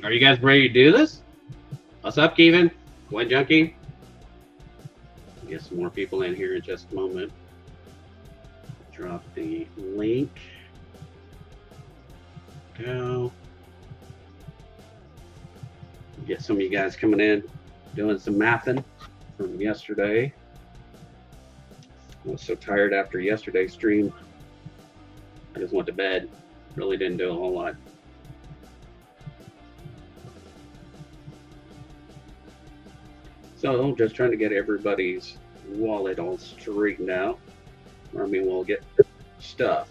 Are you guys ready to do this? What's up, Kevin? Coin Junkie? Get some more people in here in just a moment. Drop the link. Go. Get some of you guys coming in, doing some mathing from yesterday. I was so tired after yesterday's stream. I just went to bed. Really didn't do a whole lot. So just trying to get everybody's wallet all straightened out. I mean, we'll get stuff.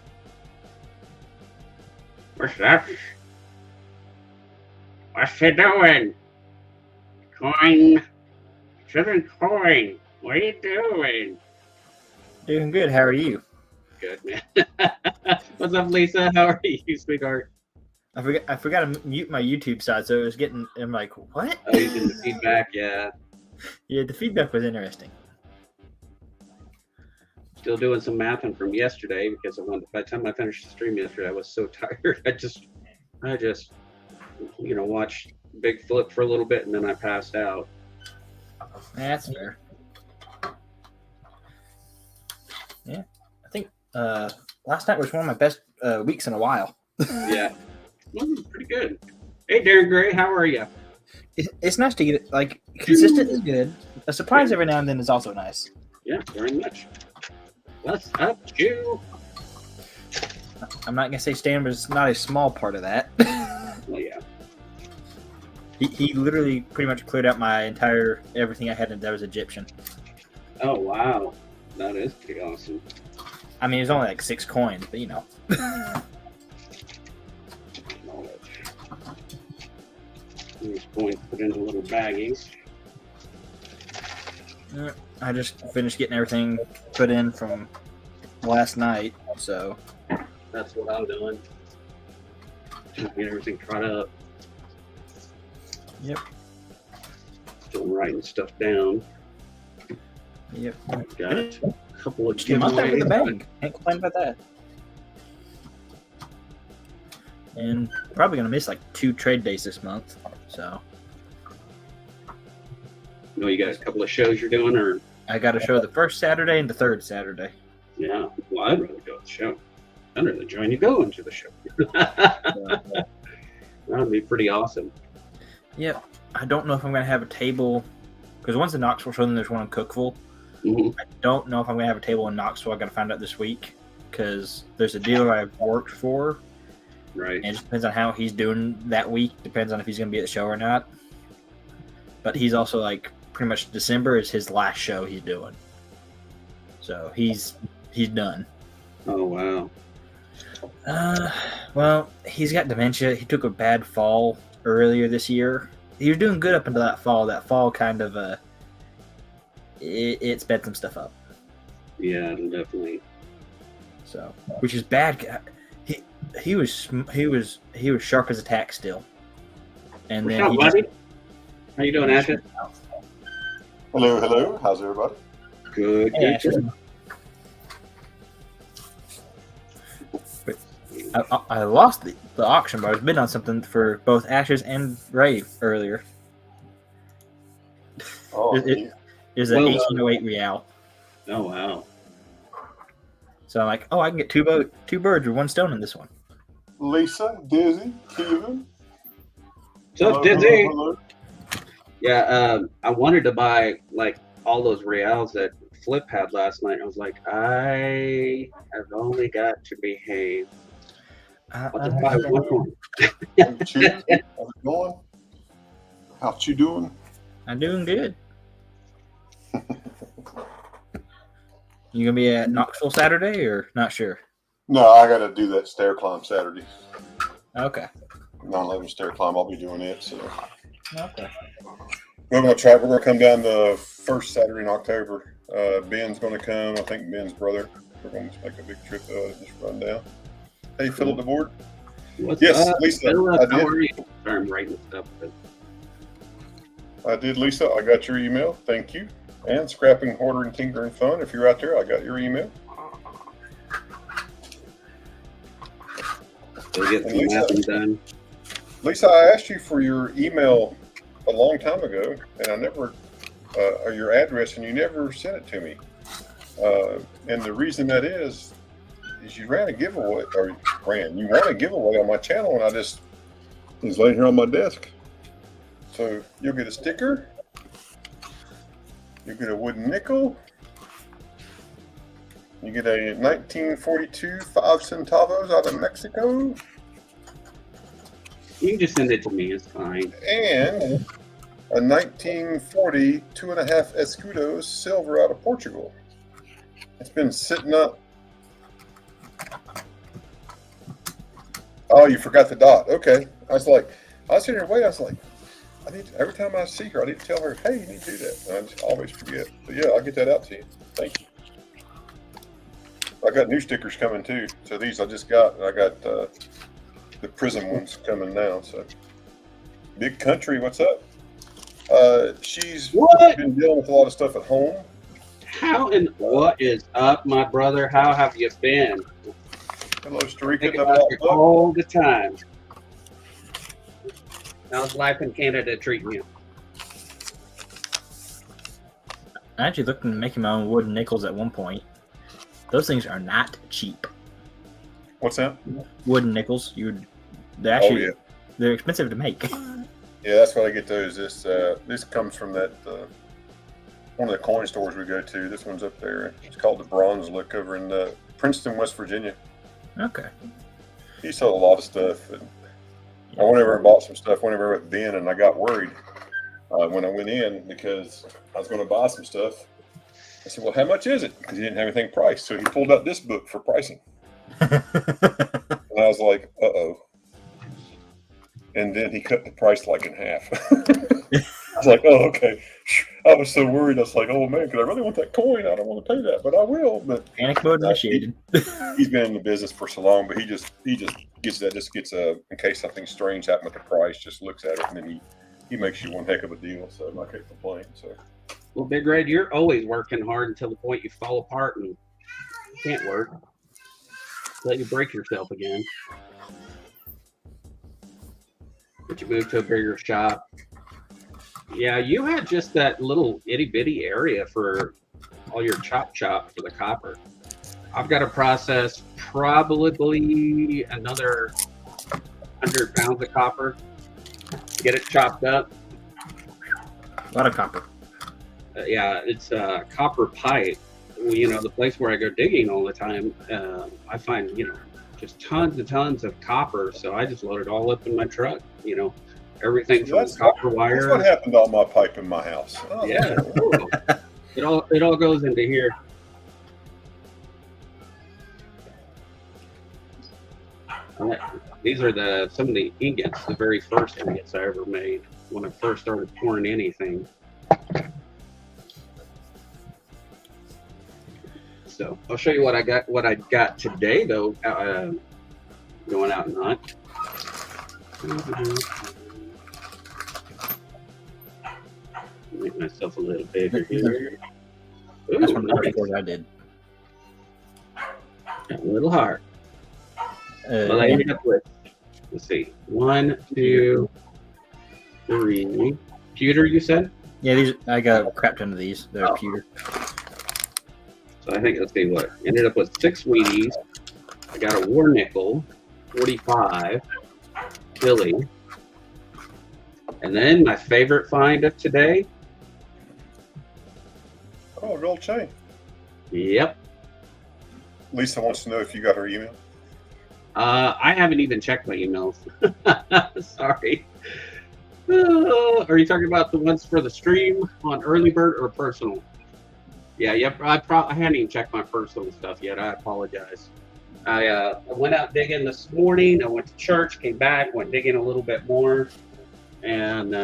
What's up? What's you doing? Coin. Southern Coin. What are you doing? Doing good. How are you? Good, man. What's up, Lisa? How are you, sweetheart? I forgot to mute my YouTube side, so it was getting. I'm like, what? Oh, you did the feedback, yeah. Yeah, the feedback was interesting. Still doing some mathing from yesterday because by the time I finished the stream yesterday, I was so tired. I just, watched Big Flip for a little bit and then I passed out. That's fair. Yeah, I think last night was one of my best weeks in a while. Yeah, pretty good. Hey, Darren Gray, how are you? It's nice to get it, consistent is good. A surprise every now and then is also nice. Yeah, very much. What's up, Jew? I'm not gonna say Stan was not a small part of that. Well, yeah. He literally pretty much cleared out my entire everything I had that was Egyptian. Oh wow, that is pretty awesome. I mean, it was only like 6 coins, but you know. These coins put into little baggies. I just finished getting everything put in from last night, so that's what I'm doing. Just get everything caught up. Yep. Still writing stuff down. Yep. Got a couple of month out of the giveaways. bag. Can't complain about that. And probably gonna miss like 2 trade days this month. So No, you got a couple of shows you're doing, or I got a show the first Saturday and the third Saturday. yeah. Well, I'd rather go to the show. I'd rather join you going to the show. That'd be pretty awesome. Yep. I don't know if I'm gonna have a table because one's in Knoxville, so then there's one in Cookville. Mm-hmm. I don't know if I'm gonna have a table in Knoxville. I gotta find out this week because there's a dealer I've worked for. Right. And it just depends on how he's doing that week. Depends on if he's going to be at the show or not. But he's also like pretty much December is his last show he's doing. So he's done. Oh wow. Well, he's got dementia. He took a bad fall earlier this year. He was doing good up until that fall. That fall kind of it sped some stuff up. Yeah, definitely. So, which is bad. He was sharp as a tack still. And What's then up, buddy? How you doing, Asher? Hello. How's everybody? Good. Hey, Good. I lost the auction, but I was bidding on something for both Ashes and Ray earlier. Oh, It was an 1808 real. Oh wow. So I'm like, I can get two birds with one stone in this one. Lisa, Dizzy, Kevin. What's up, Dizzy? Yeah, I wanted to buy like all those reals that Flip had last night. I was like, I have only got to behave. I'll just buy one more. Cheers. How's it going? How you doing? I'm doing good. You gonna be at Knoxville Saturday or not sure? No, I got to do that stair climb Saturday. Okay. 9/11 stair climb. I'll be doing it. So Okay. we're gonna come down the first Saturday in October. Ben's gonna come. I think Ben's brother. We're gonna just make a big trip. Just run down. Hey, Philip DeBoard. What's Yes, up, Lisa, Philip? I How did. are you? Sorry, I'm writing stuff. But I did, Lisa. I got your email. Thank you. And Scrapping, Hoarder, and Tinker and Fun. If you're out there, I got your email. we'll get some Lisa. mapping done. Lisa, I asked you for your email a long time ago, and I never, or your address, and you never sent it to me. And the reason that is you ran a giveaway, you won a giveaway on my channel, and it's laying here on my desk. So you'll get a sticker, you'll get a wooden nickel, you get a 1942 5 centavos out of Mexico. You can just send it to me, it's fine. And a 1940 2.5 escudos silver out of Portugal. It's been sitting up. Oh, you forgot the dot. Okay. I was sitting here waiting. I was like, every time I see her, I need to tell her, hey, you need to do that. And I just always forget. But yeah, I'll get that out to you. Thank you. I got new stickers coming too. So these I got the Prism ones coming now. So Big Country, what's up? She's been dealing with a lot of stuff at home. How and what is up, my brother? How have you been? Hello, Starika. Think about you all the time. How's life in Canada treating you? I actually looked into making my own wooden nickels at one point. Those things are not cheap. What's that? Wooden nickels. They're expensive to make. Yeah, that's why I get those. This comes from that one of the coin stores we go to. This one's up there. It's called the Bronze Look over in Princeton, West Virginia. Okay. He sold a lot of stuff. And I went over and bought some stuff. Went over with Ben, and I got worried when I went in because I was going to buy some stuff. I said, well, how much is it? Because he didn't have anything priced. So he pulled out this book for pricing. And I was like, uh-oh. And then he cut the price like in half. I was like, oh, okay. I was so worried. I was like, oh, man, because I really want that coin. I don't want to pay that, but I will. But panic mode initiated. He's been in the business for so long, but he just gets in case something strange happened with the price, just looks at it, and then he makes you one heck of a deal. So I can't complain. So. Well, Big Red, you're always working hard until the point you fall apart and can't work. Let you break yourself again. But you moved to a bigger shop. Yeah, you had just that little itty bitty area for all your chop for the copper. I've got to process probably another 100 pounds of copper to get it chopped up. A lot of copper. Yeah, it's copper pipe. The place where I go digging all the time, I find, just tons and tons of copper. So I just load it all up in my truck, everything from copper wire. That's what happened to all my pipe in my house. Oh. Yeah. It all goes into here. These are some of the ingots, the very first ingots I ever made when I first started pouring anything. So I'll show you what I got today, though. Going out and hunt. Make myself a little bigger here. Ooh, that's one nice. I did. A little hard. Well, I ended up with, let's see, 1, 2, 3. Pewter, you said? Yeah, these I got a crap ton of these. They're pewter. So I think, let's see what, ended up with 6 Wheaties. I got a war nickel, 45, Billy. And then my favorite find of today. Oh, gold chain. Yep. Lisa wants to know if you got her email. I haven't even checked my emails. Sorry. Are you talking about the ones for the stream on Early Bird or personal? Yeah, yep. I hadn't even checked my personal stuff yet. I apologize. I went out digging this morning. I went to church, came back, went digging a little bit more, and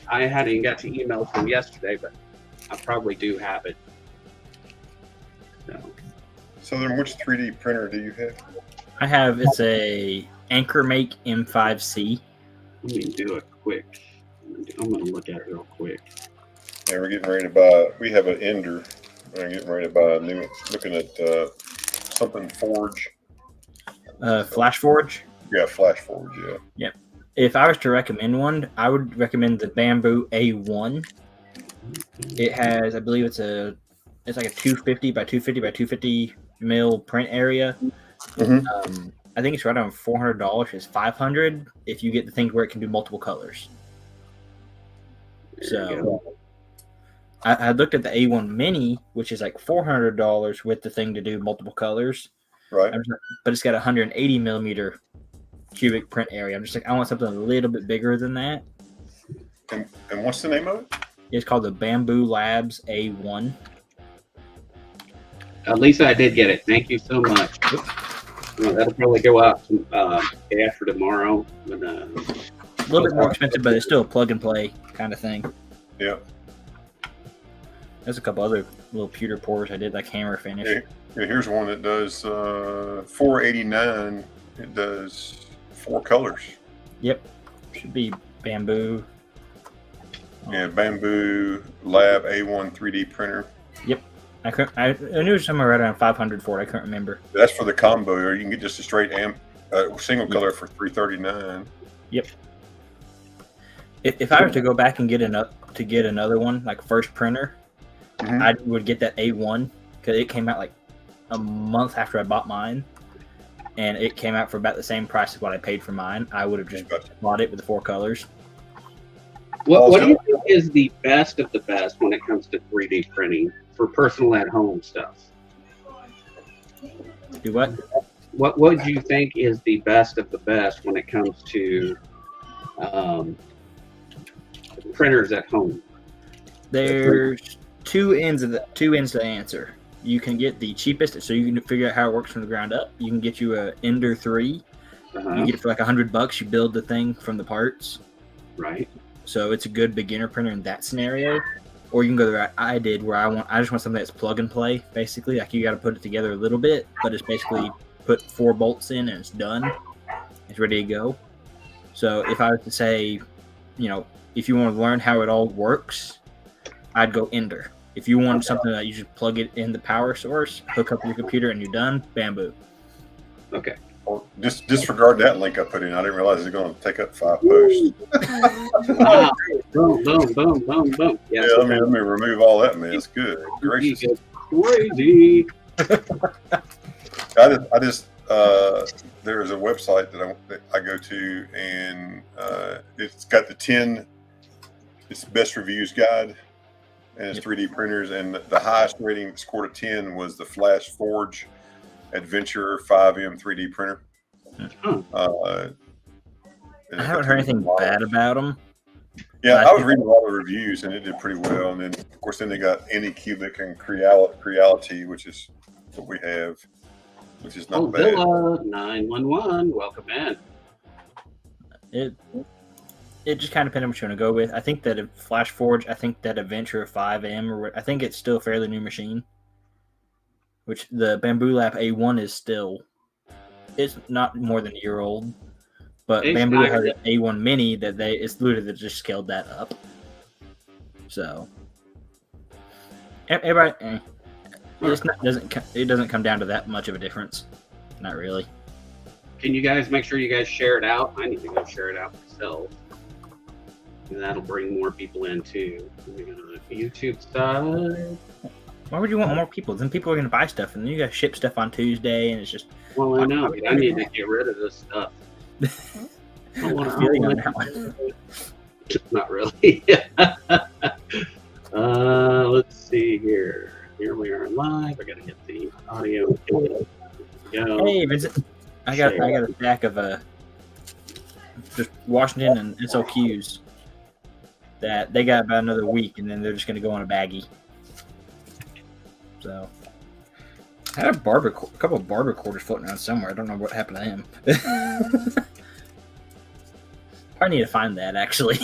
I hadn't even got to emails from yesterday, but I probably do have it. So then, which 3D printer do you have? It's a Anchor Make M5C. Let me do it quick. I'm going to look at it real quick. Yeah, we're getting ready to buy. We have an Ender. We're getting ready to buy a new. Looking at something Forge. Flash Forge. Yeah, Flash Forge. Yeah. If I was to recommend one, I would recommend the Bamboo A1. It has, I believe it's like a 250 by 250 by 250 mil print area. Mm-hmm. I think it's right around $400. It's $500 if you get the thing where it can do multiple colors. So I looked at the A1 Mini, which is like $400 with the thing to do multiple colors. Right. But it's got 180 millimeter cubic print area. I'm just like, I want something a little bit bigger than that. And what's the name of it? It's called the Bamboo Labs A1. At least I did get it. Thank you so much. That'll probably go out day after tomorrow. But, a little bit more expensive, but it's still a plug and play kind of thing. Yeah. There's a couple other little pewter pours I did, like hammer finish. Yeah, here's one that does $489. It does 4 colors. Yep. Should be bamboo. Yeah, Bamboo Lab A1 3D printer. Yep. I knew it was somewhere right around 500 for it. I couldn't remember. That's for the combo, or you can get just a straight single color for $339. Yep. If I were to go back and get another one, like first printer, I would get that A1 because it came out like a month after I bought mine, and it came out for about the same price as what I paid for mine. I would have just bought it with the 4 colors. What do you think is the best of the best when it comes to 3D printing for personal at-home stuff? Do what? What would you think is the best of the best when it comes to printers at home? There's two ends to the answer. You can get the cheapest, so you can figure out how it works from the ground up. You can get you a Ender 3. You get it for like $100. You build the thing from the parts. Right. So it's a good beginner printer in that scenario. Or you can go the route I did, where I just want something that's plug and play. Basically, like you got to put it together a little bit, but it's basically put 4 bolts in and it's done. It's ready to go. So if I was to say, if you want to learn how it all works, I'd go Ender. If you want something that you just plug it in the power source, hook up your computer, and you're done, Bamboo. Okay. Well, just disregard that link I put in. I didn't realize it was going to take up 5 posts. Wow. Boom, boom, boom, boom, boom. Yeah, let me remove all that mess. Good gracious. Crazy. I just there's a website that I go to, and it's got it's best reviews guide, and it's 3D printers, and the highest rating that scored a 10 was the Flash Forge Adventure 5M 3D printer. I haven't heard anything bad about them. Yeah, I was reading a lot of reviews, and it did pretty well. And then, of course, they got Anycubic and Creality, which is what we have, which is not bad. Villa 911, welcome in. It just kind of depends on what you want to go with. I think that Flash Forge, I think that Adventure 5M, I think it's still a fairly new machine. Which the Bamboo Lab A1 it's not more than a year old. But Bamboo has an A1 Mini it's literally just scaled that up. So everybody, it doesn't come down to that much of a difference. Not really. Can you guys make sure you guys share it out? I need to go share it out myself. And that'll bring more people in too. YouTube side. Why would you want more people? Then people are going to buy stuff, and then you got to ship stuff on Tuesday, and it's just. Well, I know. I need to get rid of this stuff. I feel you on that one. Not really. Let's see here. Here we are live. I got to get the audio. Go. Hey, Vincent. I got a stack of just Washington and SLQs that they got about another week, and then they're just going to go on a baggie. So, I had a couple of barber quarters floating around somewhere. I don't know what happened to them. Probably need to find that, actually.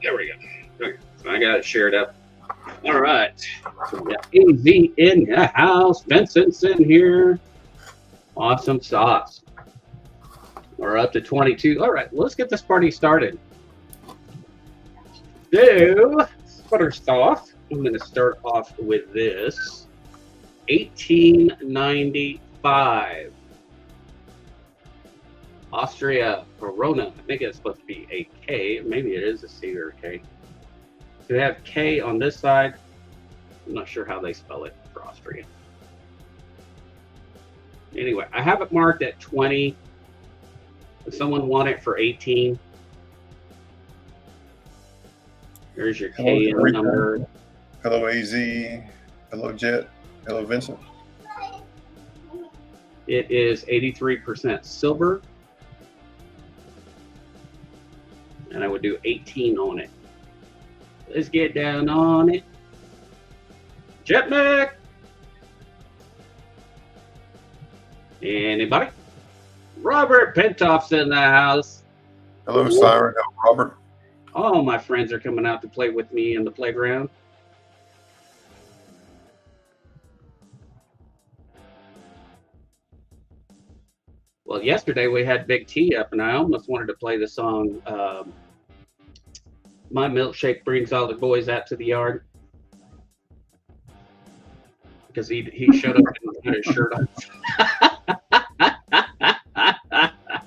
There we go. Okay. So I got it shared up. All right. So we got AZ in the house. Vincent's in here. Awesome sauce. We're up to 22. All right. Let's get this party started. So, first off, I'm going to start off with this. 1895. Austria Corona. I think it's supposed to be a K. Maybe it is a C or a K. So we have K on this side. I'm not sure how they spell it for Austria. Anyway, I have it marked at 20. If someone want it for 18, there's your K number. Hello, AZ. Hello, Jet. Hello, Vincent. It is 83% silver. And I would do 18 on it. Let's get down on it. Jetmac! Anybody? Robert Pentoff's in the house. Hello, Siren. Hello, Robert. All my friends are coming out to play with me in the playground. Well, yesterday we had Big T up, and I almost wanted to play the song, My Milkshake Brings All the Boys Out to the Yard. Because he showed up and had his shirt on.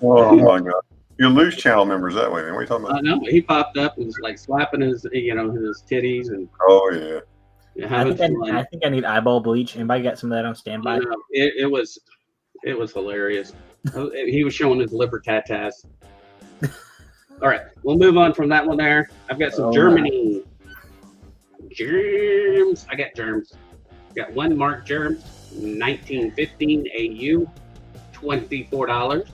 Oh, my God. You lose channel members that way, man. What are you talking about? I know. He popped up and was like slapping his, his titties and. Oh, yeah. I think I need eyeball bleach. Anybody got some of that on standby? It was hilarious. He was showing his liver tatas. All right, we'll move on from that one there. I've got some Germany germs. I got germs. Got one mark germs, 1915 AU, $24.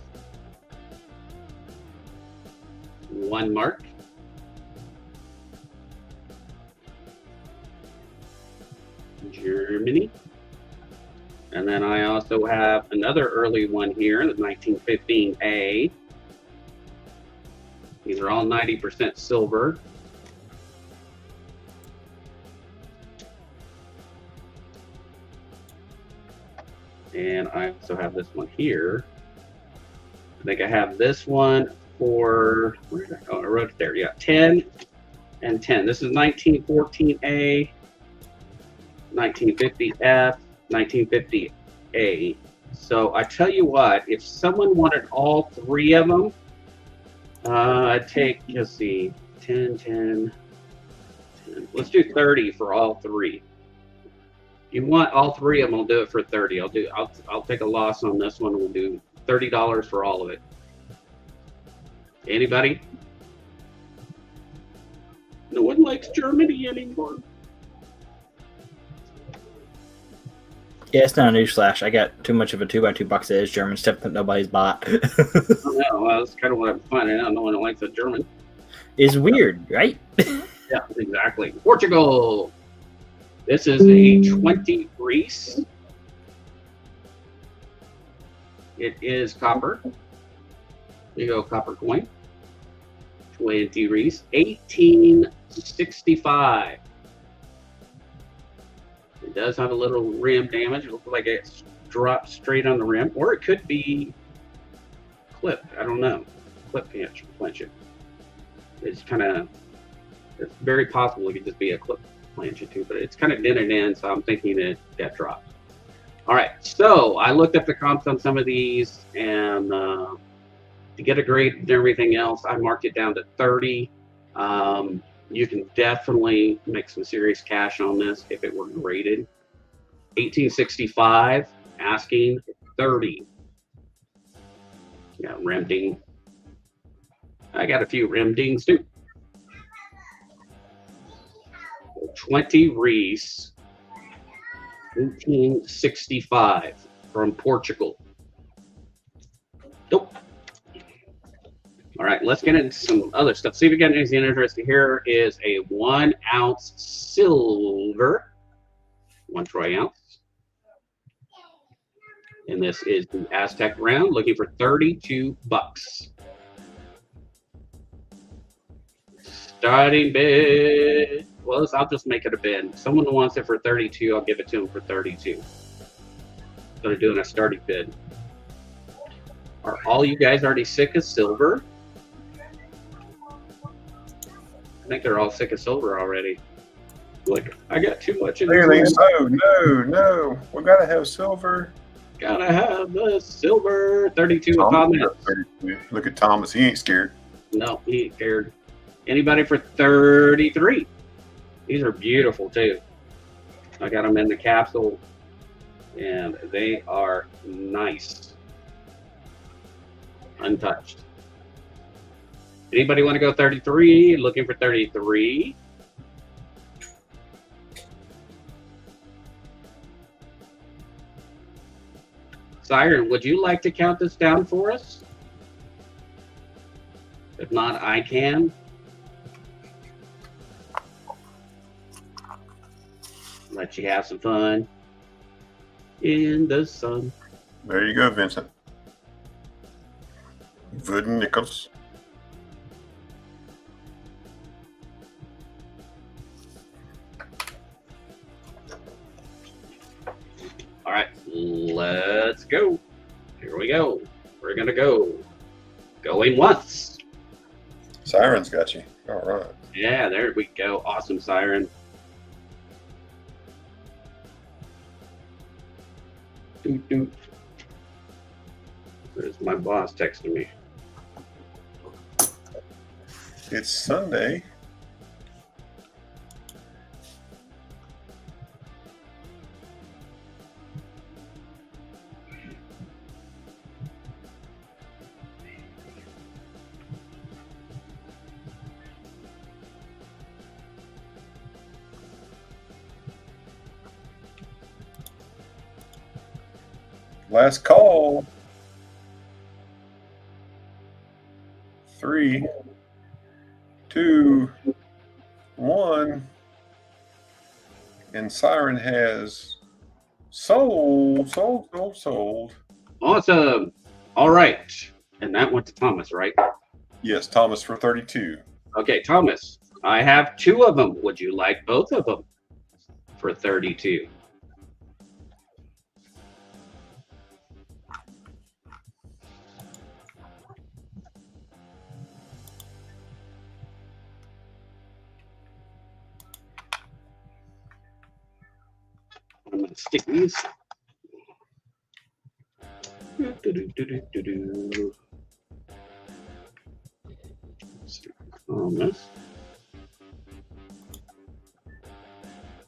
One mark. Germany. And then I also have another early one here, the 1915A. These are all 90% silver. And I also have this one here. I think I have this one for, where did I go? I wrote it there. Yeah, 10 and 10. This is 1914A, 1950F, 1950A. So I tell you what, if someone wanted all three of them, I'd take, let's see, 10, 10, 10. Let's do 30 for all three. If you want all three of them, I'll do it for 30. I'll take a loss on this one. We'll do $30 for all of it. Anybody? No one likes Germany anymore. Yeah, it's not a newsflash. I got too much of a 2x2 box that is German stuff that nobody's bought. I know. Well, that's kind of what I'm finding out. No one likes the German. It's weird, right? Yeah, exactly. Portugal. This is a 20 Reese. It is copper. There you go, copper coin. 20 Reese. 1865. It does have a little rim damage. It looks like it's dropped straight on the rim, or it could be clipped. I don't know. Clip planchette. It's very possible it could just be a clip planchette too, but it's kind of dented in, so I'm thinking it got dropped. All right, so I looked up the comps on some of these, and to get a grade and everything else, I marked it down to 30. You can definitely make some serious cash on this if it were graded. 1865, asking 30. Yeah, rim ding. I got a few rim dings too. 20 Reese, 1865 from Portugal. Nope. All right, let's get into some other stuff. See if you got anything interesting. Here is a 1 ounce silver, 1 troy ounce. And this is the Aztec round, looking for $32. Starting bid. Well, I'll just make it a bid. If someone wants it for 32, I'll give it to them for 32. So they're doing a starting bid. Are all you guys already sick of silver? I think they're all sick of silver already. Like, I got too much in Clearly so. No. We gotta have silver. Gotta have the silver 32 of Thomas Thomas. got 32. Look at Thomas. He ain't scared. No, he ain't cared. Anybody for 33? These are beautiful too. I got them in the capsule, and they are nice, untouched. Anybody want to go 33? Looking for 33? Siren, would you like to count this down for us? If not, I can. Let you have some fun in the sun. There you go, Vincent. Wooden nickels. All right, let's go. Here we go. We're gonna go. Going once. Siren's got you. All right. Yeah, there we go. Awesome, Siren. Doot, doot. There's my boss texting me. It's Sunday. Last call. 3, 2, 1. And Siren has sold. Awesome. All right. And that went to Thomas, right? Yes, Thomas for 32. Okay, Thomas, I have 2 of them. Would you like both of them for 32? I'm going to stick these. Thomas.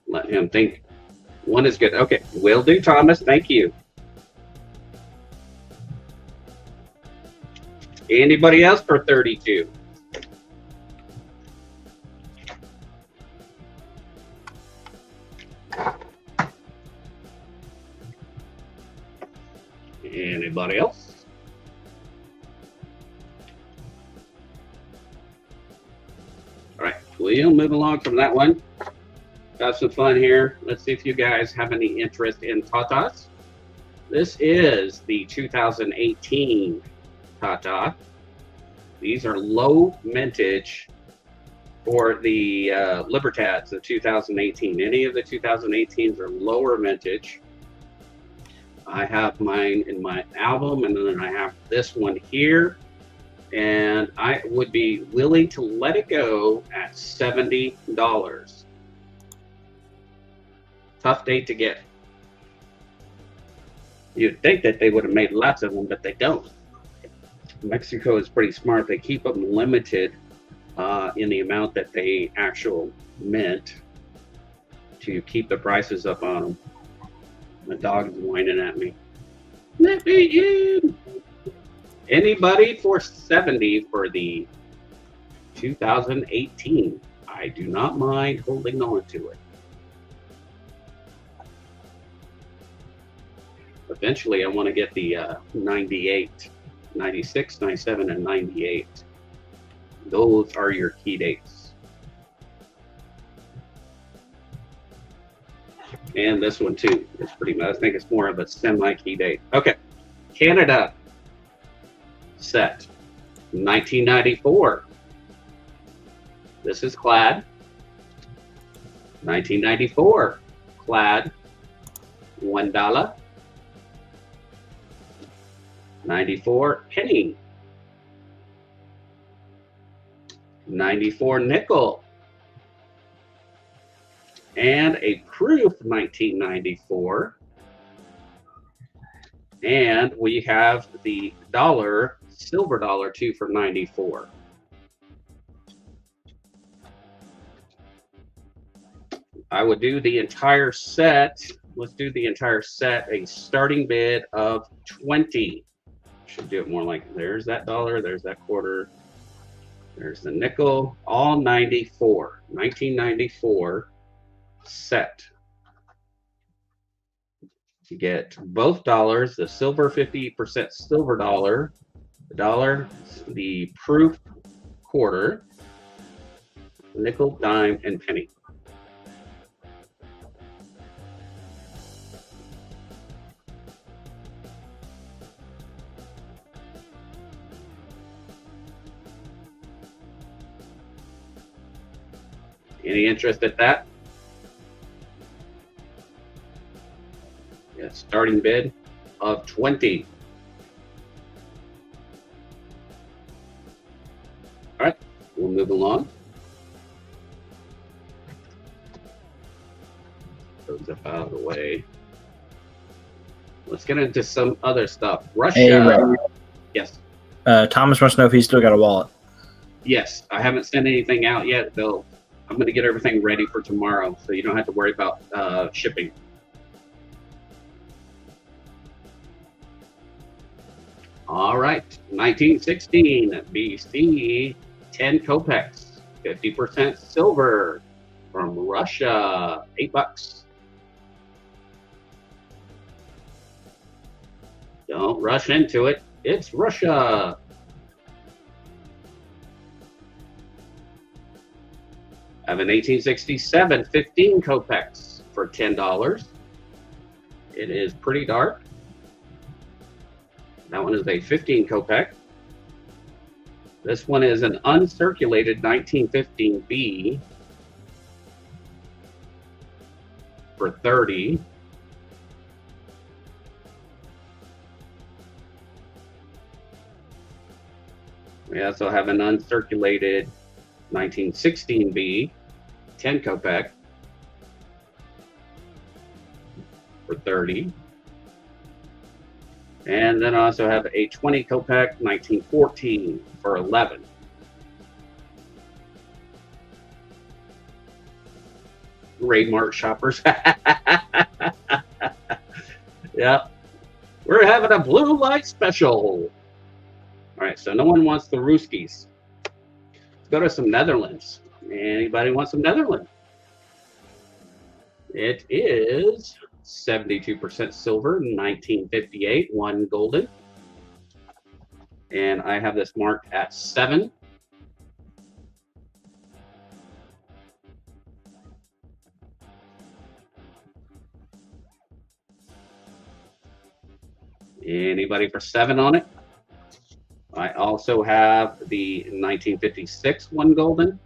Let him think. One is good. Okay, will do, Thomas. Thank you. Anybody else for 32? Anybody else? All right, we'll move along from that one. Got some fun here. Let's see if you guys have any interest in Tatas. This is the 2018 Tata. These are low mintage for the Libertads of 2018. Any of the 2018s are lower mintage. I have mine in my album, and then I have this one here. And I would be willing to let it go at $70. Tough date to get. You'd think that they would have made lots of them, but they don't. Mexico is pretty smart. They keep them limited in the amount that they actually mint to keep the prices up on them. My dog is whining at me. Let me in. Anybody for 70 for the 2018? I do not mind holding on to it. Eventually, I want to get the 98, 96, 97, and 98. Those are your key dates. And this one too is pretty much, I think it's more of a semi-key date. Okay, Canada set, 1994. This is clad. 1994, clad, $1. 94 penny. 94 nickel. And a proof 1994. And we have the dollar, silver dollar too, for 94. I would do the entire set. Let's do the entire set. A starting bid of 20. Should do it more like there's that dollar, there's that quarter, there's the nickel, all 94. 1994 set. You get both dollars, the silver 50% silver dollar, the dollar, the proof quarter, nickel, dime, and penny. Any interest at that? Yeah, starting bid of 20. All right, we'll move along. Those up out of the way. Let's get into some other stuff. Russia. Hey, yes. Thomas wants to know if he's still got a wallet. Yes, I haven't sent anything out yet, though. I'm going to get everything ready for tomorrow, so you don't have to worry about shipping. All right, 1916 BC, 10 kopecks, 50% silver from Russia, $8. Don't rush into it. It's Russia. I have an 1867 15 kopecks for $10. It is pretty dark. That one is a 15 kopeck. This one is an uncirculated 1915B for 30. We also have an uncirculated 1916B, 10 kopeck for 30. And then I also have a 20 kopeck 1914 for 11. Raid Mart shoppers. Yeah. We're having a blue light special. All right, so no one wants the Ruskies. Let's go to some Netherlands. Anybody want some Netherlands? It is 72% silver, 1958, 1 golden. And I have this marked at 7. Anybody for 7 on it? I also have the 1956 1 golden.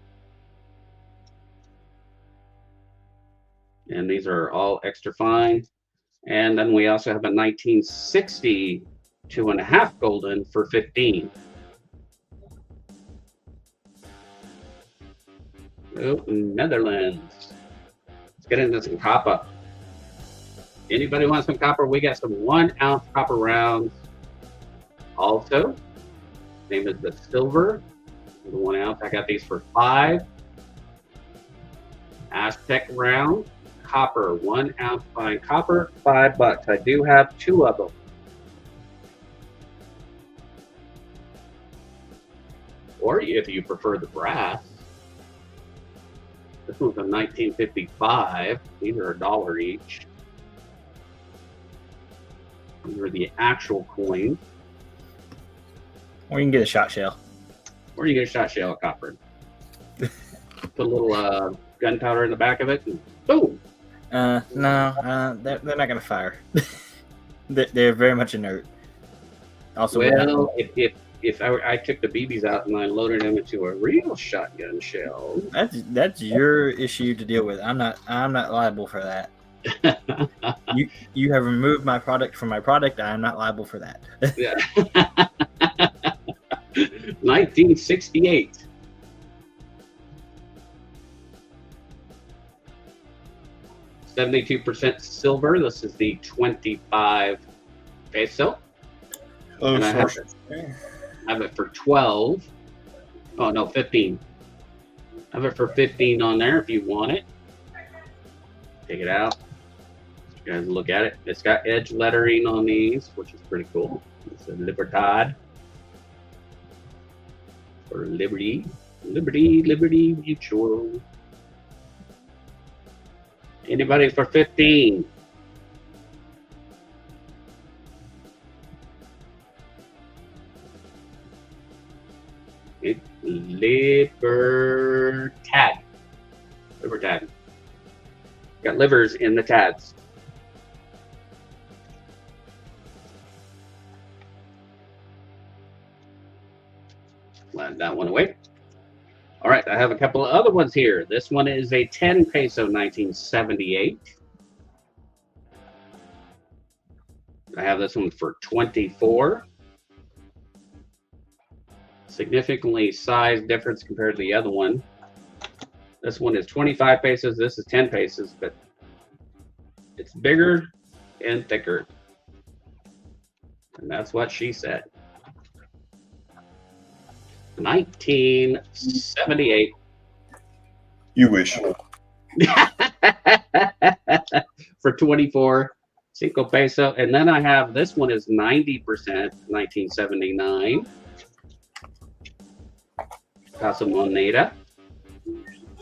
And these are all extra fine. And then we also have a 1960 2.5 golden for 15. Oh, Netherlands. Let's get into some copper. Anybody want some copper? We got some 1 ounce copper rounds. Also, same as the silver, the 1 ounce. I got these for 5. Aztec round. Copper, 1 ounce fine copper, $5. I do have 2 of them. Or if you prefer the brass, this one's a 1955. These are $1 each. These are the actual coins. Or you can get a shot shell. Or you get a shot shell of copper. Put a little gunpowder in the back of it, and boom. No, they're not going to fire. They're very much inert. Also, well, if I took the BBs out and I loaded them into a real shotgun shell, that's your issue to deal with. I'm not liable for that. You have removed my product from my product. I am not liable for that. Yeah. 1968. %72 silver. This is the 25 peso. Hello, And I have source. it for 12. Oh, no, 15. I have it for 15 on there if you want it. Take it out. You guys look at it. It's got edge lettering on these, which is pretty cool. It's a Libertad. Or Liberty. Liberty Mutual. Anybody for 15? Libertad. Libertad. Got livers in the tads. Let that one away. All right, I have a couple of other ones here. This one is a 10 peso 1978. I have this one for 24. Significantly size difference compared to the other one. This one is 25 pesos. This is 10 pesos, but it's bigger and thicker. And that's what she said. 1978. You wish. For 24, 5 peso. And then I have this one is 90%, 1979. Casa Moneda,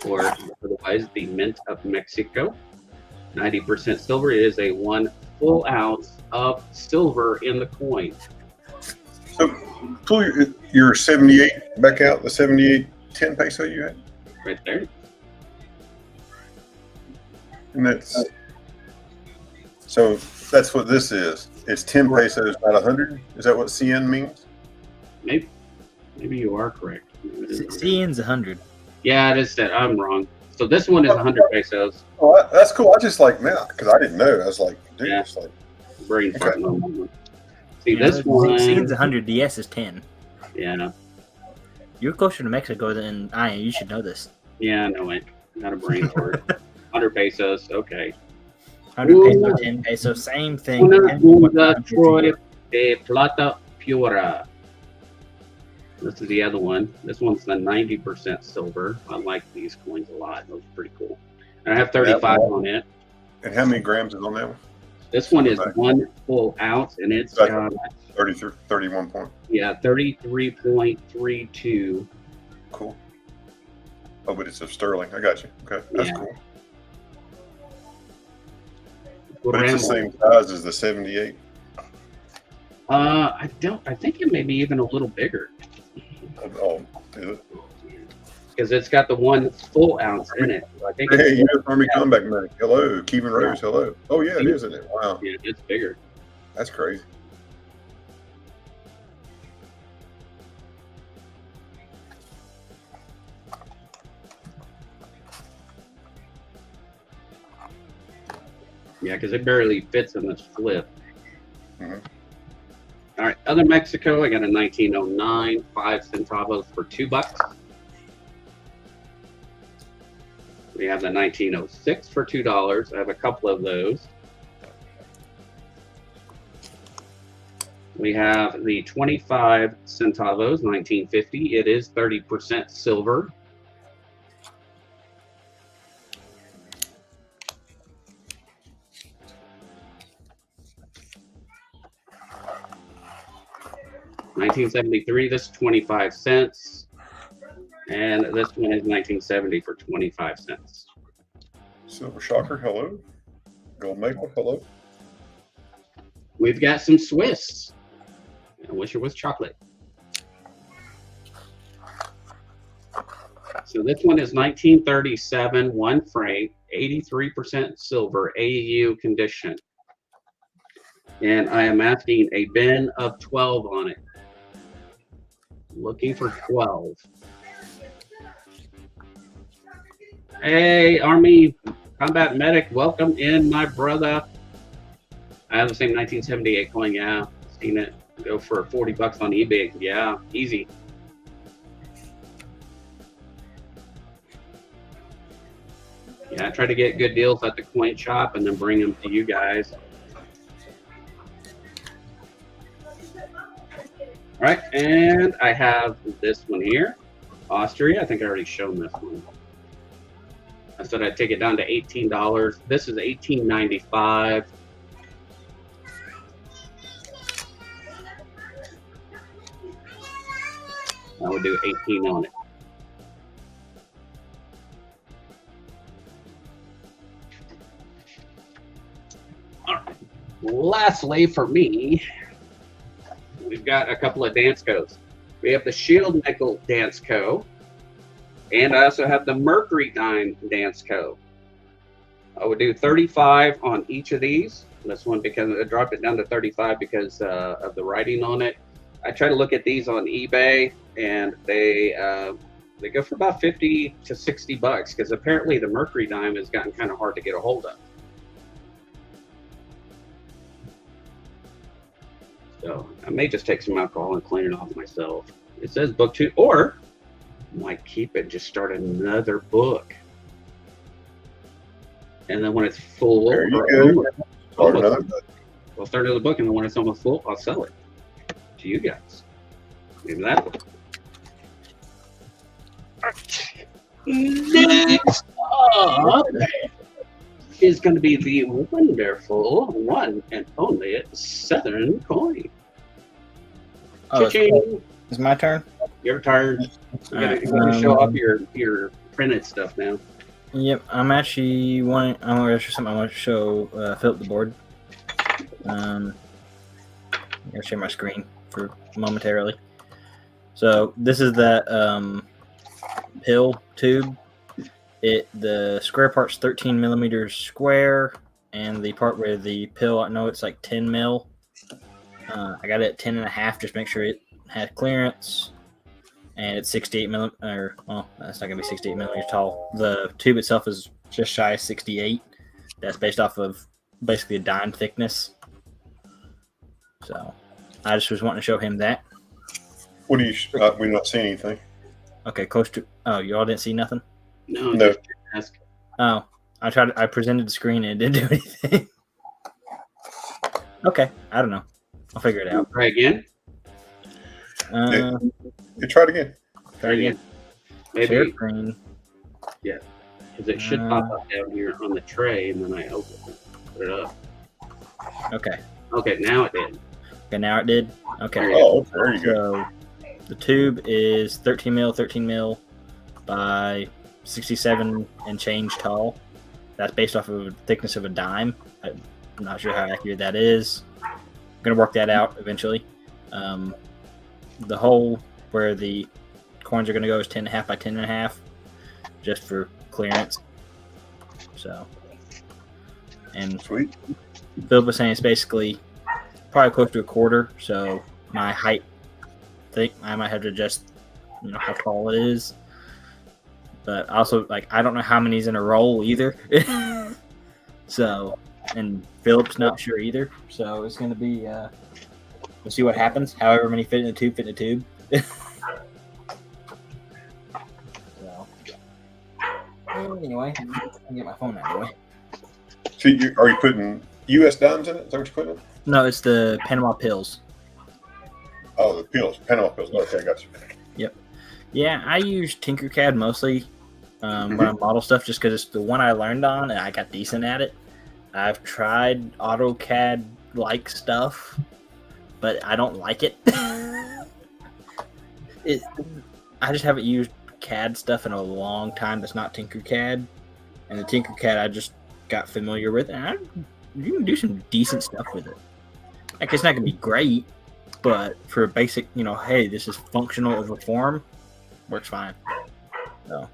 or otherwise the Mint of Mexico. 90% silver. It is a 1 full ounce of silver in the coin. So pull your 78 back out, the 78 10 peso you had. Right there. And that's what this is. It's 10 pesos, not 100. Is that what CN means? Maybe you are correct. CN's 100. Yeah, it is that. I'm wrong. So this one is 100 pesos. Oh, that's cool. I just like now because I didn't know. I was like, dude, Yeah. it's like Brain Okay. farting on that one. See, this one. CN's 100. The S is 10. Yeah. You're closer to Mexico than I am. You should know this. Yeah, no, it. Not a brain fart. 100 pesos. Okay. 100 peso, Ooh. 10 peso, same thing. Una 10, Unga Troy de Plata Pura. This is the other one. This one's the 90% silver. I like these coins a lot. Those are pretty cool. And I have 35 on it. And how many grams is on that one? This one is 1 full ounce, and it's got 31 point. 33.32. Cool. Oh, but it's of sterling. I got you. Okay, that's Yeah. cool. But it's the same size as the 78. I think it may be even a little bigger Oh, is it? because it's got the 1 full ounce in it. I think Hey, it's, U.S. Army Combat Medic. Hello, Kevin Rose. Hello. Oh yeah, it is, isn't it? Wow, yeah, it's bigger. that's crazy. Yeah, because it barely fits in this flip. Mhm. All right, other Mexico. I got a 1909 5 centavos for $2. We have the 1906 for $2. I have a couple of those. We have the 25 centavos, 1950. It is 30% silver. $1973, this is 25 cents. And this one is 1970 for 25 cents. Silver Shocker. Hello. Gold Maple. Hello. We've got some Swiss. I wish it was chocolate. So this one is 1937, 1 franc, 83% silver, AU condition. And I am asking a bin of 12 on it. Looking for 12. Hey, Army Combat Medic, welcome in, my brother. I have the same 1978 coin, yeah. Seen it go for $40 on eBay. Yeah, easy. Yeah, I try to get good deals at the coin shop and then bring them to you guys. right, and I have this one here, Austria. I think I already shown this one. I said I'd take it down to $18. This is $18.95. I would do 18 on it. All right. Lastly, for me, we've got a couple of dance codes. We have the Shield Nickel Dance Co. And I also have the Mercury Dime Dance Co. I would do 35 on each of these. This one, because I dropped it down to 35 because of the writing on it. I try to look at these on eBay, and they go for about 50 to 60 bucks because apparently the Mercury Dime has gotten kind of hard to get a hold of. So I may just take some alcohol and clean it off myself. It says book 2, or I might keep it and just start another book. And then when it's full, There you go. Start another book. I'll start another book, and then when it's almost full, I'll sell it to you guys. Maybe that one. Next up is going to be the wonderful one and only Southern Coin. Oh, Cha-ching. it's my turn. Your turn. You gotta show off your printed stuff now. Yep, I'm going to show something. I want to show Philip the board. I'm going to share my screen for momentarily. So this is that pill tube. The square part's 13 millimeters square, and the part where the pill, I know it's like 10 mil. I got it at 10.5, just make sure it has clearance. And it's 68 millimeters, well, that's not gonna be 68 millimeters tall. The tube itself is just shy of 68. That's based off of basically a dime thickness. So I just was wanting to show him that. What do you? We're not seeing anything. Okay, close to. Oh, you all didn't see nothing. No. Oh, I presented the screen and it didn't do anything. Okay, I don't know. I'll figure it out. Try again. You try it again. Try again. Maybe. Share screen. Yeah, because it should pop up down here on the tray, and then I open it, put it up. Okay. Okay, now it did. Okay, now it did. Okay. Oh, there you go. So the tube is 13 mil by 67 and change tall. That's based off of the thickness of a dime. I'm not sure how accurate that is. I'm gonna work that out eventually. The hole where the coins are gonna go is 10.5 by 10.5, just for clearance. So, and Sweet. Philip was saying it's basically probably close to a quarter. So my height, I think I might have to adjust, how tall it is. But also, I don't know how many's in a roll either. So, and Philip's not sure either. So it's going to be, we'll see what happens. However many fit in the tube. So, anyway, I'll get my phone out of the way. So are you putting U.S. dimes in it? Is that what you're putting in? No, it's the Panama pills. Oh, the pills. Panama pills. Okay, I got you. Yep. Yeah, I use Tinkercad mostly when I model stuff just because it's the one I learned on and I got decent at it. I've tried AutoCAD-like stuff, but I don't like it. I just haven't used CAD stuff in a long time that's not Tinkercad. And the Tinkercad I just got familiar with, and you can do some decent stuff with it. It's not going to be great, but for a basic, hey, this is functional of a form, works fine. So,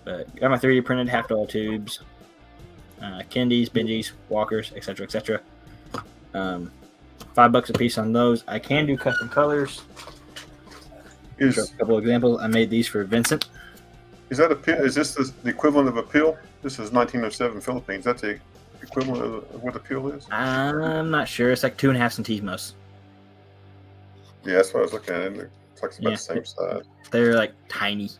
but got my 3D printed half dollar tubes, Kendies, Benjis, Walkers, etc., etc. $5 a piece on those. I can do custom colors. Show a couple examples. I made these for Vincent. Is that a pill? Is this the equivalent of a pill? This is 1907 Philippines. That's the equivalent of what a pill is? I'm not sure. It's like 2.5 centimos. Yeah, that's what I was looking at. It looks like it's about the same size. They're tiny.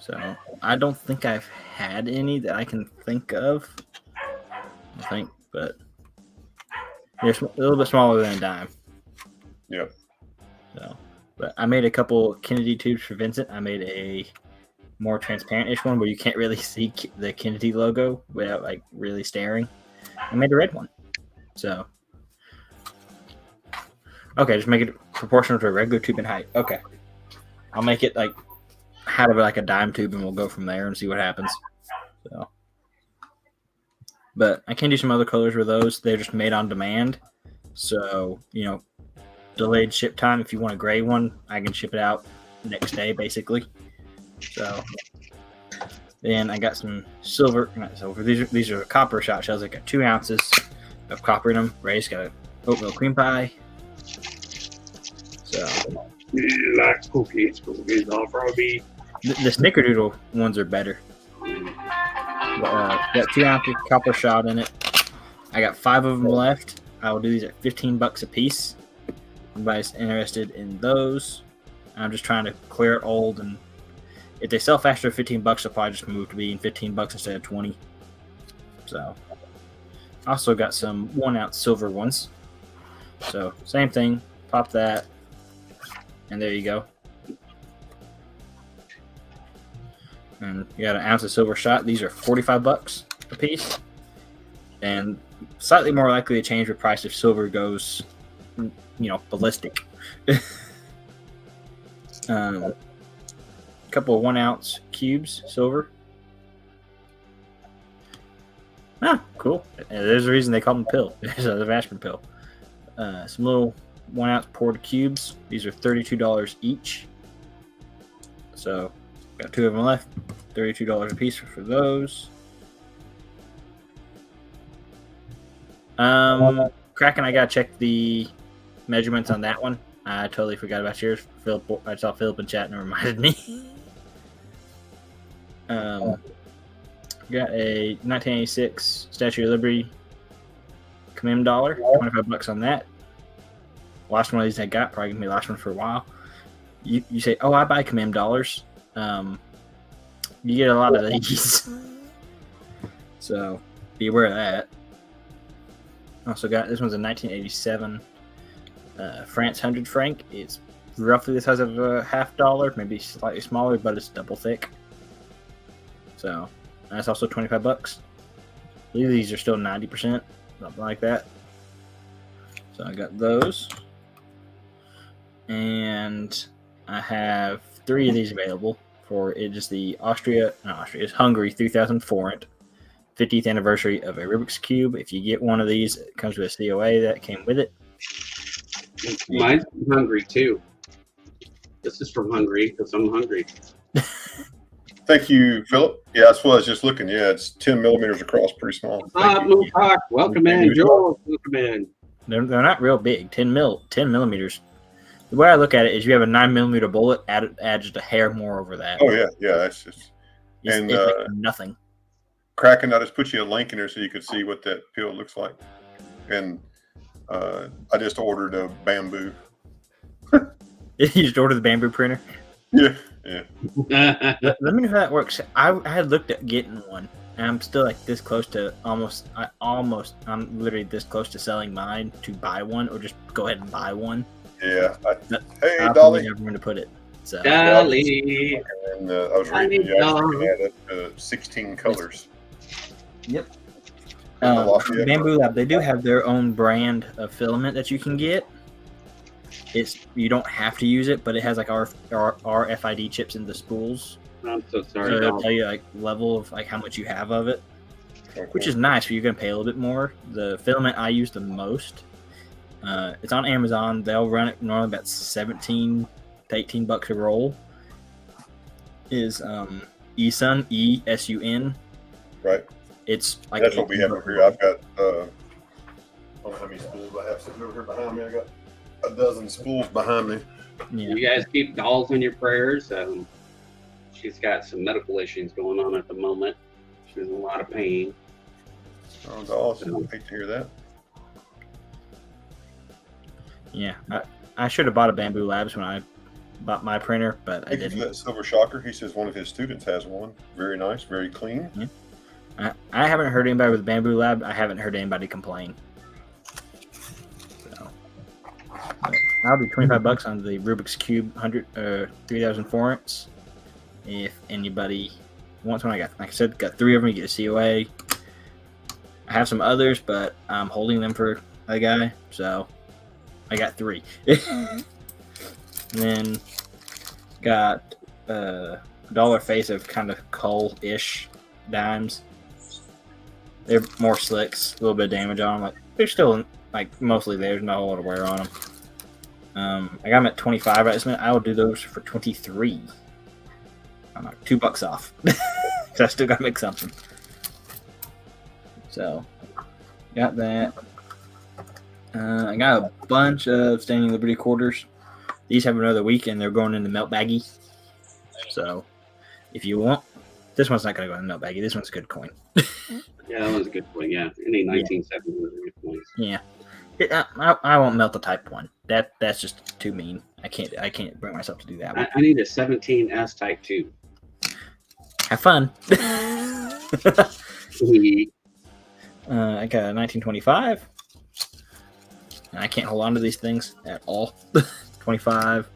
So I don't think I've had any that I can think of. But they're a little bit smaller than a dime. Yep. So, but I made a couple Kennedy tubes for Vincent. I made a more transparent-ish one where you can't really see the Kennedy logo without like really staring. I made a red one. So, okay, just make it proportional to a regular tube in height. Okay, I'll make it like out of like a dime tube, and we'll go from there and see what happens. So, but I can do some other colors with those. They're just made on demand. So, delayed ship time. If you want a gray one, I can ship it out next day, basically. So, then I got some silver, not silver. These are copper shot shells. I got 2 ounces of copper in them. Ray's got an oatmeal cream pie. So, You like cookies all from me. the snickerdoodle ones are better. Got 2 ounces of copper shot in it. I got 5 of them left. I will do these at $15 a piece. Anybody's interested in those? I'm just trying to clear it old, and if they sell faster at $15, I'll probably just move to being $15 instead of 20. So, also got some 1 ounce silver ones. So same thing. Pop that, and there you go. And you got 1 ounce of silver shot. These are $45 a piece, and slightly more likely to change the price if silver goes, ballistic. Couple of 1 ounce cubes, silver. Ah, cool. There's a reason they call them pill. There's a Vashburn pill. Some little 1 ounce poured cubes. These are $32 each. So, got 2 of them left. $32 a piece for those. Kraken, I gotta check the measurements on that one. I totally forgot about yours. I saw Philip in chat and it reminded me. Got a 1986 Statue of Liberty commem dollar, $25 on that. Last one of these I got, probably gonna be the last one for a while. You say, oh, I buy commem dollars. You get a lot of these, so be aware of that. Also got this one's a 1987 France 100 franc. It's roughly the size of a $half, maybe slightly smaller, but it's double thick. So that's also $25. I believe these are still 90%, something like that. So I got those, and I have 3 of these available for it. Is the it's Hungary 3000 forint 50th anniversary of a Rubik's Cube. If you get one of these, it comes with a COA that came with it. Mine's from Hungary too. This is from Hungary because I'm hungry. Thank you, Philip. Yeah, that's what I was just looking. Yeah, it's 10 millimeters across, pretty small. Welcome in, Joel. Welcome in. They're not real big. 10 millimeters. The way I look at it is you have a 9mm bullet, add just a hair more over that. Oh, yeah. That's just... It's like nothing. Kraken, I just put you a link in there so you could see what that pill looks like. And I just ordered a bamboo. You just ordered the bamboo printer? Yeah. Let me know how that works. I had looked at getting one, and I'm still like this close to I'm literally this close to selling mine to buy one, or just go ahead and buy one. Yeah. Hey, I Dolly. have room to put it. So. Dolly. And I was reading you had up to 16 colors. Yep. Bamboo Lab, they do have their own brand of filament that you can get. You don't have to use it, but it has like RFID chips in the spools. I'm so sorry. So it'll tell you like level of like how much you have of it, which is nice. But you're gonna pay a little bit more. The filament I use the most, it's on Amazon. They'll run it normally about $17 to $18 a roll. Is eSun, ESUN. Right. It's like that's what we have over here. I've got I don't know how many spools I have sitting over here behind me. I got a dozen spools behind me. Yeah. You guys keep Dolls in your prayers. She's got some medical issues going on at the moment. She's in a lot of pain. Oh, Dolls, I hate to hear that. Yeah, I should have bought a Bamboo Labs when I bought my printer, but I didn't. That Silver Shocker, he says one of his students has one. Very nice, very clean. Yeah. I haven't heard anybody with Bamboo Lab. I haven't heard anybody complain. So, but I'll do $25 on the Rubik's Cube 3000 forints. If anybody wants one, like I said, got 3 of them. You get a COA. I have some others, but I'm holding them for a guy, so I got 3. And then got a dollar face of kind of coal-ish dimes. They're more slicks, a little bit of damage on them. Like they're still like mostly there's not a lot of wear on them. I got them at 25 right this minute. I will do those for 23. I'm like $2 off. So I still gotta make something. So got that. I got a bunch of Standing Liberty quarters. These have another week and they're going in the melt baggie. So if you want, this one's not gonna go in the melt baggie. This one's a good coin. Yeah, that was a good point. Yeah, any 1970 was a good point. Yeah, I won't melt the Type 1. That's just too mean. I can't bring myself to do that one. I need a 17S Type 2. Have fun. We I got a 1925. And I can't hold on to these things at all. 25,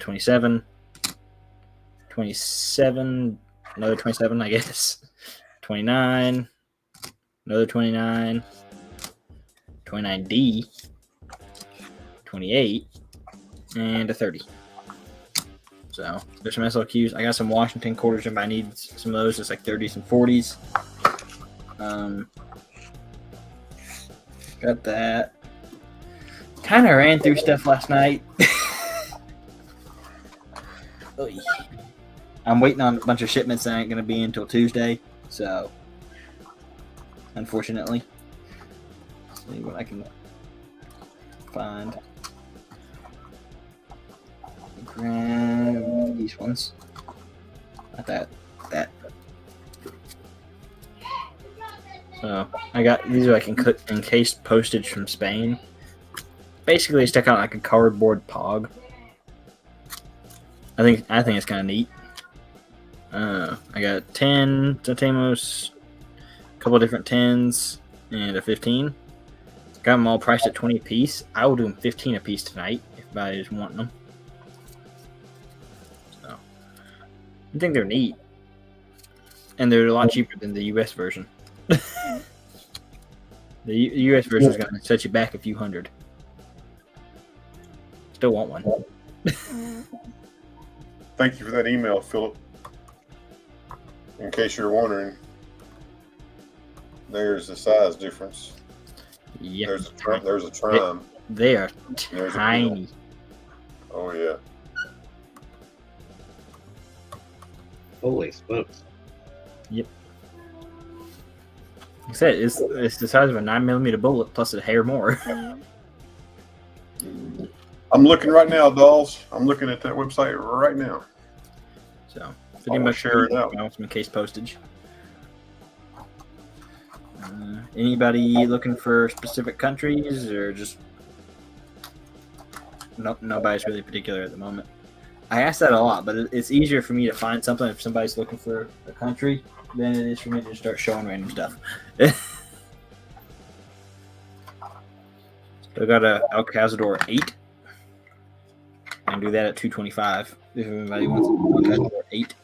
27, 27, another 27, I guess. 29, another 29, 29D, 28, and a 30. So there's some SLQs. I got some Washington quarters if I need some of those. It's like 30s and 40s. Got that. Kind of ran through stuff last night. I'm waiting on a bunch of shipments that ain't going to be until Tuesday. So, unfortunately. Let's see what I can find. Grab these ones. Not that. That. So, I got these are like encased postage from Spain. Basically, they stick out like a cardboard pog. I think it's kind of neat. I got 10 Totemos, a couple of different 10s, and a 15. Got them all priced at 20 a piece. I will do them 15 a piece tonight if anybody's wanting them. So, I think they're neat, and they're a lot cheaper than the US version. The US version is going to set you back a few hundred. Still want one. Thank you for that email, Philip. In case you're wondering, there's a size difference. Yeah, There's a trim. They are There's a tiny. Oh yeah. holy smokes. Yep. Like I said, it's the size of a 9mm bullet plus a hair more. I'm looking right now, dolls. I'm looking at that website right now. So, I'll much share it out. I want some case postage. Anybody looking for specific countries or just nobody's really particular at the moment? I ask that a lot, but it's easier for me to find something if somebody's looking for a country than it is for me to start showing random stuff. Still got a El Cazador 8. I can do that at $225 if anybody wants El Cazador 8.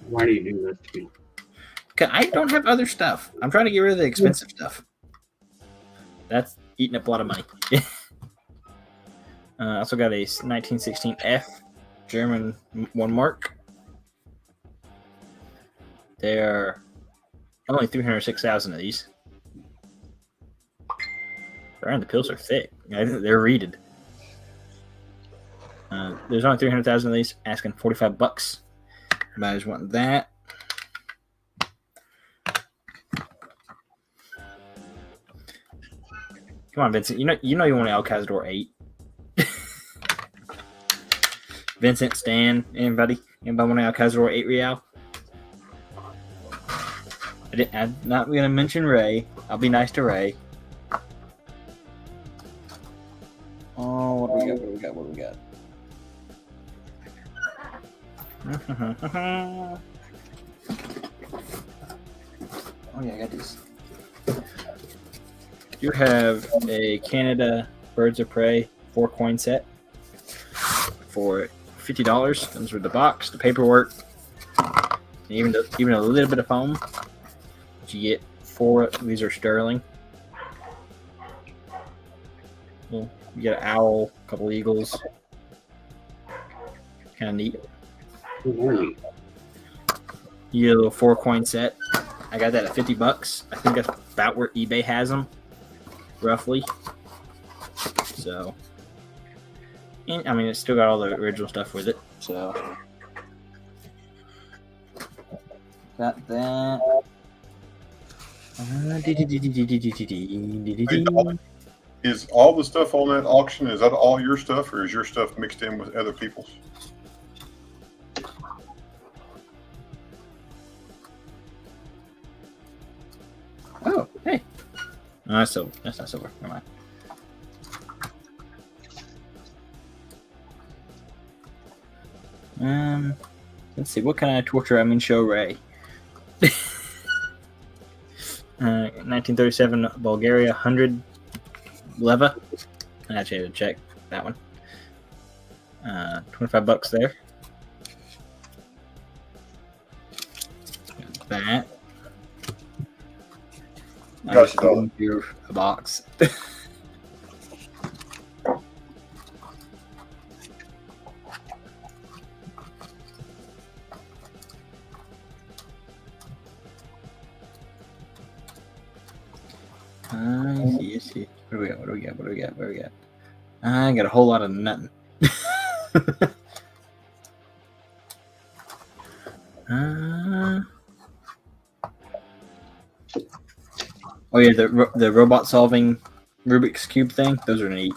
Why do you do that to me? Cause I don't have other stuff. I'm trying to get rid of the expensive stuff. That's eating up a lot of money. I also got a 1916F German 1 mark. There are only 306,000 of these. Around the pills are thick. They're reeded. There's only 300,000 of these. Asking $45. Everybody's wanting that. Come on, Vincent. You know you want an El Cazador 8. Vincent, Stan, anybody want an El Cazador 8 real? I'm not going to mention Ray. I'll be nice to Ray. Oh, what do we got? What do we got? Oh yeah, I got these. You have a Canada Birds of Prey 4-coin set for $50. Comes with the box, the paperwork, and even a little bit of foam. But you get 4. These are sterling. You get an owl, a couple eagles. Kind of neat. Ooh. You get a little 4-coin set. I got that at $50. I think that's about where eBay has them, roughly. So, and, I mean, it's still got all the original stuff with it. So, got that. Is all the stuff on that auction, is that all your stuff, or is your stuff mixed in with other people's? Oh, hey. No, that's silver. That's not silver. Never mind. Let's see. What kind of torture I'm in show Ray? 1937 Bulgaria 100 leva. I actually had to check that one. $25 there. Got that. Gosh, a box. Yes. What do we got? I got a whole lot of nothing. Oh yeah, the robot solving Rubik's Cube thing. Those are neat.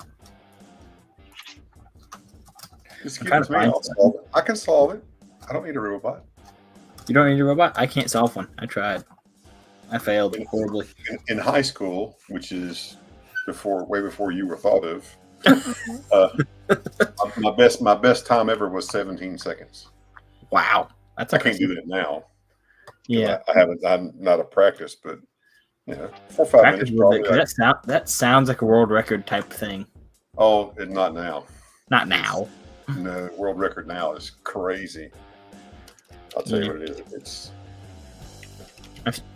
Excuse me, I'll solve it. I can solve it. I don't need a robot. You don't need a robot? I can't solve one. I tried. I failed horribly. In high school, which is way before you were thought of, my best time ever was 17 seconds. Wow, that's I can't do that now. Yeah, I'm not a practice, but 4 or 5 minutes probably. That sounds like a world record type thing. Oh, it's not now. Not now. No, world record now is crazy. I'll tell you what it is.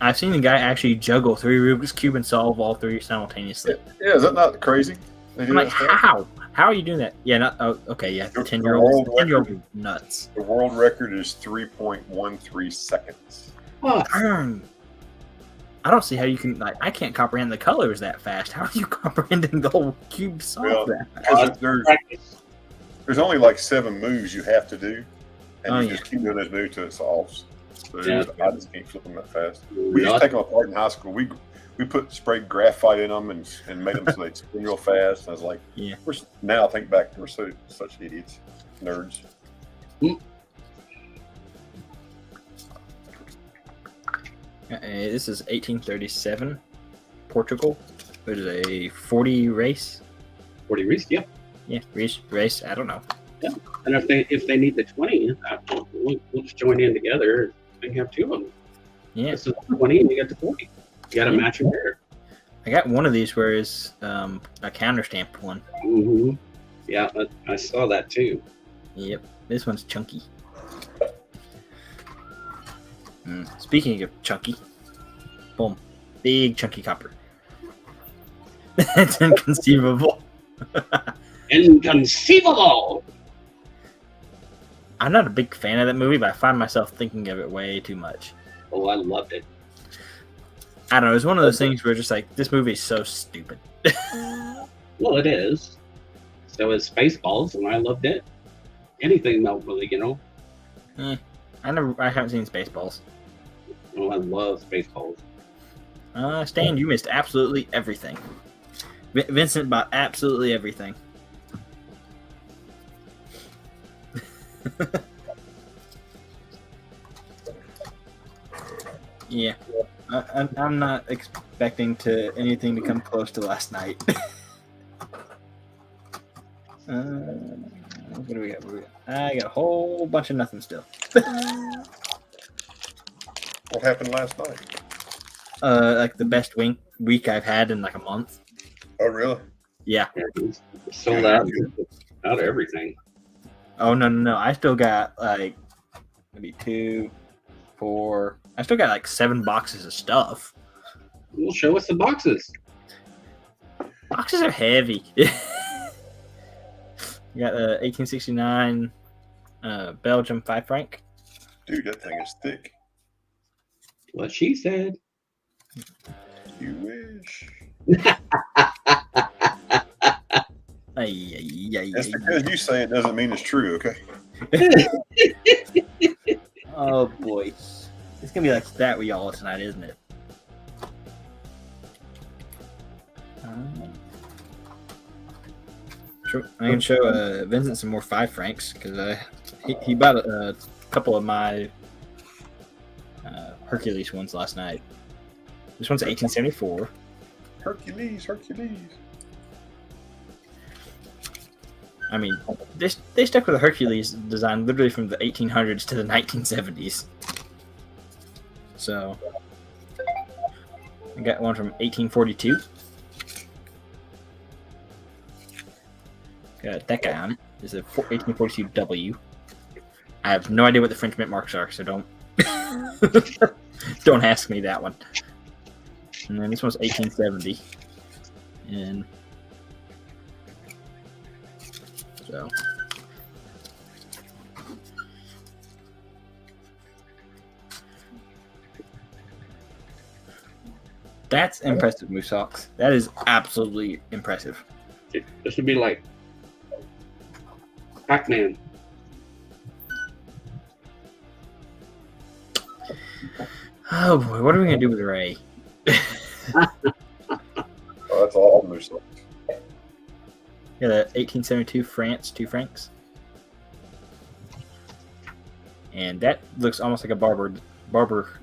I've seen a guy actually juggle 3 Rubik's Cube and solve all 3 simultaneously. Yeah, is that not crazy? I'm like, how? How are you doing that? Yeah, okay, yeah. The 10-year-old nuts. The world record is 3.13 seconds. Oh, I don't see how you can, I can't comprehend the colors that fast. How are you comprehending the whole cube solve that? Because there's only like 7 moves you have to do, and you just keep doing those moves till it solves. So I just can't flip them that fast. We used to take them apart in high school. We sprayed graphite in them and made them so they'd spin real fast. And I was like, now I think back, we're such idiots, nerds. This is 1837, Portugal. It is a 40 race. 40 race, yeah. Yeah, race. I don't know. Yeah, and if they need the 20, we'll just join in together and have 2 of them. Yeah, so 20 and you got the 40. You got to match your pair. I got one of these where it's a counter stamped one. Mm-hmm. Yeah, I saw that too. Yep, this one's chunky. Speaking of chunky, boom, big chunky copper. It's inconceivable. Inconceivable. I'm not a big fan of that movie, but I find myself thinking of it way too much. Oh, I loved it. I don't know. It's one of those things where just like, this movie is so stupid. Well, it is. So is Spaceballs, and I loved it. Anything Melville, I haven't seen Spaceballs. Oh, I love Spaceballs. Stan, you missed absolutely everything. Vincent bought absolutely everything. Yeah, I'm not expecting anything to come close to last night. What do we got? I got a whole bunch of nothing still. What happened last night? Like the best week I've had in like a month. Oh, really? Yeah. It's sold out of everything. Oh no! I still got like maybe 2, 4. I still got like 7 boxes of stuff. Well, show us the boxes. Boxes are heavy. You got the 1869 Belgium 5 franc. Dude, that thing is thick. What she said. You wish. Just because you say it doesn't mean it's true, okay? Oh boy, it's gonna be like that with y'all tonight, isn't it? I can show Vincent some more 5 francs because he bought a couple of my Hercules ones last night. This one's 1874. Hercules. I mean, they stuck with the Hercules design literally from the 1800s to the 1970s. So, I got one from 1842. Got that guy on it. It's a 1842W. I have no idea what the French mint marks are, so don't don't ask me that one. And then this one's 1870. And so that's impressive, Moose Hawks. That is absolutely impressive. This would be like Pac-Man. Oh boy, what are we gonna do with Ray? Oh, that's all Moose Hawks. Yeah, the 1872 France 2 francs. And that looks almost like a barber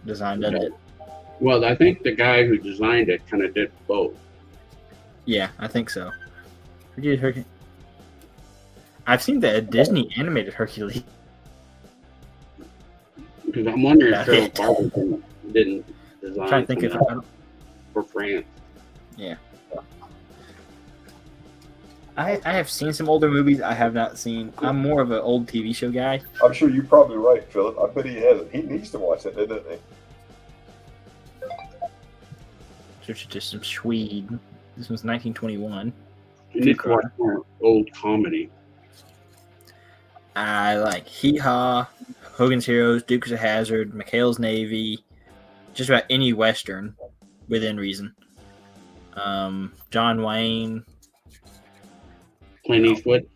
design, doesn't it? Well, I think the guy who designed it kind of did both. Yeah, I think so. I've seen the Disney animated Hercules. Because I'm wondering if Yeah. Charles Barber didn't I'm design trying to think some for France. Yeah. I have seen some older movies. I have not seen. I'm more of an old TV show guy. I'm sure you're probably right, Philip. I bet he hasn't. He needs to watch that, doesn't he? So it's just some Swede. This one's 1921. You need to watch more old comedy. I like Hee Haw, Hogan's Heroes, Dukes of Hazzard, McHale's Navy, just about any Western within reason. John Wayne. Clint Eastwood.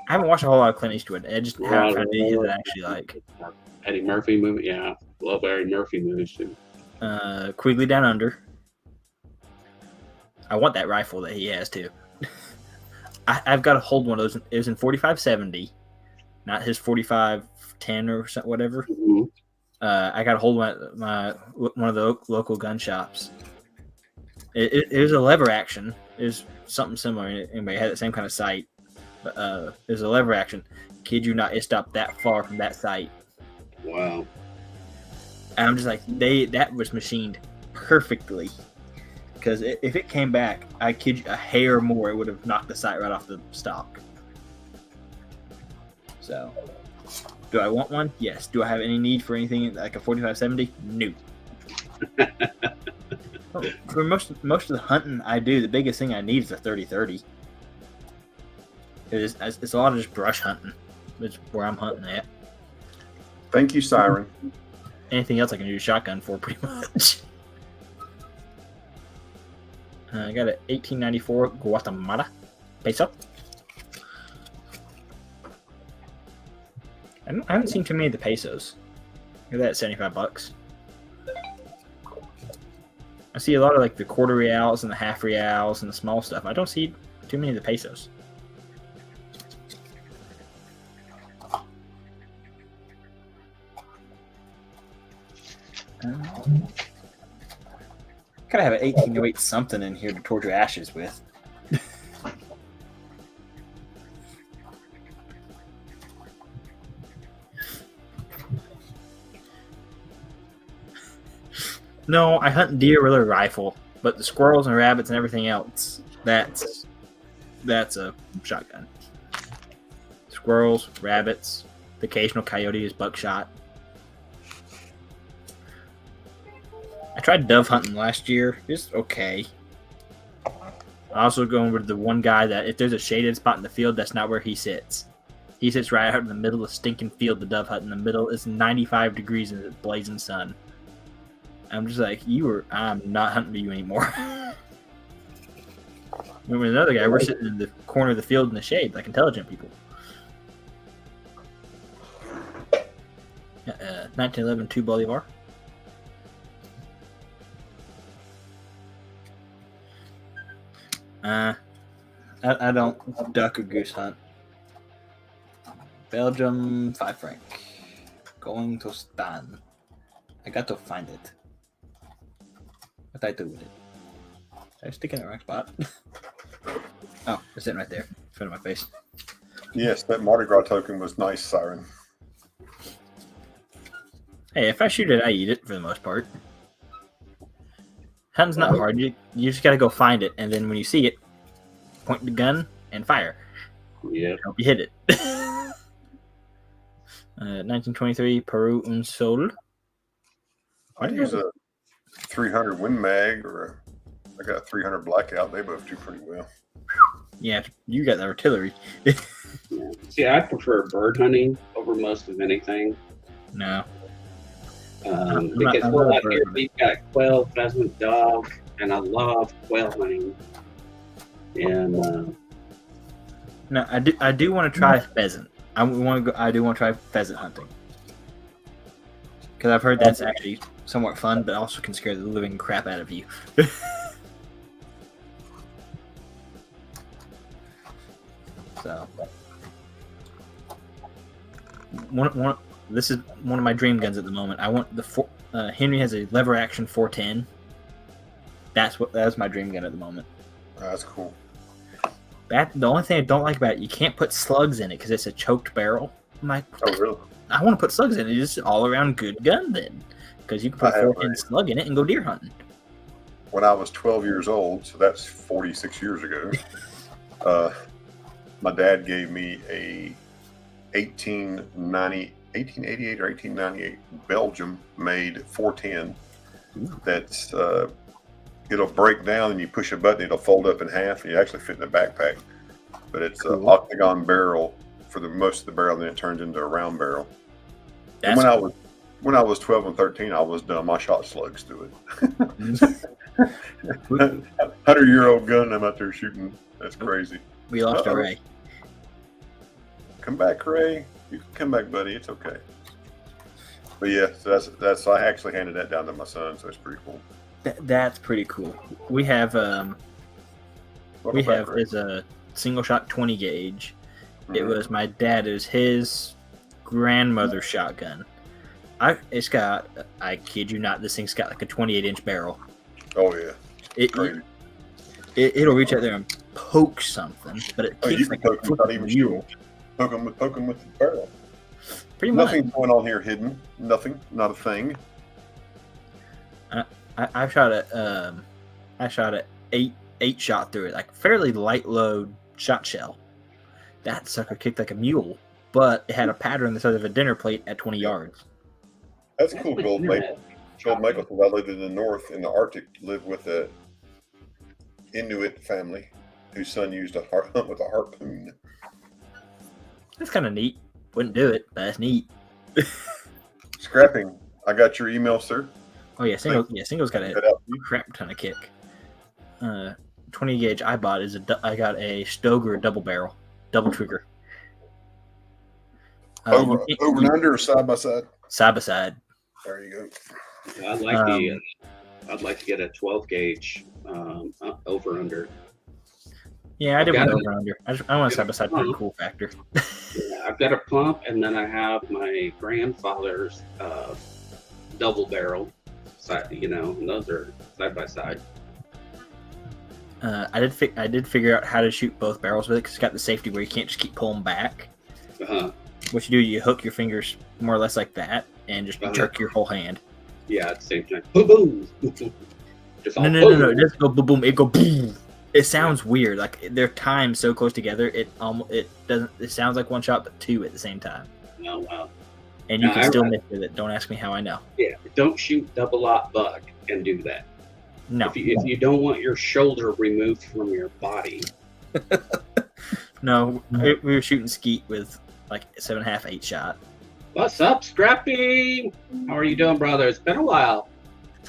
I haven't watched a whole lot of Clint Eastwood. I just haven't found any that I actually like. Eddie Murphy movie. Yeah, love Eddie Murphy movies too. Quigley Down Under. I want that rifle that he has too. I've got to hold one of those. It was in 4570, not his 4510 or whatever. Mm-hmm. I got to hold one of the local gun shops. It was a lever action. It was something similar. Anyway, it had the same kind of sight. But it was a lever action. Kid you not, it stopped that far from that sight. Wow. And I'm just like, that was machined perfectly. Because if it came back, I kid you, a hair more, it would have knocked the sight right off the stock. So, do I want one? Yes. Do I have any need for anything like a 4570? No. For most of the hunting I do, the biggest thing I need is a 30-30. It's a lot of just brush hunting. It's where I'm hunting at. Thank you, Siren. Anything else I can use shotgun for, pretty much. I got an 1894 Guatemala peso. I haven't seen too many of the pesos. Look at that, $75. I see a lot of like the quarter reals and the half reals and the small stuff. I don't see too many of the pesos. Gotta have an 1808 something in here to torture ashes with. No, I hunt deer with a rifle, but the squirrels and rabbits and everything else, that's That's a shotgun. Squirrels, rabbits, the occasional coyote is buckshot. I tried dove hunting last year. It's okay. I also going with the one guy that if there's a shaded spot in the field, that's not where he sits. He sits right out in the middle of the stinking field. The dove hut in the middle is 95 degrees in the blazing sun. I'm just like, I'm not hunting with you anymore. With another guy, we're sitting in the corner of the field in the shade, like intelligent people. 1911 2 Bolivar. I don't duck or goose hunt. Belgium 5 franc. Going to stand. I got to find it. What I do with it? Did I stick it in the right spot? Oh, it's sitting right there in front of my face. Yes, that Mardi Gras token was nice, Siren. Hey, if I shoot it, I eat it for the most part. Hunting's not hard. You just got to go find it, and then when you see it, point the gun and fire. Yeah. Hope you hit it. 1923 Peru Un Sol. I use a 300 Win Mag, or I got a 300 Blackout. They both do pretty well. Yeah, you got the artillery. Yeah. See, I prefer bird hunting over most of anything. No. Because out here we've got quail, pheasant, dove, and I love quail hunting. And no, I do want to try pheasant. I do want to try pheasant hunting because I've heard that's actually somewhat fun, but also can scare the living crap out of you. So, this is one of my dream guns at the moment. I want Henry has a lever action 410. That's my dream gun at the moment. That's cool. The only thing I don't like about it, you can't put slugs in it because it's a choked barrel. I'm like, oh really? I want to put slugs in it. It's just all around good gun then, because you can put a 410 slug in it and go deer hunting. When I was 12 years old, so that's 46 years ago, my dad gave me a 1888 or 1898 Belgium-made 410. That's it'll break down and you push a button, it'll fold up in half, and you actually fit in a backpack. But it's an octagon barrel for the most of the barrel, and then it turns into a round barrel. And when I was 12 and 13, I was dumb. I shot slugs through it. 100-year-old gun I'm out there shooting. That's crazy. We lost Ray. Come back, Ray. You can come back, buddy. It's okay. But yeah, so that's I actually handed that down to my son, so it's pretty cool. That's pretty cool. We have is a single shot 20 gauge. Mm-hmm. It was my dad. It was his grandmother's shotgun. I kid you not, this thing's got like a 28-inch barrel. Oh yeah, it'll reach out there and poke something, but it kicks like a mule. Poke them with the barrel. Pretty much. Nothing's going on here hidden. Nothing. Not a thing. I shot a 8 shot through it, like fairly light load shot shell. That sucker kicked like a mule, but it had a pattern the size of a dinner plate at 20 yards. That's cool, Gold Michael. Gold Michael, because I lived in the north, in the Arctic, lived with a Inuit family whose son used to hunt with a harpoon. That's kind of neat. Wouldn't do it, but that's neat. Scrapping. I got your email, sir. Oh yeah, single's got a crap ton of kick. 20 gauge I bought I got a Stoeger double barrel, double trigger. Over and under or side by side? Side by side. There you go. Yeah, I'd like to get a 12 gauge over under. Yeah, I did want over under. I want a side by side for the cool factor. Yeah, I've got a pump, and then I have my grandfather's double barrel. And those are side by side. I did figure out how to shoot both barrels with it because it's got the safety where you can't just keep pulling back. What you do, you hook your fingers more or less like that and just jerk your whole hand. Yeah, at the same time. Boom, boom. No. It doesn't go boom, boom. It go boom. It sounds weird. Like they're timed so close together. It doesn't. It sounds like one shot, but two at the same time. Oh wow. And you No, can still miss with it. Don't ask me how I know. Yeah, don't shoot double aught buck and do that. No, If you don't want your shoulder removed from your body. no. We were shooting skeet with like 7.5, 8 shot. What's up, Scrappy? How are you doing, brother? It's been a while.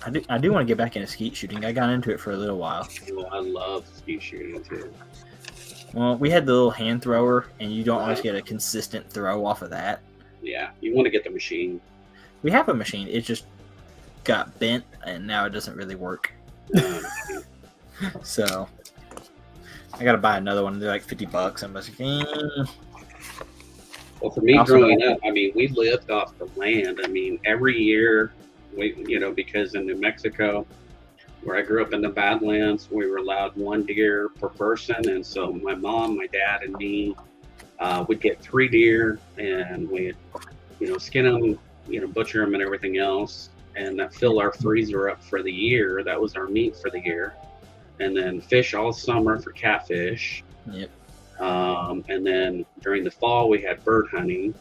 I do want to get back into skeet shooting. I got into it for a little while. Oh, I love skeet shooting too. Well, we had the little hand thrower, and you don't always get a consistent throw off of that. Yeah, you want to get the machine. We have a machine. It just got bent, and now it doesn't really work. So I got to buy another one. They're like $50. I'm just like, Well, for me growing up, I mean, we lived off the land. I mean, every year, because in New Mexico, where I grew up in the Badlands, we were allowed 1 deer per person. And so my mom, my dad, and me would get 3 deer, and we'd, skin them, butcher them and everything else. And that filled our freezer up for the year. That was our meat for the year. And then fish all summer for catfish. Yep. And then during the fall, we had bird hunting.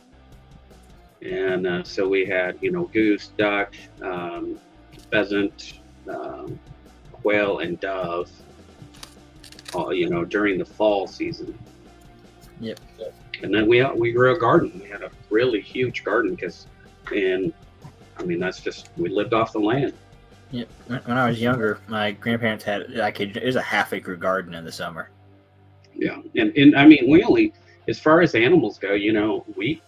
And so we had, goose, duck, pheasant, quail, and dove, during the fall season. Yep. And then we grew a garden. We had a really huge garden that's just, we lived off the land. Yep. When I was younger, my grandparents had it was a half-acre garden in the summer. Yeah. And I mean, we only, as far as animals go, we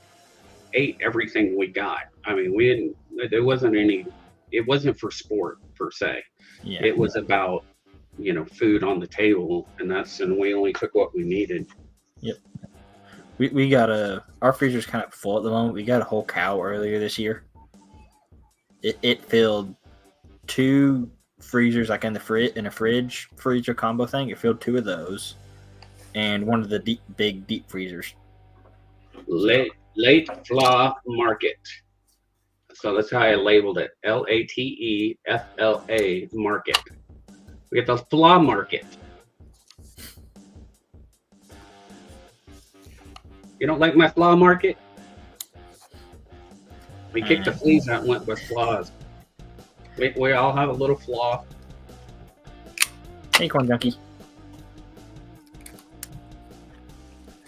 ate everything we got. I mean, it wasn't for sport per se. Yeah. It was about, food on the table, and we only took what we needed. Yep. We got our freezer's kind of full at the moment. We got a whole cow earlier this year. It filled 2 freezers, like in a fridge freezer combo thing. It filled 2 of those, and one of the big deep freezers. Late Fla Market. So that's how I labeled it. LATEFLA Market. We get the Fla Market. You don't like my Fla Market? We kicked the fleas out and went with flaws. We all have a little flaw. Acorn junkie.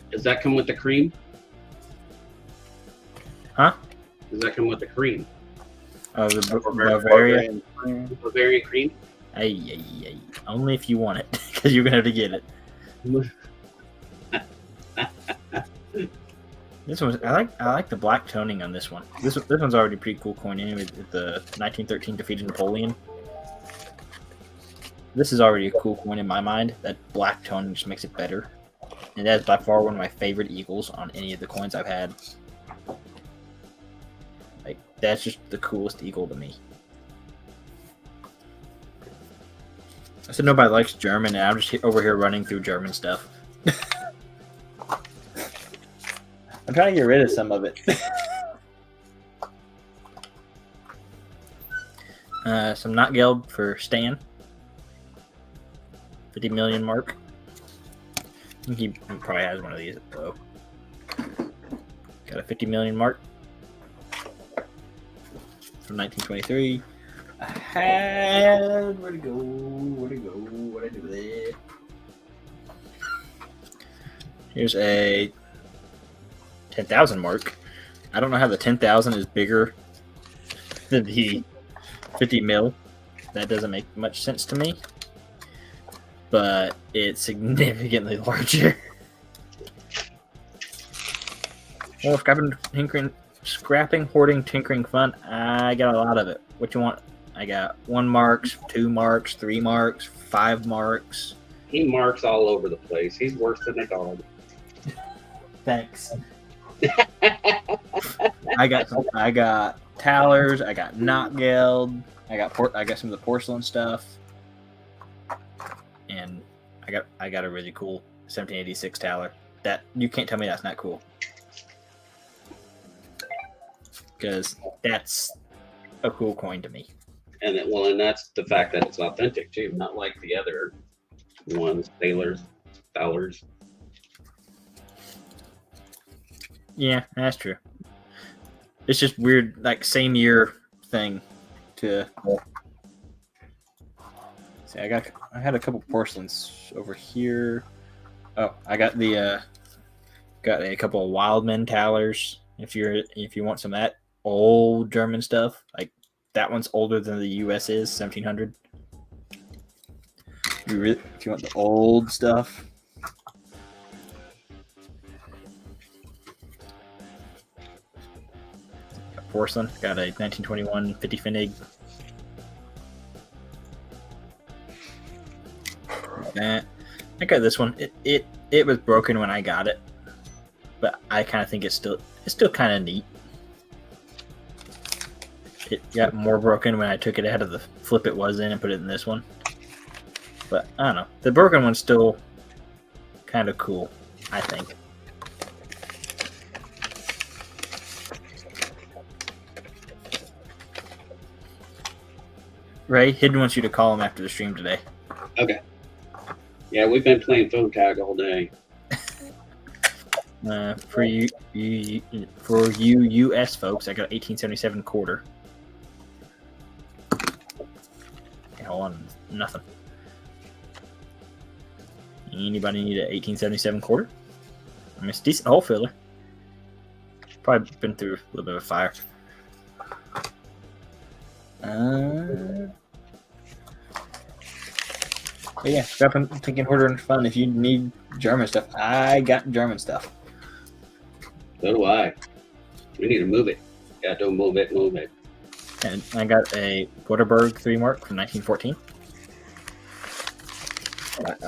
Does that come with the cream? Huh? Does that come with the cream? The Bavaria. Bavarian cream? Hey. Only if you want it, because you're gonna have to get it. This one, I like the black toning on this one. This one's already pretty cool coin anyway. The 1913 defeated Napoleon. This is already a cool coin in my mind. That black toning just makes it better. And that is by far one of my favorite eagles on any of the coins I've had. Like, that's just the coolest eagle to me. I said nobody likes German, and I'm just over here running through German stuff. I'm trying to get rid of some of it. Some Not Geld for Stan. 50 million mark. I think he probably has one of these though. Got a 50 million mark from 1923. I had where'd it go? What'd I do with it? Here's a 10,000 mark. I don't know how the 10,000 is bigger than the 50 mil. That doesn't make much sense to me. But it's significantly larger. Well, scrapping, hoarding, tinkering fun. I got a lot of it. What you want? I got 1 marks, 2 marks, 3 marks, 5 marks. He marks all over the place. He's worse than a dog. Thanks. I got Tallers. I got Not Geld. I got some of the porcelain stuff, and I got a really cool 1786 Taller. That you can't tell me that's not cool, because that's a cool coin to me. And that's the fact that it's authentic too, not like the other ones, Thalers. Yeah, that's true. It's just weird, like same year thing. To see, I had a couple porcelains over here. Oh, I got got a couple of Wildman Towers. If you want some of that old German stuff, like that one's older than the U.S. is, 1700. If you want the old stuff. Porcelain, got a 1921 50 Pfennig. That I got this one. It was broken when I got it, but I kind of think it's still kind of neat. It got more broken when I took it out of the flip it was in and put it in this one. But I don't know. The broken one's still kind of cool, I think. Ray, Hidden wants you to call him after the stream today. Okay. Yeah, we've been playing phone tag all day. For you U.S. folks, I got 1877 quarter. Okay, hold on, nothing. Anybody need an 1877 quarter? I mean, it's a decent hole filler. Probably been through a little bit of a fire. But yeah, strap and thinking order and fun. If you need German stuff, I got German stuff. So do I. We need to move it. Yeah, don't move it, move it. And I got a Witterberg 3 mark from 1914.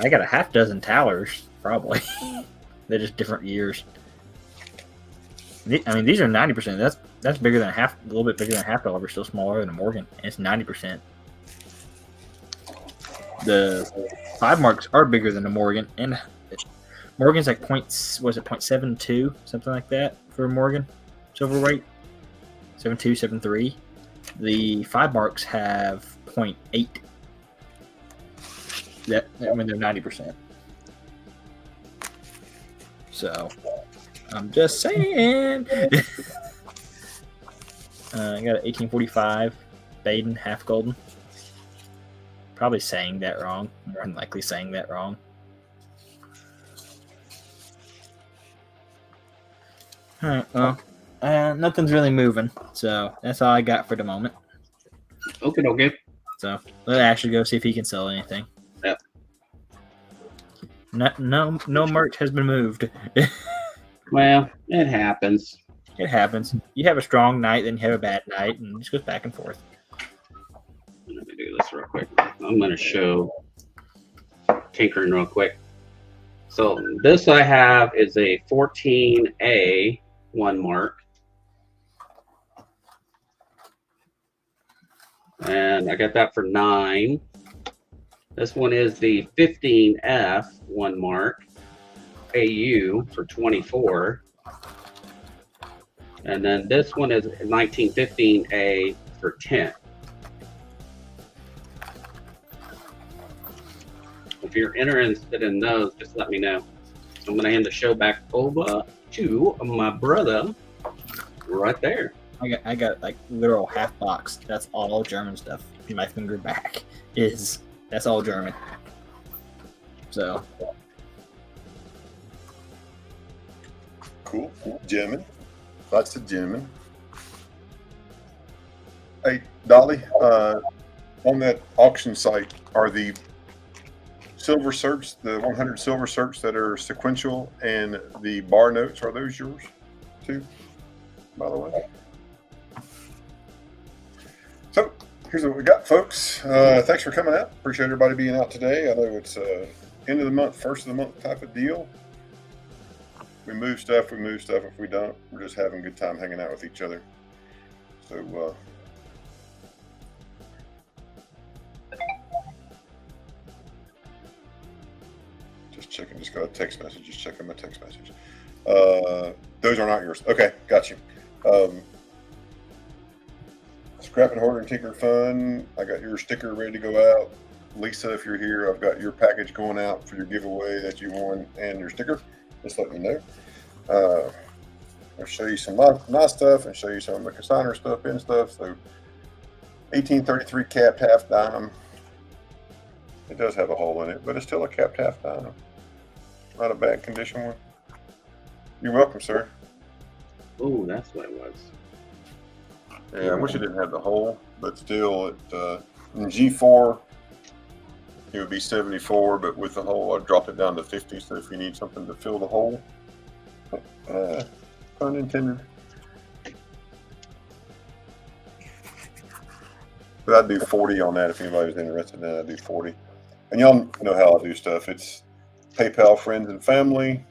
I got a half dozen Towers, probably. They're just different years. I mean, these are 90%. That's bigger than a little bit bigger than a half dollar, but still smaller than a Morgan. And it's 90%. The 5 marks are bigger than a Morgan, and Morgan's like 0.72, something like that for a Morgan silver weight. 7.2, 7.3. The 5 marks have 0.8. That when they're 90%. So I'm just saying. I got an 1845 Baden half golden. Probably saying that wrong. More than likely saying that wrong. Alright, well, nothing's really moving, so that's all I got for the moment. Okay. So let Ashley go see if he can sell anything. Yep. No merch has been moved. Well, it happens. It happens. You have a strong night, then you have a bad night, and it just goes back and forth. Let me do this real quick. I'm going to show tinkering real quick. So this I have is a 14A 1 mark. And I got that for 9. This one is the 15F 1 mark. AU for 24. And then this one is 1915A for 10. If you're interested in those, just let me know. I'm going to hand the show back over to my brother right there. I got like literal half box. That's all German stuff. My finger back that's all German. So Cool. German. Lots of German. Hey, Dolly, on that auction site, are the silver certs, the 100 silver certs that are sequential, and the bar notes, are those yours too, by the way? So here's what we got, folks. Thanks for coming out. Appreciate everybody being out today. I know it's end of the month, first of the month type of deal. We move stuff. If we don't, we're just having a good time hanging out with each other. So just got a text message. Just checking my text message. Those are not yours. Okay, got you. Scrapping, hoarding, tinker fun. I got your sticker ready to go out. Lisa, if you're here, I've got your package going out for your giveaway that you won and your sticker. Just let me know. I'll show you some nice stuff and show you some of the consignor stuff and stuff. So 1833 capped half dime. It does have a hole in it, but it's still a capped half dime. Not a bad condition one. You're welcome, sir. Oh, that's what it was. Yeah, I wish it didn't have the hole, but still, in G4, it would be 74, but with the hole, I dropped it down to 50. So if you need something to fill the hole, pun intended. But I'd do 40 on that if anybody's interested in that. I'd do 40. And y'all know how I do stuff. It's PayPal, friends and family,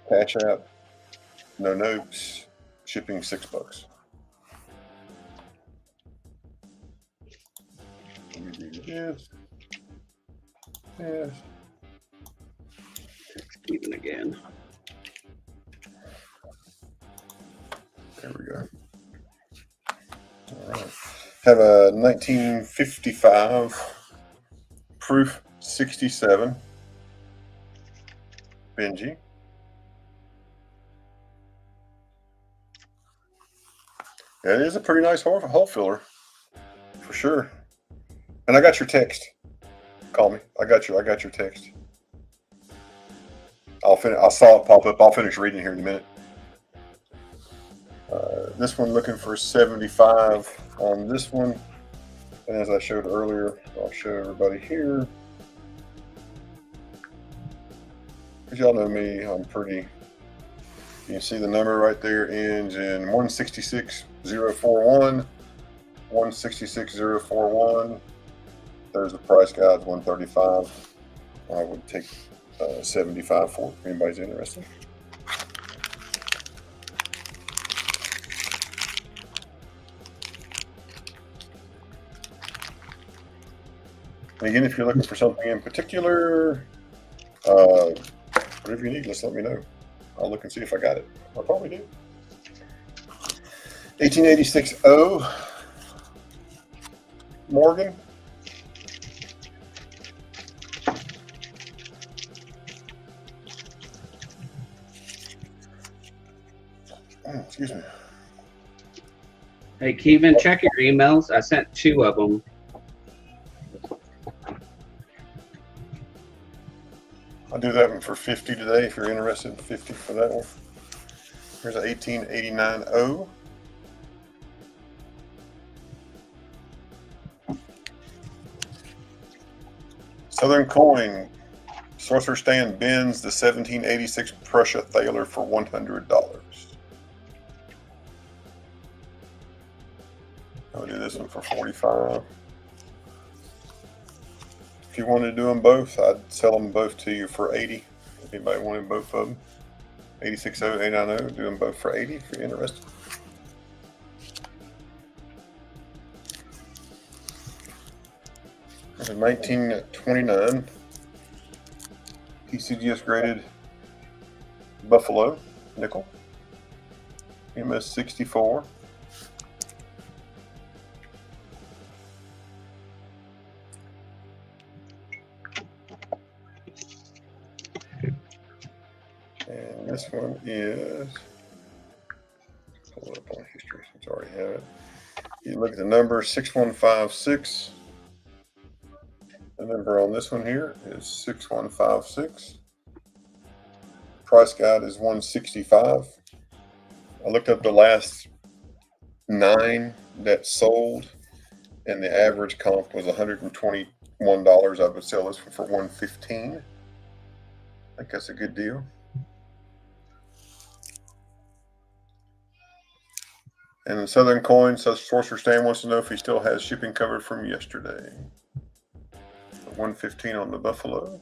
Cash App, no notes, shipping $6. Let me do this. Yes. It's even again. There we go. All right. Have a 1955 proof 67 Benji. That is a pretty nice hole filler, for sure. And I got your text. Call me. I got your text. I saw it pop up. I'll finish reading here in a minute. This one looking for 75 on this one. And as I showed earlier, I'll show everybody here. Because y'all know me, I'm pretty. You can see the number right there ends in 166041. 166041. There's the price guide, 135. I would take 75 for it if anybody's interested. And again, if you're looking for something in particular, whatever you need, just let me know. I'll look and see if I got it. I probably do. 1886 O Morgan. Excuse me. Hey, Kevin, check your emails. I sent 2 of them. I'll do that one for 50 today if you're interested in 50 for that one. Here's an 1889 O. Southern Coin. Sorcerer Stand bends the 1786 Prussia Thaler for $100. I'll do this one for 45. If you wanted to do them both, I'd sell them both to you for 80. If anybody wanted both of them, 860, 890, do them both for 80 if you're interested. There's a 1929 PCGS graded Buffalo nickel, MS 64. And this one is, pull it up on history since I already have it. You look at the number 6156. The number on this one here is 6156. Price guide is 165. I looked up the last 9 that sold, and the average comp was $121. I would sell this one for $115. I think that's a good deal. And the Southern Coin, Sorcerer Stan wants to know if he still has shipping covered from yesterday. 115 on the Buffalo.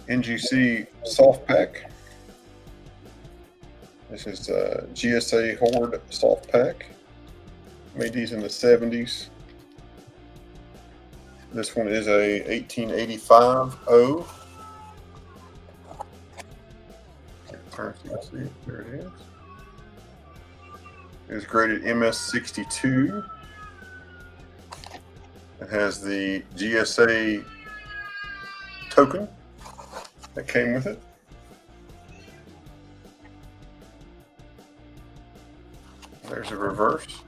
NGC soft pack. This is GSA Horde soft pack. Made these in the 70s. This one is a 1885 O. Turn so you can see it. There it is. It is graded MS62. It has the GSA token that came with it. There's a reverse.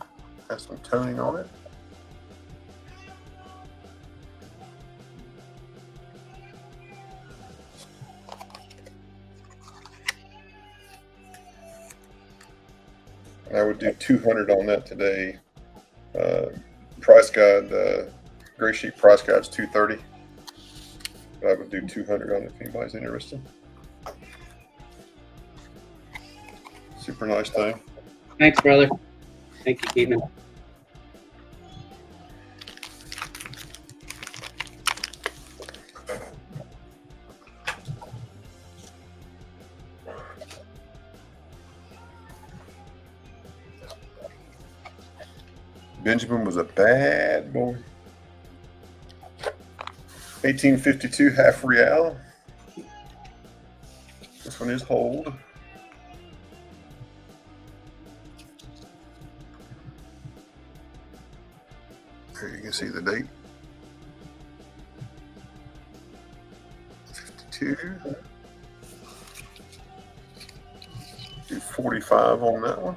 Has some toning on it. I would do 200 on that today. Price guide, gray sheet price guide is 230. But I would do 200 on it if anybody's interested. Super nice thing. Thanks, brother. Thank you, Keaton. Benjamin was a bad boy. 1852 half real. This one is hold. There you can see the date. 52. Do 45 on that one.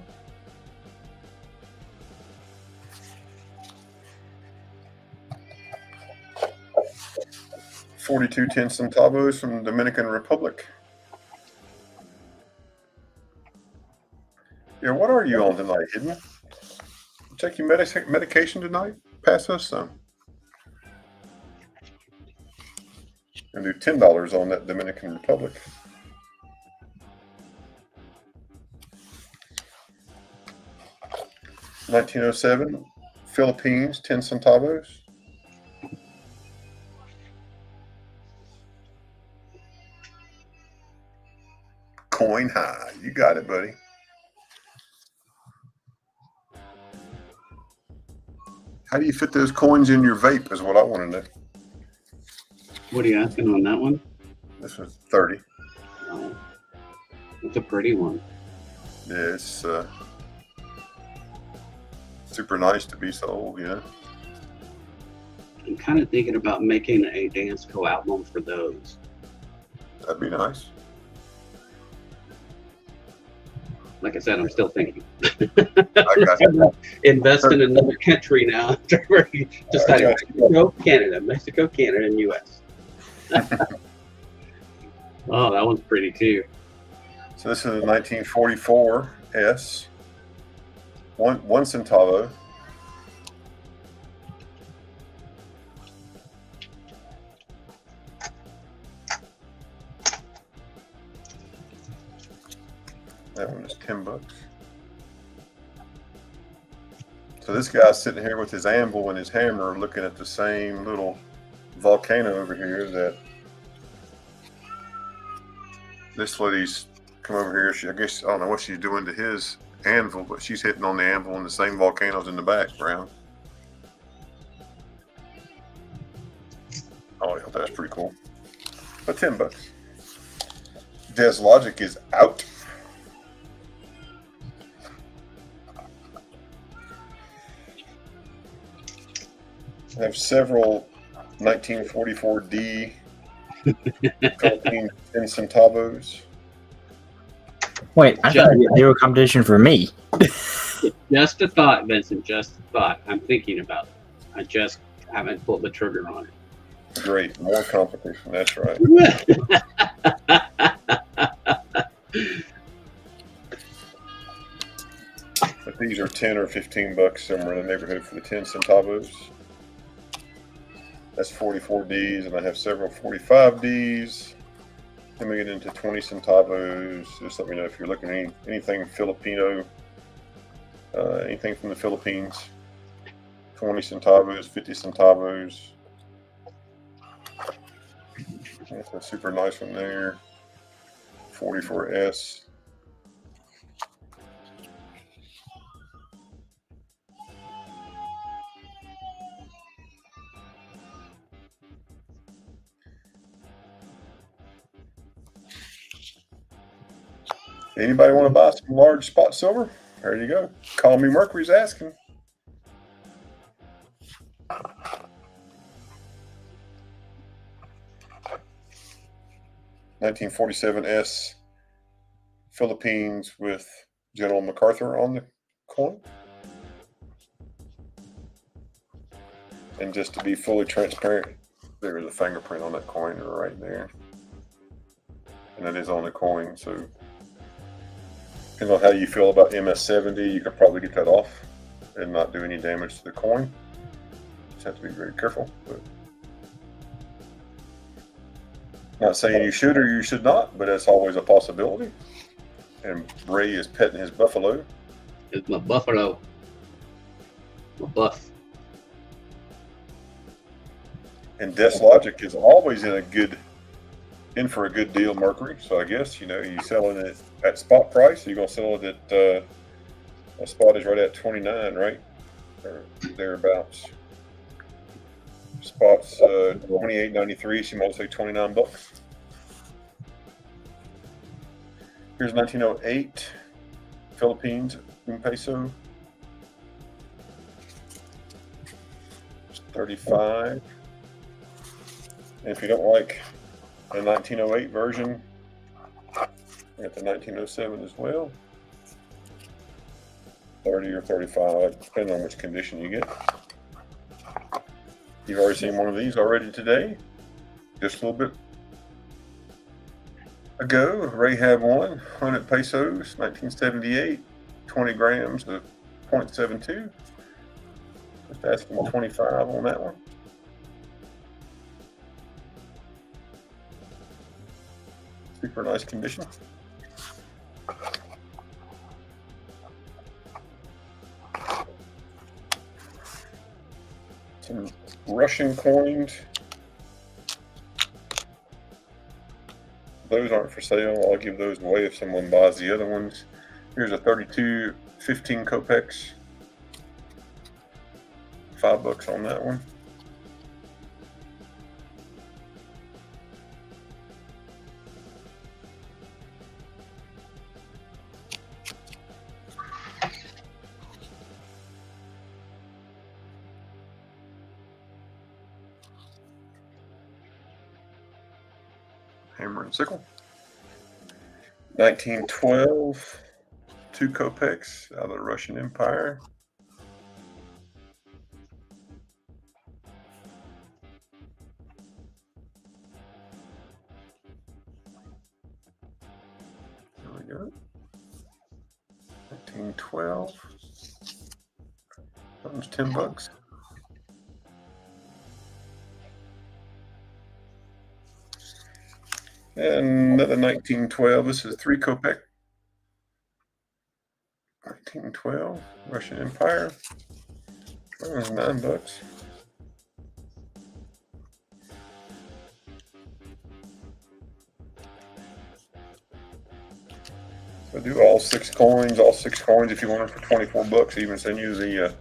$42 10 centavos from the Dominican Republic. Yeah, what are you on tonight, Hidden? Take your medication tonight? Pass us some. And do $10 on that Dominican Republic. $1907, Philippines, 10 centavos. Coin high. You got it, buddy. How do you fit those coins in your vape is what I want to know. What are you asking on that one? This was 30. Oh, it's a pretty one. Yeah, it's super nice to be sold, you know. I'm kind of thinking about making a Dance Co album for those. That'd be nice. Like I said, I'm still thinking. I got you. Invest in another country now. Just like Mexico, Canada, and U.S. Oh, that one's pretty too. So this is a 1944 S. One centavo. That one is $10. So this guy's sitting here with his anvil and his hammer looking at the same little volcano over here that this lady's come over here. I guess, I don't know what she's doing to his anvil, but she's hitting on the anvil and the same volcanoes in the background. Oh, yeah, that's pretty cool. But $10. Jazz Logic is out. I have several 1944D Philippine 10 centavos. Wait, I thought they were a competition for me. Just a thought, Vincent. Just a thought. I'm thinking about it. I just haven't pulled the trigger on it. Great, more competition. That's right. But these are 10 or $15 somewhere in the neighborhood for the 10 centavos. That's 44Ds, and I have several 45Ds. Then we get into 20 centavos. Just let me know if you're looking at anything Filipino, anything from the Philippines. 20 centavos, 50 centavos. That's a super nice one there. 44S. Anybody want to buy some large spot silver? There you go. Call me Mercury's asking. $1947 Philippines with General MacArthur on the coin. And just to be fully transparent, there is a fingerprint on that coin right there. And that is on the coin, so depending on how you feel about MS-70, you could probably get that off and not do any damage to the coin. Just have to be very careful. But not saying you should or you should not, but that's always a possibility. And Ray is petting his buffalo. It's my buffalo. My buff. And Death Logic is always in for a good deal, Mercury. So I guess, you selling it at spot price. You're gonna sell it at a spot is right at 29, right? Or thereabouts. Spot's 28.93, so you might say $29. Here's 1908 Philippines in peso. It's 35. And if you don't like the 1908 version, you got the 1907 as well. 30 or 35, depending on which condition you get. You've already seen one of these already today, just a little bit ago. Rahab 100 pesos, 1978, 20 grams of 0.72. Just asking 25 on that one. Super nice condition. Some Russian coins. Those aren't for sale. I'll give those away if someone buys the other ones. Here's a 32 15 kopecks. $5 on that one. Hammer and sickle. 1912, 2 kopecks out of the Russian Empire. There we go. 1912. That was $10. And another 1912. This is 3 kopek. 1912, Russian Empire. That was $9. So do all 6 coins. All 6 coins if you want them for $24. Even send you the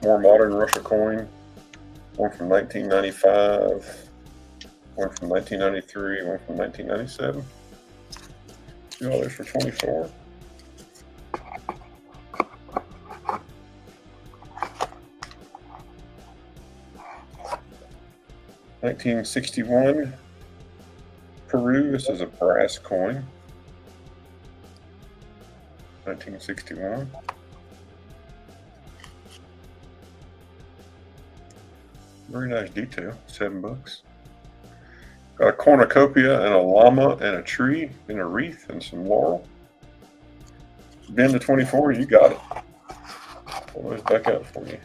more modern Russia coin. One from 1995. One from 1993, one from 1997. $2 for 24. $1961 Peru. This is a brass coin. 1961. Very nice detail. $7. Got a cornucopia and a llama and a tree and a wreath and some laurel. Bend to 24, you got it. Pull those back out for you.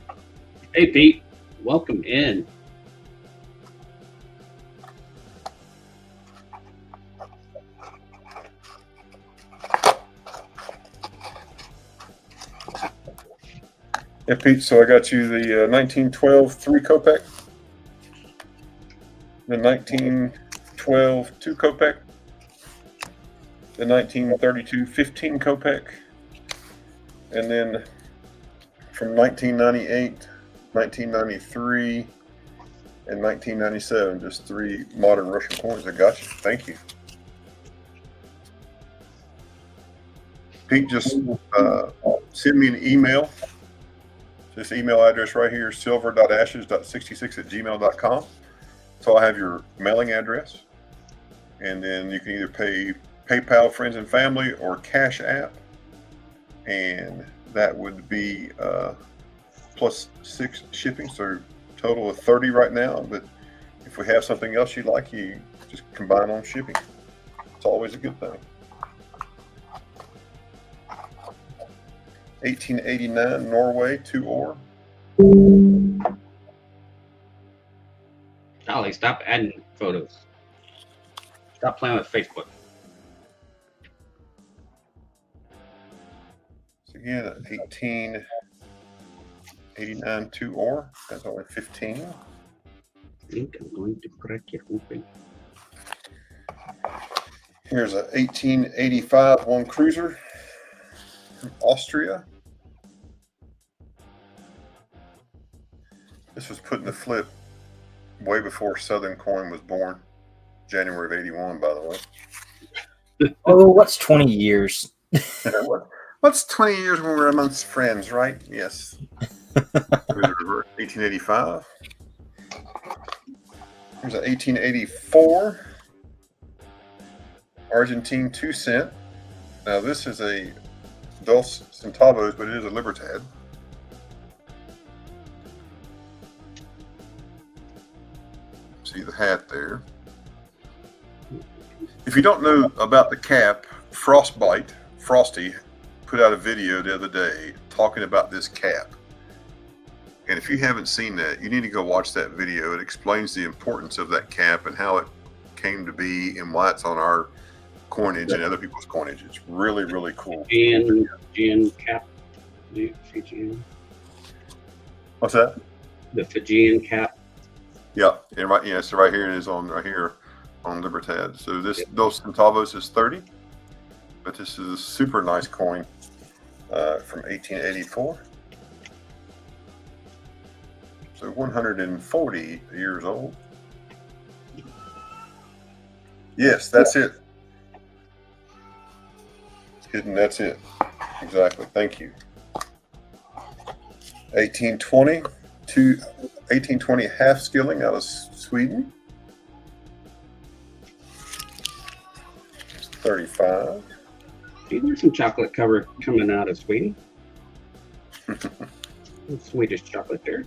Hey, Pete. Welcome in. Yeah, Pete, so I got you the 1912 3 kopek. The 1912 2 kopek, the 1932 15 kopek, and then from 1998, 1993, and 1997, just 3 modern Russian coins. I got you. Thank you. Pete, just send me an email. This email address right here, silver.ashes.66@gmail.com. So I have your mailing address, and then you can either pay PayPal, friends and family, or Cash App, and that would be plus 6 shipping, so total of 30 right now. But if we have something else you'd like, you just combine on shipping. It's always a good thing. 1889 Norway 2-oar. Golly, stop adding photos. Stop playing with Facebook. So again, 1889 2-oar. That's only 15. I think I'm going to crack it open. Here's a 1885 one cruiser from Austria. This was put in the flip way before Southern Coin was born. January of 81, by the way. Oh, what's 20 years? What's 20 years when we're amongst friends, right? Yes. 1885. Here's an 1884 Argentine 2 cent. Now this is a Dos Centavos, but it is a Libertad. See the hat there. If you don't know about the cap, Frosty put out a video the other day talking about this cap. And if you haven't seen that, you need to go watch that video. It explains the importance of that cap and how it came to be and why it's on our coinage and other people's coinage. It's really, really cool. Fijian cap. Fijian. What's that? The Fijian cap. Yeah, and right, yeah, so right here it is on right here on Libertad. So this Dos Centavos is 30, but this is a super nice coin from 1884. So 140 years old. Yes, that's it. Hidden, that's it. Exactly. Thank you. 1820 half skilling out of Sweden. 35. There's some chocolate cover coming out of Sweden. Swedish chocolate there.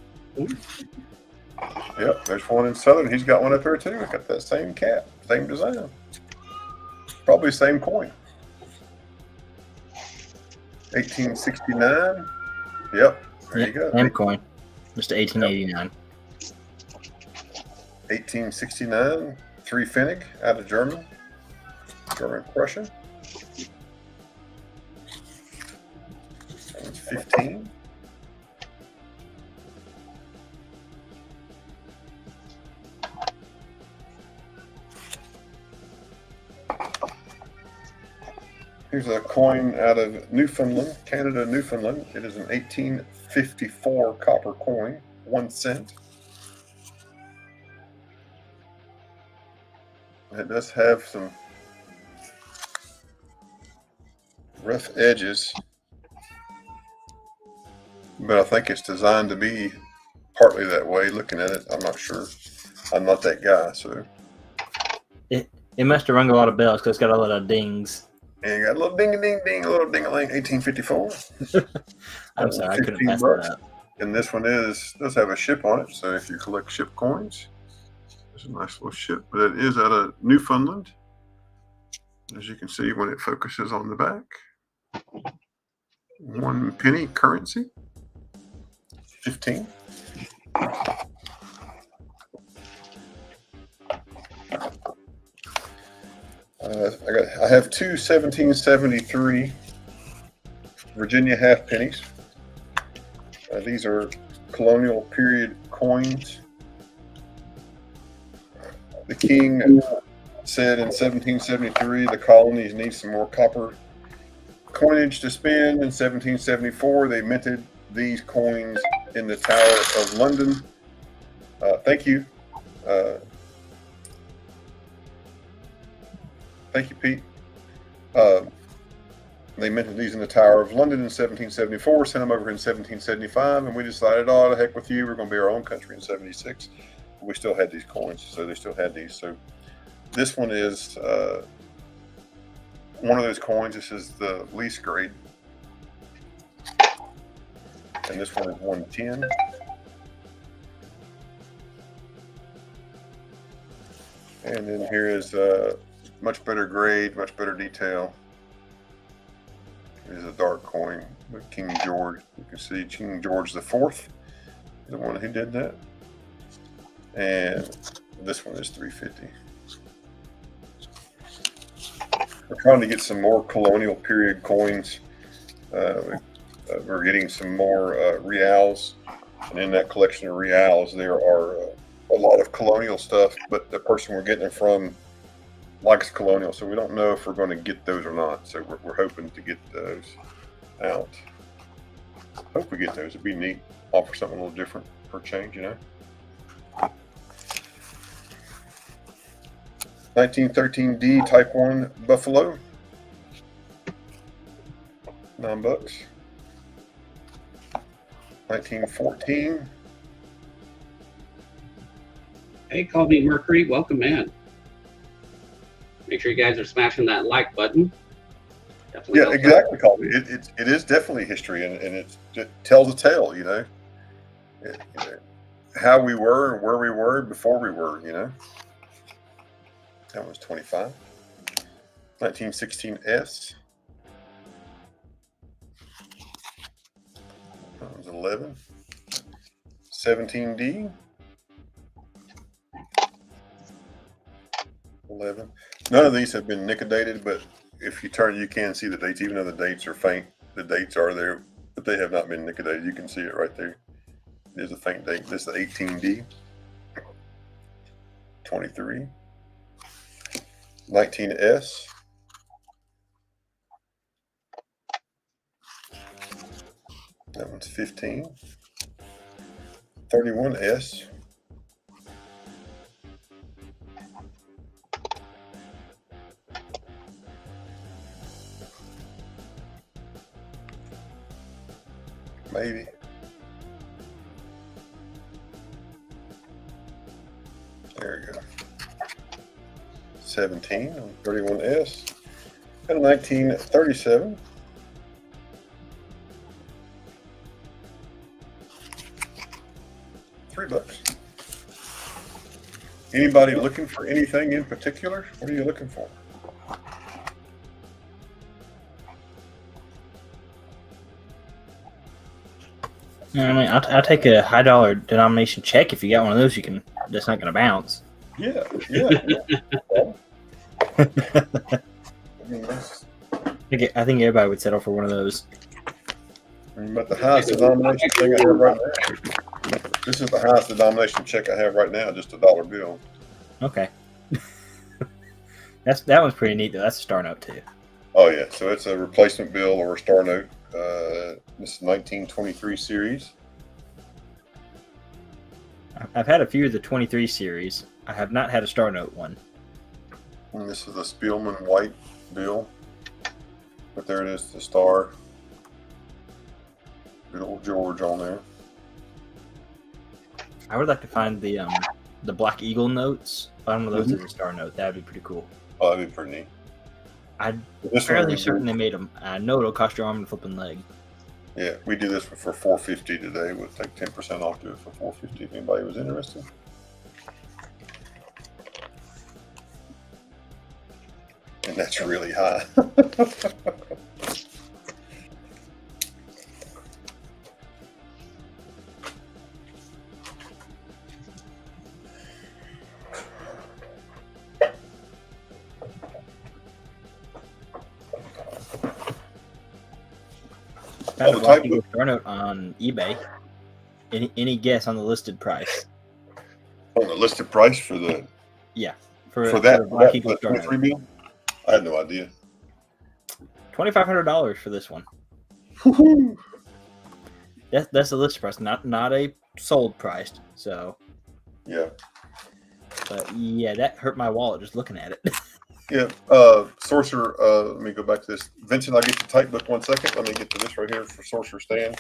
Yep, there's one in Southern. He's got one up there too. I got that same cap, same design. Probably same coin. 1869. Yep, there you go. Same coin. Just 1889. 1869, 3 Pfennig out of German Prussian. 15. Here's a coin out of Newfoundland, Canada, Newfoundland. It is an 1854 copper coin, 1 cent. It does have some rough edges, but I think it's designed to be partly that way. Looking at it, I'm not sure. I'm not that guy, so. It must have rung a lot of bells because it's got a lot of dings. And you got a little ding-a-ding-ding, a little ding-a-ling, 1854. I'm sorry, I couldn't pass that up. And this one does have a ship on it, so if you collect ship coins, it's a nice little ship. But it is out of Newfoundland, as you can see when it focuses on the back. 1 penny currency, 15. I have 2 1773 Virginia half pennies. These are colonial period coins. The king said in 1773 the colonies need some more copper coinage to spend. In 1774 they minted these coins in the Tower of London. Thank you. Thank you, Pete. They minted these in the Tower of London in 1774, sent them over in 1775, and we decided, oh, the heck with you, we're going to be our own country in 76. We still had these coins, so they still had these. So this one is one of those coins. This is the least grade. And this one is 110. And then here is much better grade, much better detail. Here's a dark coin with King George. You can see King George the Fourth, the one who did that. And this one is 350. We're trying to get some more colonial period coins. We're getting some more reals, and in that collection of reals, there are a lot of colonial stuff. But the person we're getting it from likes colonial, so we don't know if we're going to get those or not. So we're hoping to get those out. Hope we get those. It'd be neat. Offer something a little different for change, you know. 1913D Type 1 Buffalo. $9. 1914. Hey, Call Me Mercury, welcome in. Make sure you guys are smashing that like button. Definitely Yeah, exactly, Colby. It is definitely history, and it tells a tale, you know. How we were and where we were before we were, you know. That was 25. 1916S. That was 11. 17D. 11. None of these have been nickedated, but if you turn, you can see the dates, even though the dates are faint. The dates are there, but they have not been nickedated. You can see it right there. There's a faint date. This is the 18D. 23. 19S. That one's 15. 31S. Maybe. There we go. 17 on 31S. And 1937. $3. Anybody looking for anything in particular? What are you looking for? I mean, I'll take a high dollar denomination check if you got one of those. That's not going to bounce. Yeah. I think everybody would settle for one of those. But the highest denomination thing I have right now. This is the highest denomination check I have right now, just a dollar bill. Okay. That one's pretty neat though. That's a star note too. Oh yeah, so it's a replacement bill or a star note. This is 1923 series. I've had a few of the 23 series. I have not had a star note one. And this is the Spielman white bill. But there it is, the star. Good old George on there. I would like to find the Black Eagle notes. Find one of those as a star note. That'd be pretty cool. Oh, that'd be pretty neat. I'm fairly certain they made them. I know it'll cost your arm and flipping leg. Yeah, we do this for $450 today. We'll take 10% off, do it for $450 if anybody was interested. And that's really high. Found a Black Eagle star note on eBay. Any guess on the listed price? On the listed price for the for that Black Eagle star 23 note. bill? I had no idea. $2,500 for this one. That's the list price, not a sold price. So yeah, but yeah, that hurt my wallet just looking at it. Yeah, Sorcerer, let me go back to this. Vincent, I'll get the type book 1 second. Let me get to this right here for Sorcerer Stan.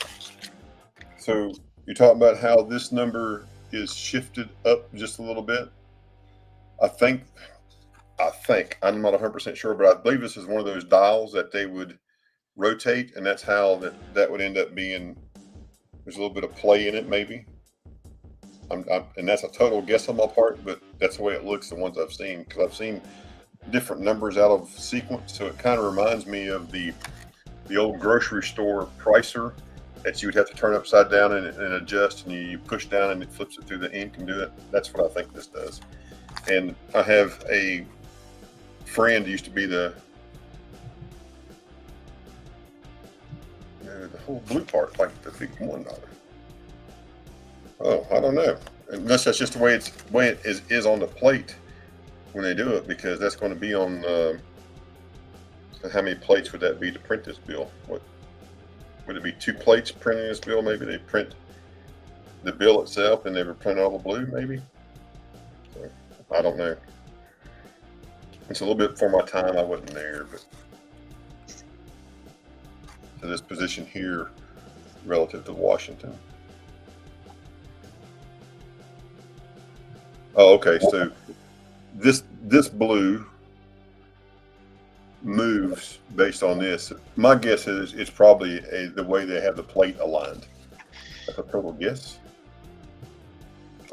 So you're talking about how this number is shifted up just a little bit. I think, I'm not 100% sure, but I believe this is one of those dials that they would rotate, and that's how that would end up being, there's a little bit of play in it maybe. And that's a total guess on my part, but that's the way it looks, the ones I've seen, because I've seen different numbers out of sequence, so it kind of reminds me of the old grocery store pricer that you would have to turn upside down and adjust, and you push down and it flips it through the ink and do it. That's what I think this does. And I have a friend who used to be the whole blue part, like the big $1. Oh, I don't know. Unless that's just the way it is on the plate when they do it, because that's going to be on. How many plates would that be to print this bill? What would it be? 2 plates printing this bill? Maybe they print the bill itself and they would print all the blue. Maybe. So, I don't know. It's a little bit before my time. I wasn't there, but to this position here, relative to Washington. Oh, okay. So this blue moves based on this. My guess is it's probably the way they have the plate aligned. That's a total guess.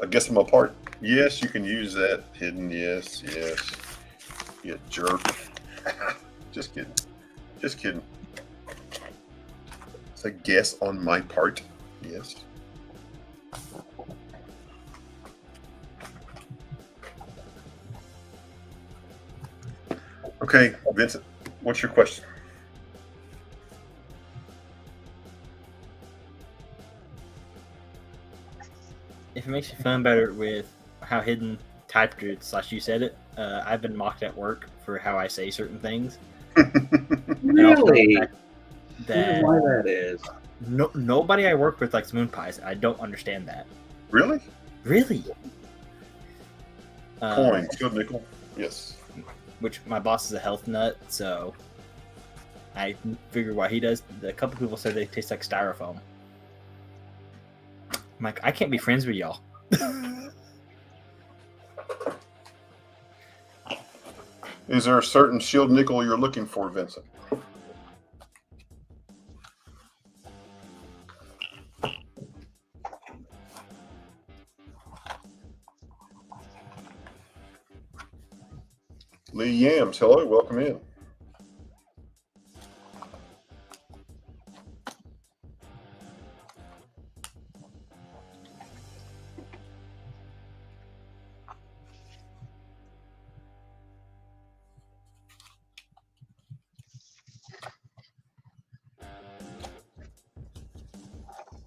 I guess I'm apart. Yes, you can use that hidden. Yes. You jerk. Just kidding. It's a guess on my part. Yes. Okay, Vincent, what's your question? If it makes you feel better with how hidden typed it / you said it, I've been mocked at work for how I say certain things. Really? I wonder why that is. Nobody I work with likes moon pies. I don't understand that. Really? Really? Coin, good nickel. Yes. Which my boss is a health nut, so I figure why he does. A couple people said they taste like styrofoam. I'm like, I can't be friends with y'all. Is there a certain shield nickel you're looking for, Vincent? Lee Yams, hello, welcome in.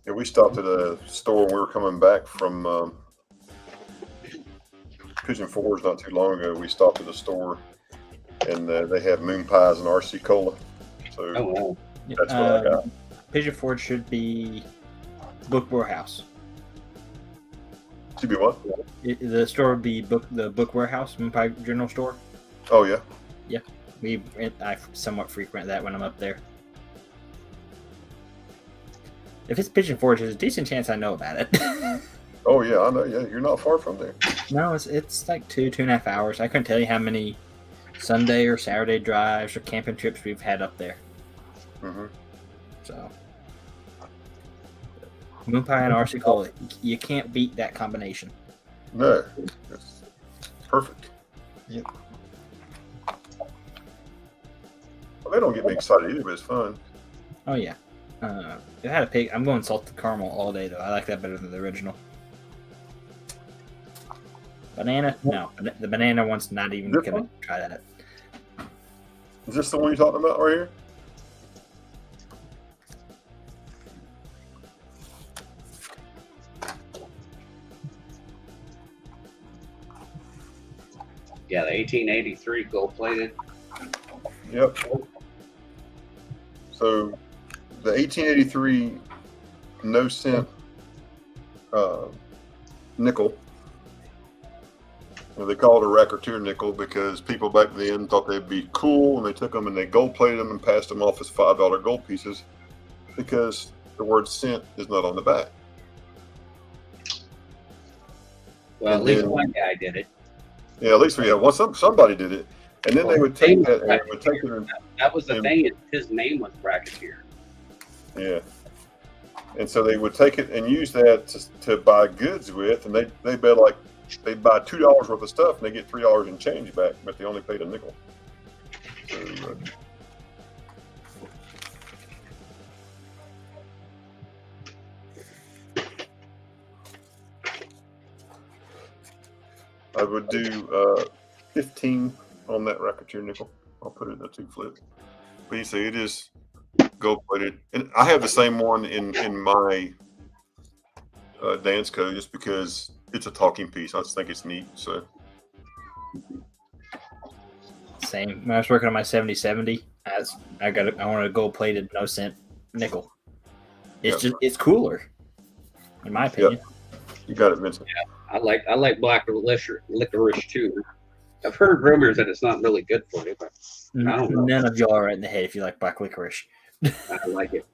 Yeah, we stopped at a store when we were coming back from Pigeon Forge not too long ago. We stopped at a store and they had moon pies and RC Cola. So wow. That's what I got. Pigeon Forge should be Book Warehouse. Should be what? The store would be the Book Warehouse, Moon Pie General Store. Oh, yeah? Yeah. I somewhat frequent that when I'm up there. If it's Pigeon Forge, there's a decent chance I know about it. Oh, yeah, I know. Yeah, you're not far from there. No, it's like 2.5 hours. I couldn't tell you how many Sunday or Saturday drives or camping trips we've had up there. Mm-hmm. So, moon pie and RC Cola, you can't beat that combination. No, it's perfect. Yep. Well, they don't get me excited either, but it's fun. Oh yeah. If I had a pig, I'm going salted caramel all day though. I like that better than the original. Banana? No, the banana one's not even gonna try that. Is this the one you're talking about right here? Yeah, the 1883 gold plated. Yep. So the 1883 no cent nickel They called it a racketeer nickel because people back then thought they'd be cool, and they took them and they gold plated them and passed them off as $5 gold pieces because the word cent is not on the back. Well, at least one guy did it. Yeah, at least somebody did it, and then they would take that and they would take it. And, that was the thing. His name was Bracketeer. Yeah, and so they would take it and use that to buy goods with, and they bet like they'd buy $2 worth of stuff and they get $3 in change back, but they only paid a nickel. So, I would do 15 on that racketeer nickel. I'll put it in a 2 flip. But you see, it is gold plated, and I have the same one in my dance code just because it's a talking piece. I just think it's neat. So same. When I was working on my 7070, I wanted a gold plated no cent nickel. It's cooler, in my opinion. Yep. You got it, Vincent. Yeah, I like black licorice too. I've heard rumors that it's not really good for you, but I don't know. None of y'all are right in the head if you like black licorice. I like it.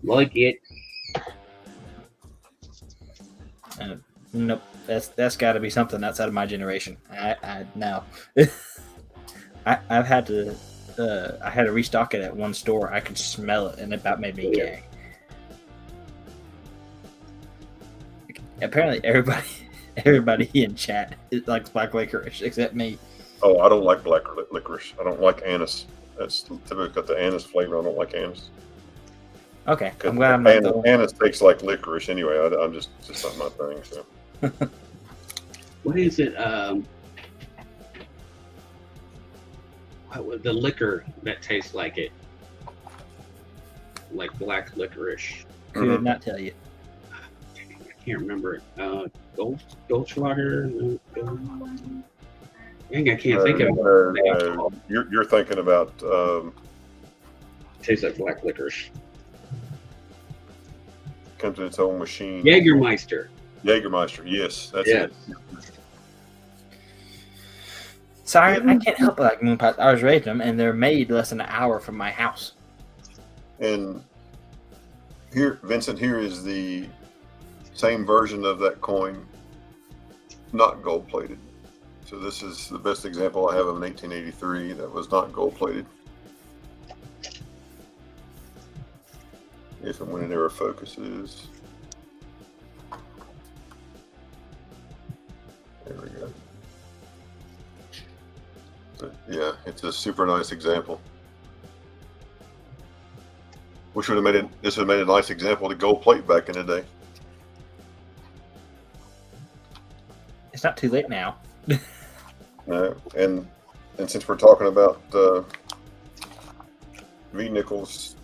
Like it. Nope, that's got to be something outside of my generation. I had to restock it at one store. I could smell it, and it about made me gag. Apparently, everybody in chat likes black licorice except me. Oh, I don't like black licorice. I don't like anise. That's typically got the anise flavor. I don't like anise. Okay, I'm glad I'm not. Anise tastes like licorice anyway. I'm just not my thing. So. What is it? The liquor that tastes like it, like black licorice. Could not tell you. I can't remember it. Goldschlager. Dang, I can't think of it. You're thinking about. Tastes like black licorice. Comes in its own machine. Jägermeister. Yes, that's it. Sorry, I can't help but like moon pies. I was raising them, and they're made less than an hour from my house. And here, Vincent, here is the same version of that coin, not gold plated. So this is the best example I have of an 1883 that was not gold plated. If and when it ever focuses. There we go. But yeah, it's a super nice example. This would have made a nice example to gold plate back in the day. It's not too late now. And since we're talking about V nickels,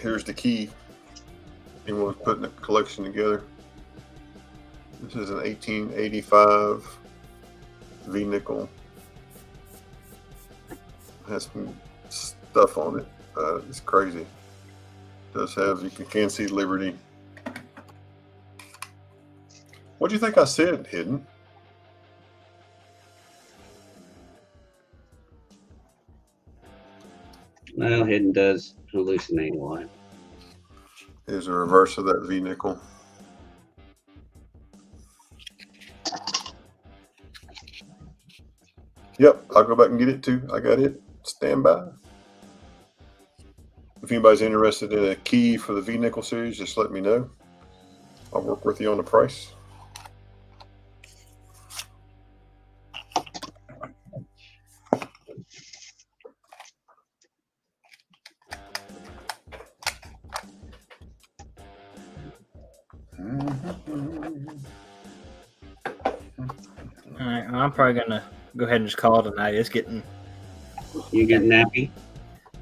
here's the key. Anyone who's putting a collection together. This is an 1885 V nickel. Has some stuff on it. It's crazy. It does have, you can see Liberty. What do you think I said, Hidden? Well, Hidden does hallucinate a lot. Here's a reverse of that V nickel. Yep, I'll go back and get it too. I got it. Stand by. If anybody's interested in a key for the V nickel series, just let me know. I'll work with you on the price. All right, I'm probably gonna go ahead and just call it a night. It's getting. You getting nappy?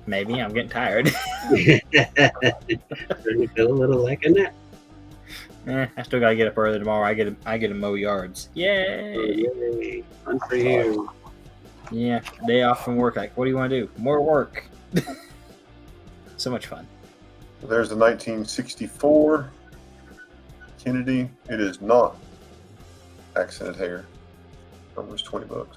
Maybe I'm getting tired. Starting to feel a little like a nap. I still gotta get up early tomorrow. I get to mow yards. Yay! Yay. Fun for you. Yeah, day off from work. Like, what do you want to do? More work. So much fun. There's the 1964 Kennedy. It is not accented hair. Almost $20.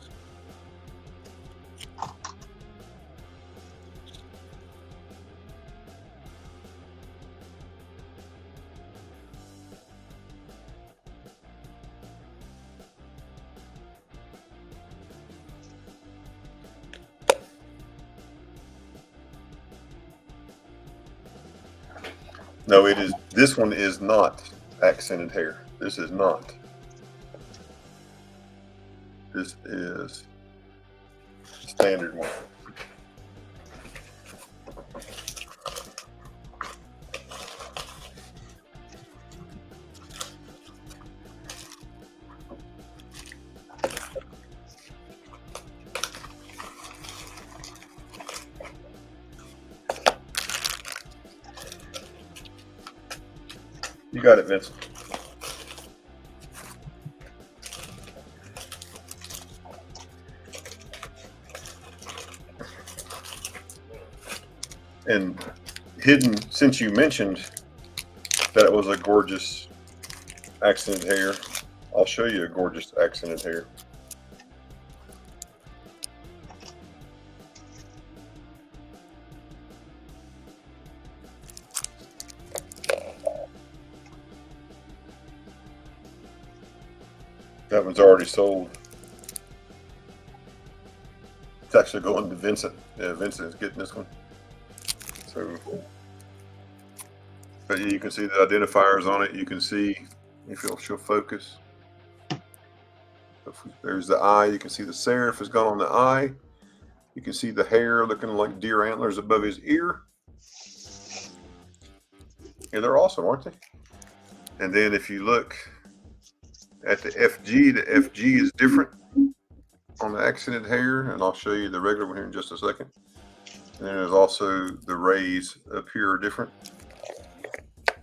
No, it is. This one is not accented hair. This is not. This is standard one. You got it, Vincent. And hidden, since you mentioned that it was a gorgeous accented hair, I'll show you a gorgeous accented hair. That one's already sold. It's actually going to Vincent. Yeah, Vincent is getting this one. So, but you can see the identifiers on it. You can see if she'll focus. There's the eye. You can see the serif has gone on the eye. You can see the hair looking like deer antlers above his ear. Yeah, they're awesome, aren't they? And then if you look at the FG is different on the accented hair, and I'll show you the regular one here in just a second. And then there's also the rays up here are different.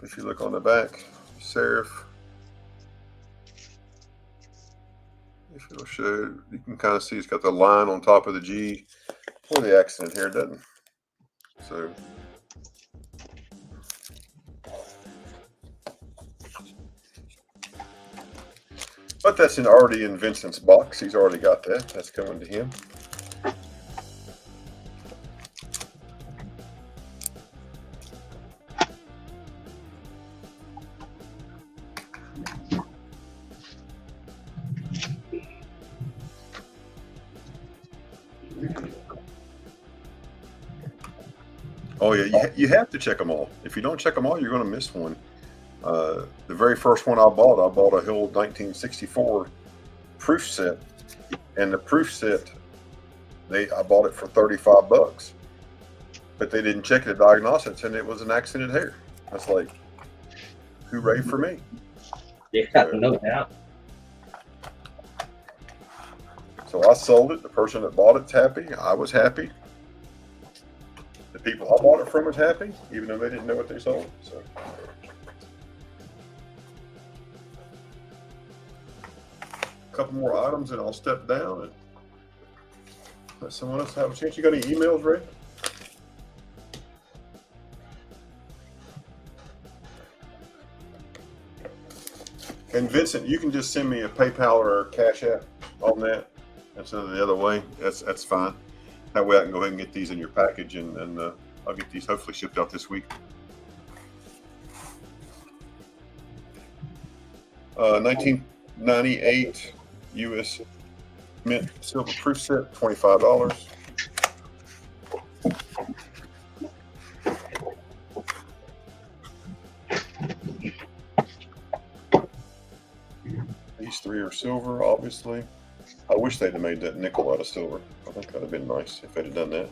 If you look on the back, serif, if it'll show, you can kind of see it's got the line on top of the G, or the accented hair doesn't. So, but that's already in Vincent's box. He's already got that. That's coming to him. Oh yeah, you have to check them all. If you don't check them all, you're going to miss one. The very first one I bought a whole 1964 proof set, and the proof set, I bought it for $35, but they didn't check the diagnostics, and it was an accented hair. That's like, hooray for me! Yeah, no doubt. So I sold it. The person that bought it's happy. I was happy. The people I bought it from was happy, even though they didn't know what they sold. So. A couple more items and I'll step down and let someone else have a chance. You got any emails, Ray? And Vincent, you can just send me a PayPal or a Cash App on that instead of the other way. That's fine. That way I can go ahead and get these in your package, and I'll get these hopefully shipped out this week. 1998 US mint silver proof set, $25. These three are silver, obviously. I wish they'd have made that nickel out of silver. I think that'd have been nice if they'd have done that.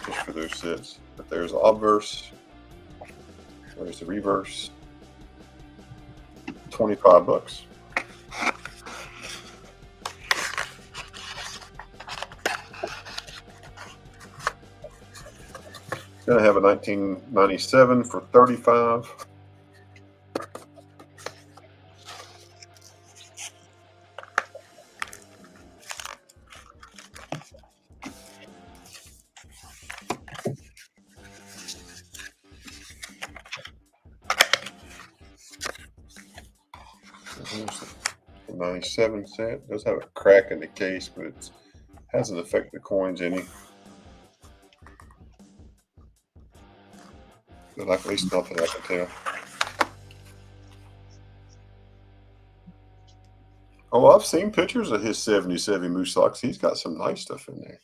Just for those sets. But there's the obverse. There's the reverse. $25. Gonna have a 1997 for $35. 97 cent. It does have a crack in the case, but it hasn't affected the coins any. But at least not that I can tell. Oh, I've seen pictures of his 77 moose socks. He's got some nice stuff in there.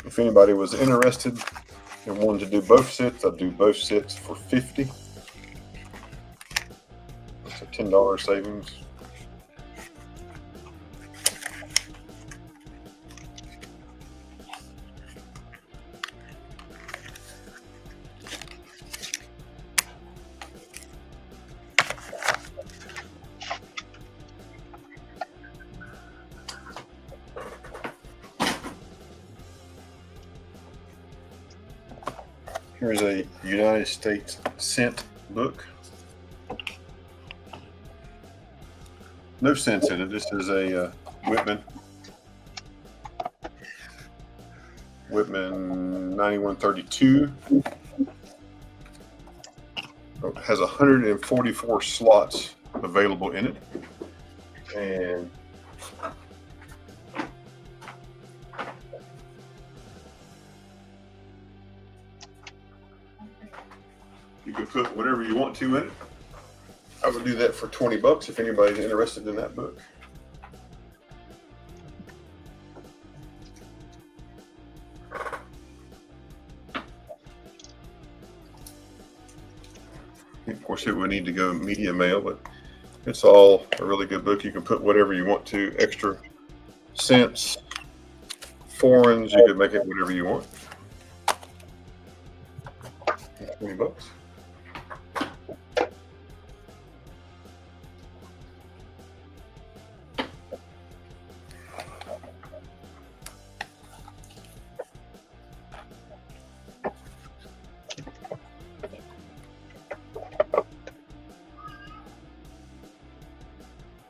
If anybody was interested and wanted to do both sets, I'd do both sets for $50. That's a $10 savings. Here's a United States cent book. No cents in it. This is a Whitman 9132. It has 144 slots available in it, and you can put whatever you want to in it. I would do that for $20 if anybody's interested in that book. Of course, it would need to go media mail, but it's all a really good book. You can put whatever you want to, extra cents, foreigns, you can make it whatever you want. $20.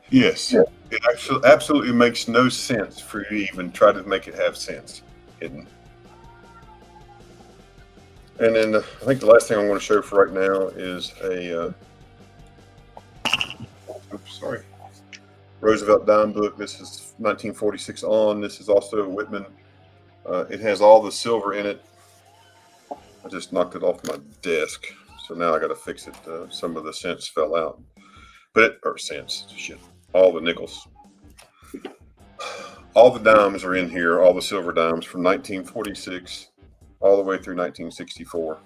Yes, it actually absolutely makes no sense for you to even try to make it have sense hidden. And then I think the last thing I'm going to show for right now is a Roosevelt dime book. This is 1946 on. This is also a Whitman. It has all the silver in it. I just knocked it off my desk, so now I got to fix it. Some of the cents fell out, or cents, shit. All the nickels. All the dimes are in here, all the silver dimes from 1946 all the way through 1964.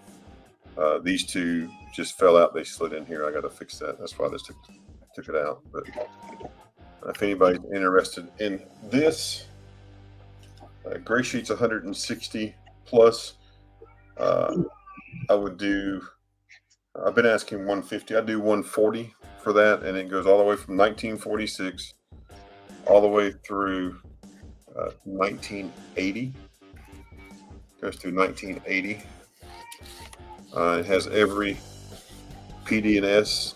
These two just fell out. They slid in here. I got to fix that. That's why I just took it out. But if anybody's interested in this, gray sheet's 160 plus. I would do, I've been asking 150. I do 140 for that, and it goes all the way from 1946 all the way through 1980. Goes through 1980. It has every PD and S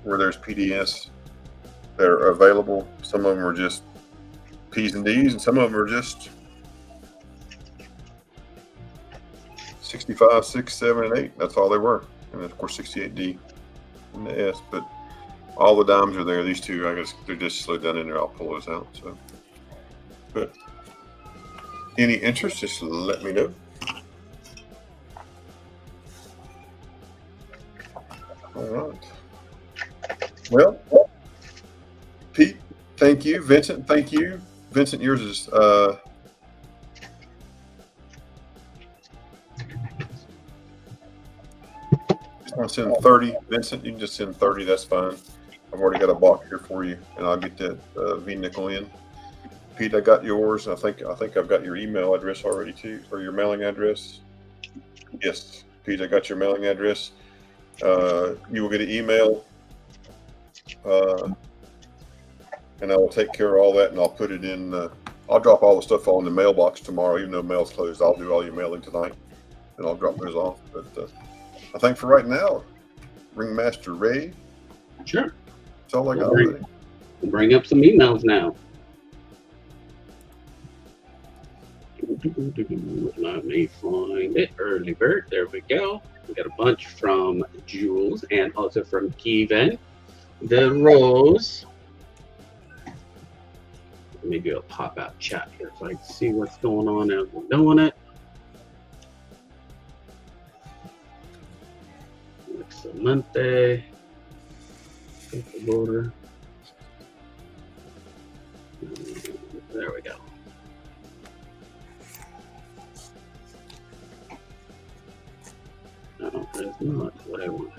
where there's PDS that are available. Some of them are just P's and D's, and some of them are just 65, 6, 7, and 8. That's all they were. And of course 68D and the S, but all the dimes are there. These two, I guess they're just slid down in there. I'll pull those out. So, but any interest, just let me know. All right. Well, Pete, thank you. Vincent, thank you. Vincent, yours is just want to send 30. Vincent, you can just send 30. That's fine. I've already got a box here for you, and I'll get that V nickel in. Pete, I got yours. I think I've got your email address already too, or your mailing address. Yes, Pete, I got your mailing address. You will get an email, and I will take care of all that, and I'll put it in. I'll drop all the stuff on the mailbox tomorrow, even though mail's closed. I'll do all your mailing tonight, and I'll drop those off. But I think for right now, Ringmaster Ray. Sure. That's all I got. Bring up some emails now. Let me find it. Early bird. There we go. We got a bunch from Jules and also from Kevin. The Rose. Let me do a pop-out chat here so I can see what's going on as we're doing it. Excelente. Border. There we go. No, that's not what I want.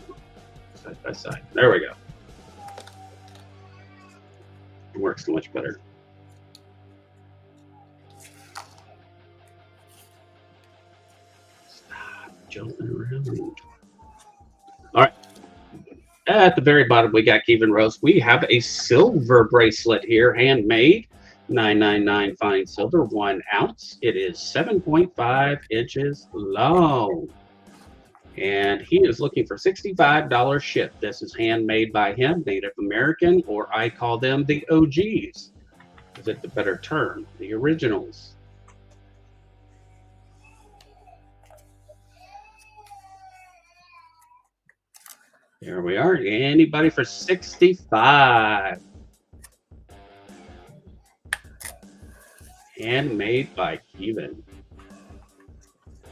Side by side. There we go. It works so much better. Stop jumping around. All right. At the very bottom, we got Kevin Rose. We have a silver bracelet here, handmade. 999 fine silver, 1 ounce. It is 7.5 inches long. And he is looking for $65 shipped. This is handmade by him, Native American, or I call them the OGs. Is it the better term? The originals. There we are. Anybody for 65? Handmade by Kevin.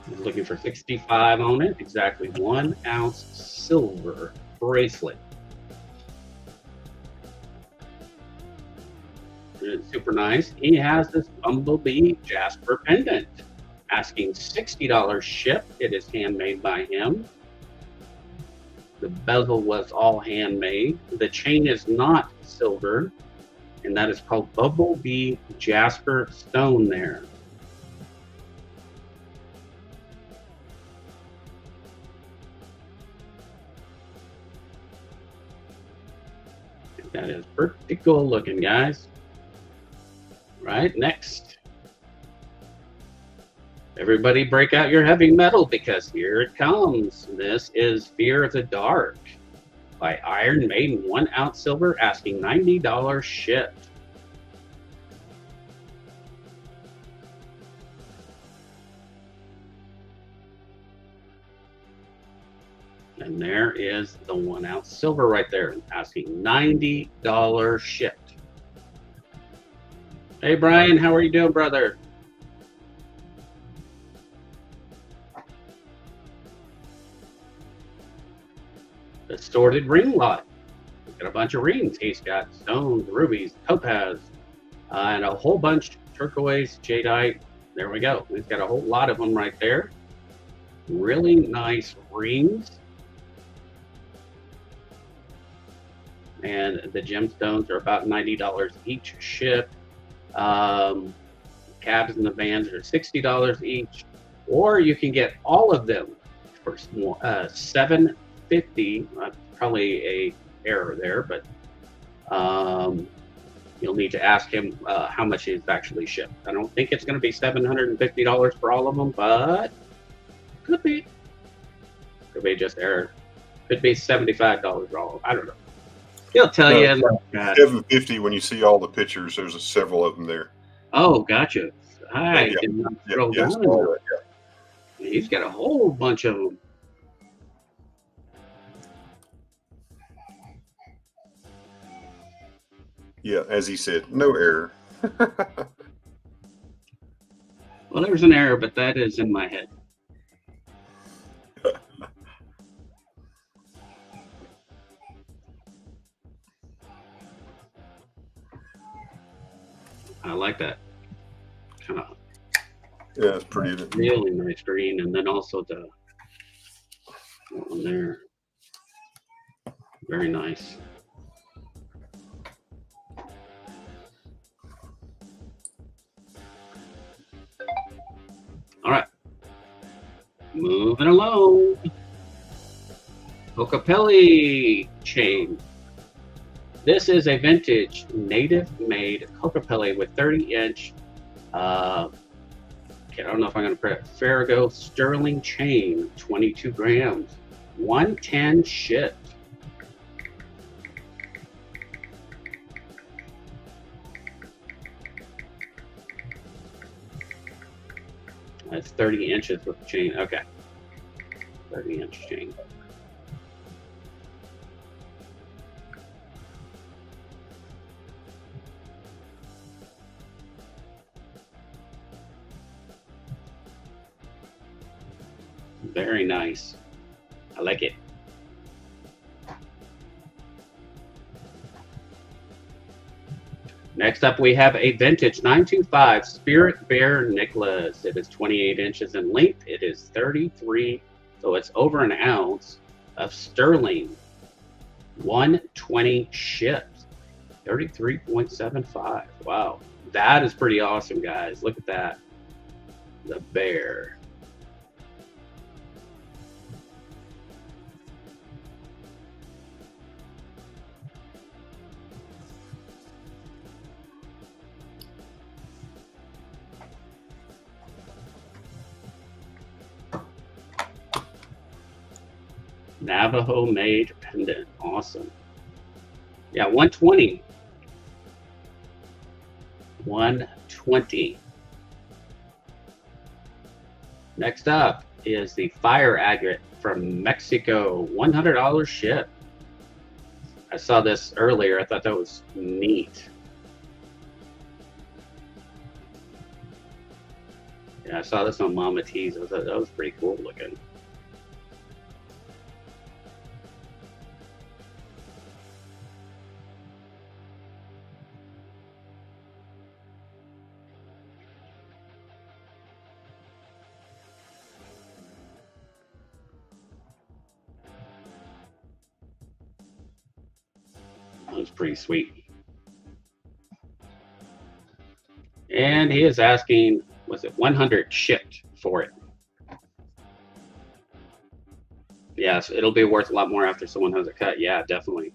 He's looking for 65 on it. Exactly 1 ounce silver bracelet. It's super nice. He has this Bumblebee Jasper pendant. Asking $60 shipped. It is handmade by him. The bezel was all handmade. The chain is not silver, and that is called Bumblebee Jasper Stone there. That is pretty cool looking, guys. Right, next. Everybody break out your heavy metal because here it comes. This is Fear of the Dark by Iron Maiden, 1 ounce silver, asking $90 shipped. And there is the 1 ounce silver right there, asking $90 shipped. Hey Brian, how are you doing, brother? Assorted ring lot. He's got a bunch of rings. He's got stones, rubies, topaz, and a whole bunch turquoise, jadeite. There we go. He's got a whole lot of them right there. Really nice rings. And the gemstones are about $90 each shipped. Cabs and the bands are $60 each. Or you can get all of them for $750. Probably a error there, but you'll need to ask him how much is actually shipped. I don't think it's going to be $750 for all of them, but could be just error. Could be $75 for all of them. I don't know. He'll tell you. $750 when you see all the pictures. There's several of them there. Oh, gotcha. I Yeah. did not scroll Yeah, down. yeah. He's got a whole bunch of them. Yeah, as he said, no error. Well, there's an error, but that is in my head. I like that. Kind of Yeah, it's pretty. really nice green, and then also the one there. Very nice. All right. Moving along. Cocopelli chain. This is a vintage native-made Cocopelli with 30-inch, I don't know if I'm going to print it, Farrago sterling chain, 22 grams, 110 shipped. That's 30 inches with the chain. Okay. 30-inch chain. Very nice. I like it. Next up, we have a vintage 925 Spirit Bear necklace. It is 28 inches in length. It is 33, so it's over an ounce of sterling. 120 shipped. 33.75. Wow. That is pretty awesome, guys. Look at that. The bear. Navajo made pendant. Awesome. Yeah, 120. 120. Next up is the fire agate from Mexico. $100 ship. I saw this earlier. I thought that was neat. Yeah, I saw this on Mama T's. I thought that was pretty cool looking. That was pretty sweet. And he is asking, was it 100 shipped for it? Yes, it'll be worth a lot more after someone has it cut. Yeah, definitely.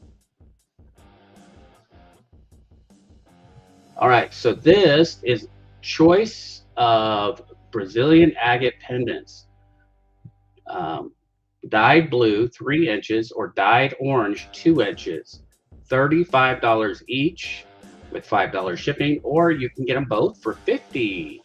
All right, so this is choice of Brazilian agate pendants. Dyed blue, 3 inches, or dyed orange, 2 inches. $35 each with $5 shipping, or you can get them both for $50.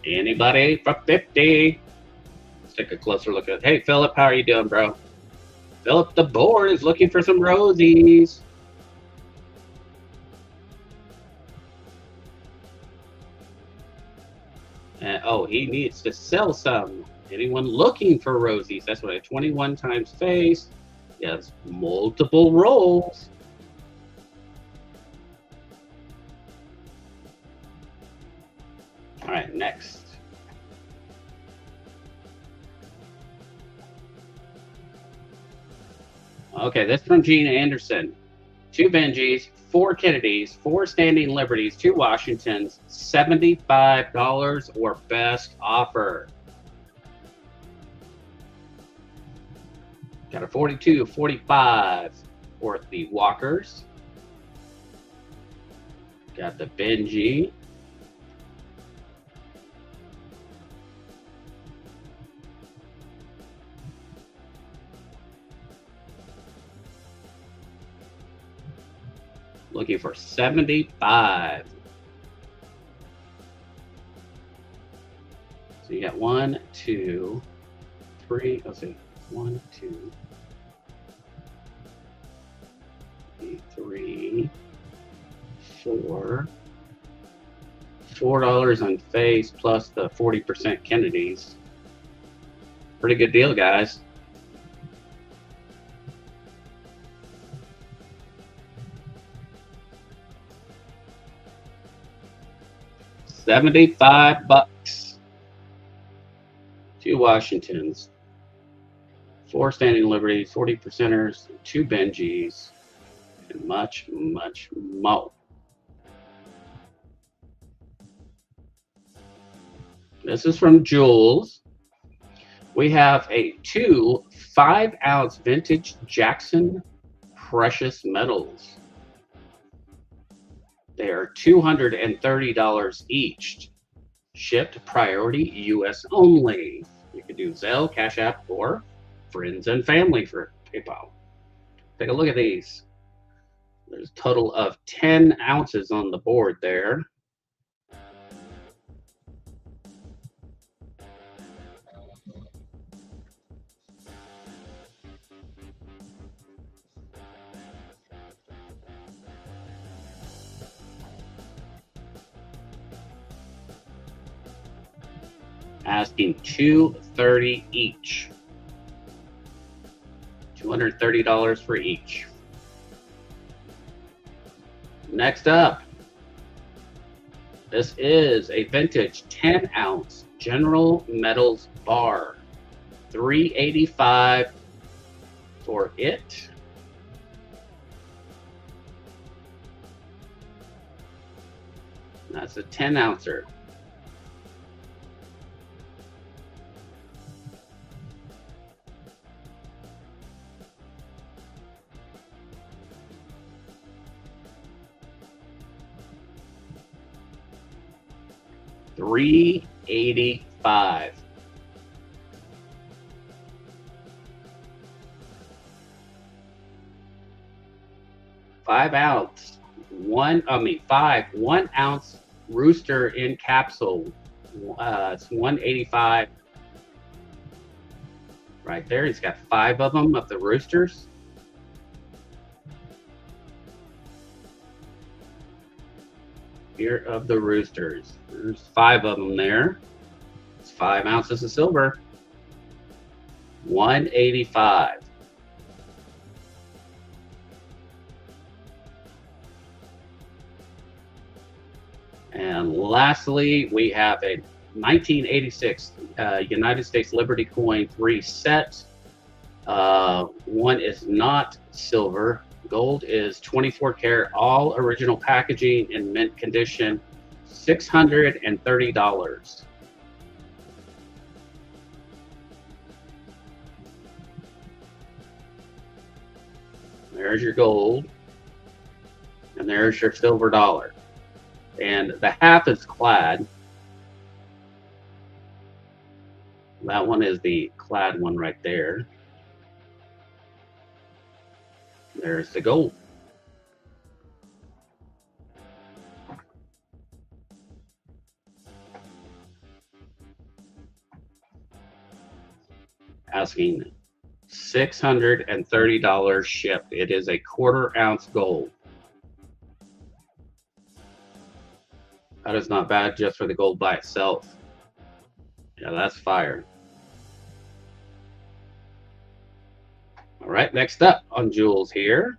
Anybody for 50? Let's take a closer look at. Hey, Philip, how are you doing, bro? Philip the board is looking for some rosies. Oh, he needs to sell some. Anyone looking for rosies? That's what 21 times face. Yes, multiple rolls. All right, next. Okay, this from Gene Anderson. 2 Benjis, 4 Kennedys, 4 Standing Liberties, 2 Washingtons, $75 or best offer. Got a 42, 45 for the Walkers. Got the Benji. Looking for 75. So you got 1, 2, 3. Let's see. 1, 2, 3, 4. $4 on face plus the 40% Kennedys. Pretty good deal, guys. $75. 2 Washingtons, 4 Standing Liberties, 40 percenters, 2 Benjis, and much, much more. This is from Jules. We have a 2 5-ounce vintage Jackson precious metals. They are $230 each. Shipped priority U.S. only. You can do Zelle, Cash App, or friends and family for PayPal. Take a look at these. There's a total of 10 ounces on the board there. Asking $230 each. $230 for each. Next up, this is a vintage 10-ounce General Metals bar. $385 for it. That's a 10-ouncer. $385. Five 1 ounce rooster in capsule. It's $185. Right there, he's got 5 of them of the roosters. Here of the roosters. There's 5 of them there. It's 5 ounces of silver. $185. And lastly, we have a 1986 United States Liberty Coin 3 set. One is not silver. Gold is 24 karat, all original packaging in mint condition, $630. There's your gold, and there's your silver dollar. And the half is clad. That one is the clad one right there. There's the gold. Asking $630 shipped. It is a 1/4 ounce gold. That is not bad just for the gold by itself. Yeah, that's fire. All right, next up on jewels here.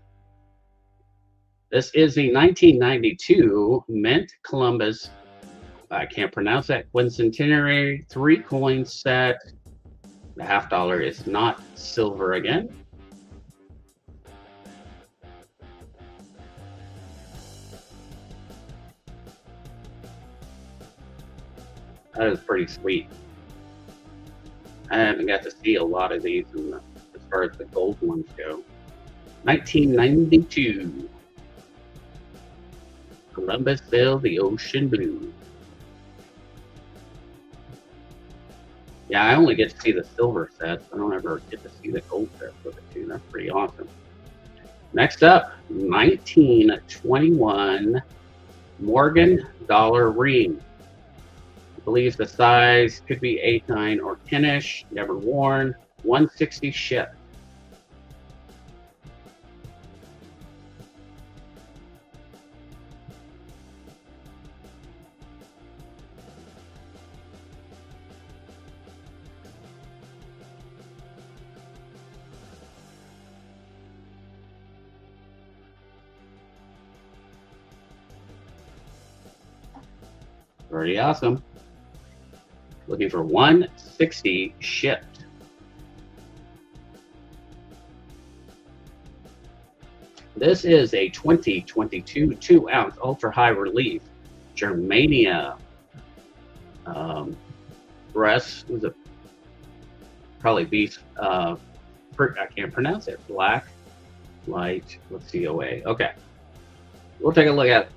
This is the 1992 Mint Columbus, I can't pronounce that, quincentenary 3-coin set. The $50 is not silver again. That is pretty sweet. I haven't got to see a lot of these as far as the gold ones go. 1992. Columbus sailed the ocean blue. Yeah, I only get to see the silver sets. I don't ever get to see the gold sets with it too. That's pretty awesome. Next up, 1921 Morgan dollar ring. I believe the size could be 8, 9, or 10-ish. Never worn. $160 shipped. Pretty awesome. Looking for $160 shipped. This is a 2022 2-ounce ultra high relief Germania breast. Was it probably beef? I can't pronounce it. Black light. Let's see, OA. Okay. We'll take a look at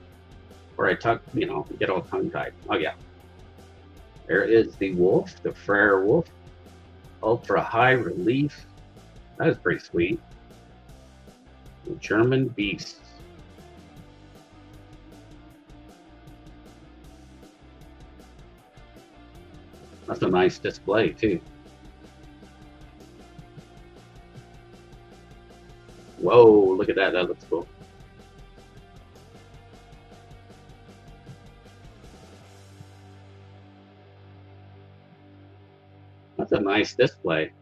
where I tuck, get all tongue tied. Oh, yeah. There is the Wolf, the Frere Wolf. Ultra high relief. That is pretty sweet. The German Beast. That's a nice display, too. Whoa, look at that. That looks cool. That's a nice display.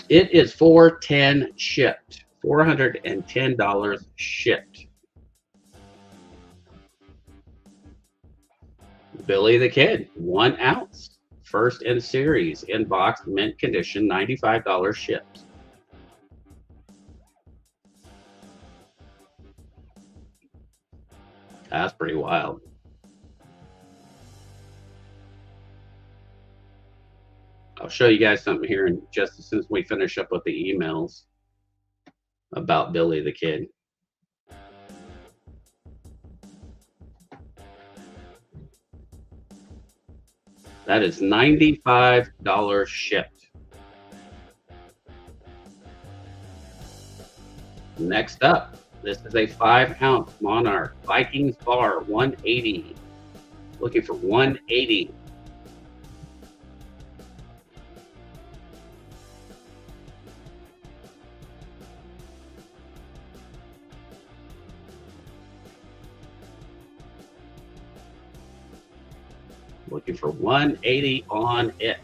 It is $410 shipped. $410 shipped. Billy the Kid, 1 ounce. First in series, in box, mint condition, $95 shipped. That's pretty wild. I'll show you guys something here in just as soon as we finish up with the emails about Billy the Kid. That is $95 shipped. Next up, this is a 5-ounce Monarch Vikings Bar, 180. Looking for 180. Looking for 180 on it.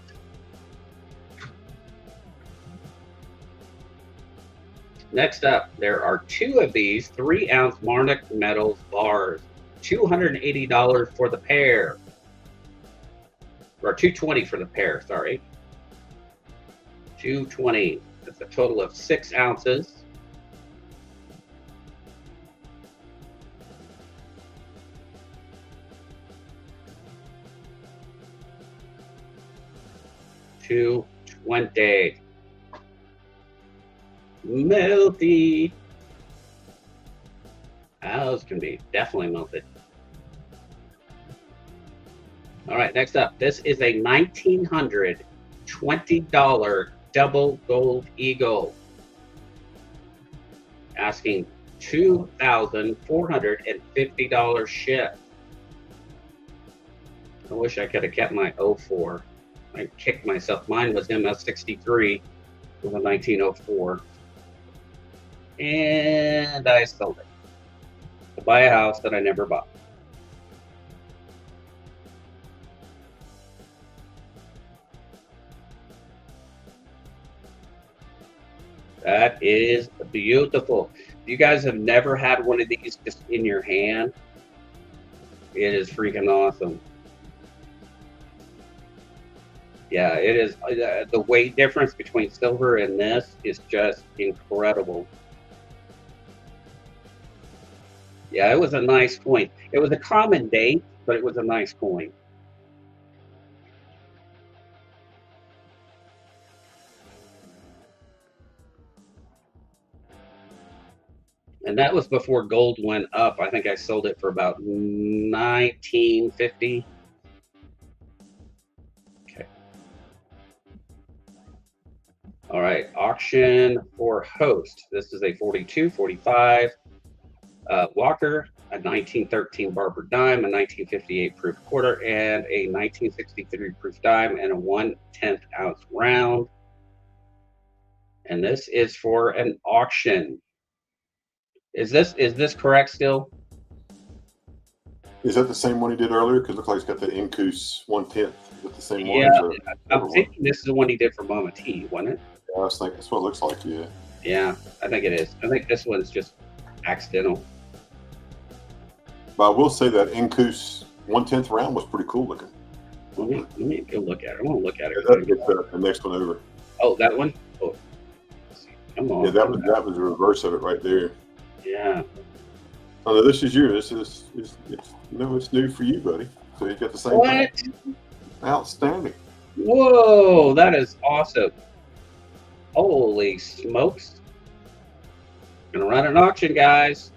Next up, there are 2 of these 3-ounce Monarch Metals bars, $280 for the pair, or $220 for the pair. Sorry, $220. That's a total of 6 ounces. $220. Melty. Those can be definitely melted. All right, next up, this is a $1,920 double gold eagle. Asking $2,450 ship. I wish I could have kept my 04. I kicked myself. Mine was MS63 with a 1904. And I sold it to buy a house that I never bought. That is beautiful. If you guys have never had one of these just in your hand, it is freaking awesome. Yeah, it is. The weight difference between silver and this is just incredible. Yeah, it was a nice coin. It was a common date, but it was a nice coin. And that was before gold went up. I think I sold it for about $19.50. Okay. All right, auction for host. This is a 42, 45 Walker, a 1913 Barber dime, a 1958 proof quarter, and a 1963 proof dime, and a 1/10 ounce round. And this is for an auction. Is this correct still? Is that the same one he did earlier? Because it looks like he's got the Incus 1/10. Is it the same one? Yeah, I'm thinking this is the one he did for Mama T, wasn't it? Yeah, I was thinking that's what it looks like. Yeah. Yeah, I think it is. I think this one's just accidental. But I will say that Incus 1/10 round was pretty cool looking. Let me go look at it. I want to look at it. That's the next one over. Oh, that one? Oh, come on. Yeah, that was the reverse of it right there. Yeah. Oh, no, this is yours. It's new for you, buddy. So you got the same What? thing. Outstanding. Whoa, that is awesome. Holy smokes. Gonna run an auction, guys.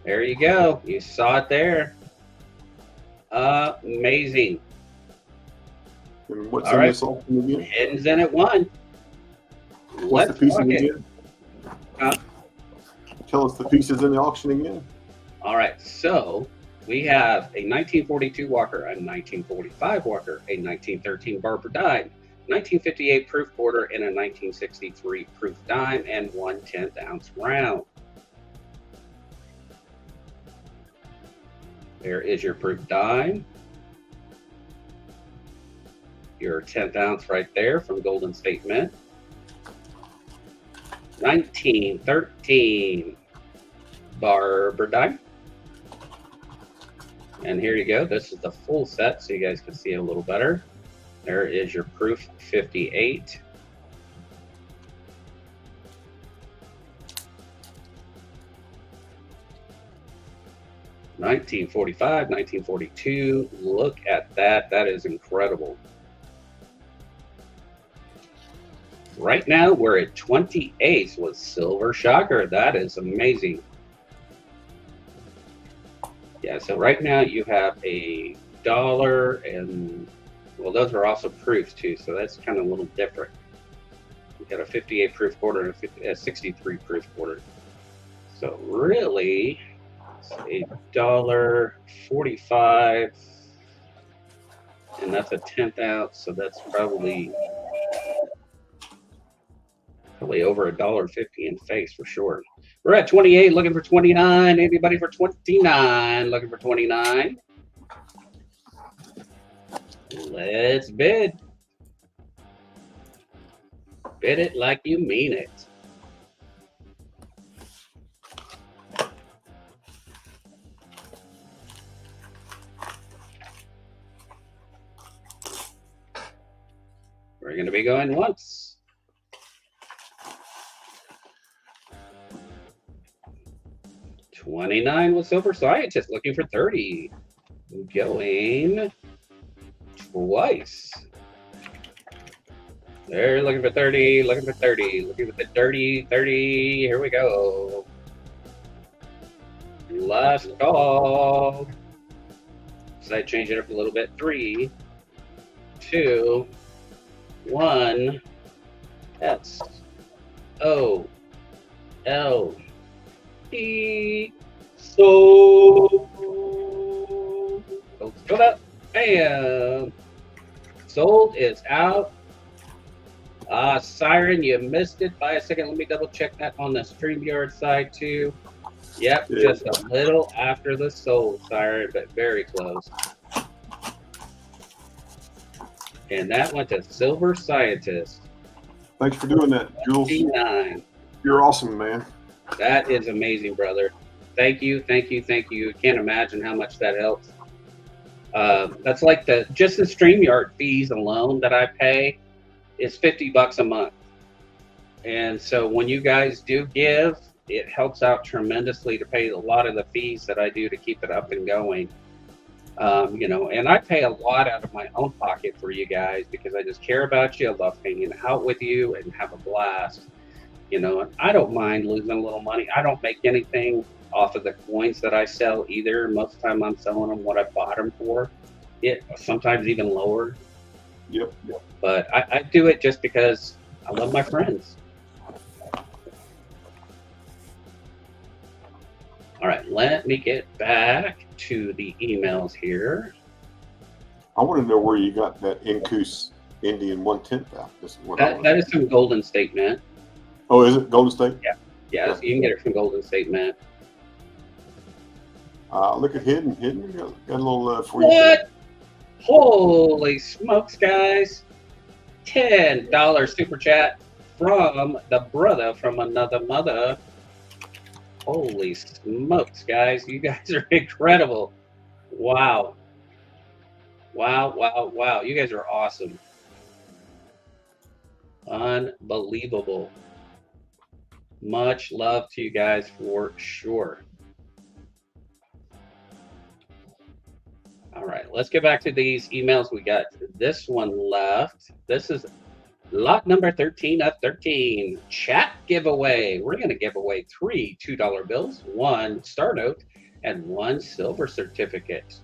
There you go. You saw it there. Amazing. And what's All in right. this auction again? Hiddens in at 1. What's the pieces talk it. again? Huh? Tell us the pieces in the auction again. All right, so we have a 1942 Walker, a 1945 Walker, a 1913 Barber Dime, 1958 Proof Quarter, and a 1963 Proof Dime, and 1 10th ounce round. There is your Proof Dime. Your 10th ounce right there from Golden State Mint. 1913 Barber Dime. And here you go. This is the full set so you guys can see it a little better. There is your Proof 58. (1945, 1942). Look at that. That is incredible. Right now, we're at 28 with Silver Shocker. That is amazing. Yeah, so right now you have $1 and, well, those are also proofs too, so that's kind of a little different. You got a 58 proof quarter and a 63 proof quarter. So really, it's $1.45, and that's a 10th ounce, so that's probably over $1.50 in face for sure. We're at 28, looking for 29. Anybody for 29? Looking for 29. Let's bid. Bid it like you mean it. We're going to be going once. $29 with Silver Scientist, looking for 30. Going twice. They're looking for 30, looking for 30, looking for the dirty 30. Here we go. Last call. So I change it up a little bit. 3, 2, 1. S O L E. Sold. Sold out. Bam. Sold is out. Siren, you missed it by a second. Let me double check that on the StreamYard side too. Yep, yeah. Just a little after the sold, Siren, but very close. And that went to Silver Scientist. Thanks for doing that, Jules. 59. You're awesome, man. That is amazing, brother. Thank you, thank you, thank you. Can't imagine how much that helps. That's like just the StreamYard fees alone that I pay is $50 a month. And so when you guys do give, it helps out tremendously to pay a lot of the fees that I do to keep it up and going. You know, and I pay a lot out of my own pocket for you guys because I just care about you. I love hanging out with you and have a blast. You know, and I don't mind losing a little money. I don't make anything off of the coins that I sell either. Most of the time I'm selling them what I bought them for. It sometimes even lower. Yep. But I do it just because I love my friends. All right, let me get back to the emails here. I want to know where you got that Incus Indian 1/10 out. This is what that is some Golden State Mint. Oh, is it Golden State? Yeah, so you can get it from Golden State Mint. Look at Hidden. Hidden got a little for you. What? Holy smokes, guys. $10 super chat from the brother from another mother. Holy smokes, guys. You guys are incredible. Wow. Wow, wow, wow. You guys are awesome. Unbelievable. Much love to you guys for sure. All right, let's get back to these emails. We got this one left. This is Lot number 13 of 13, chat giveaway. We're going to give away 3 $2 bills, 1 Star Note, and 1 silver certificate.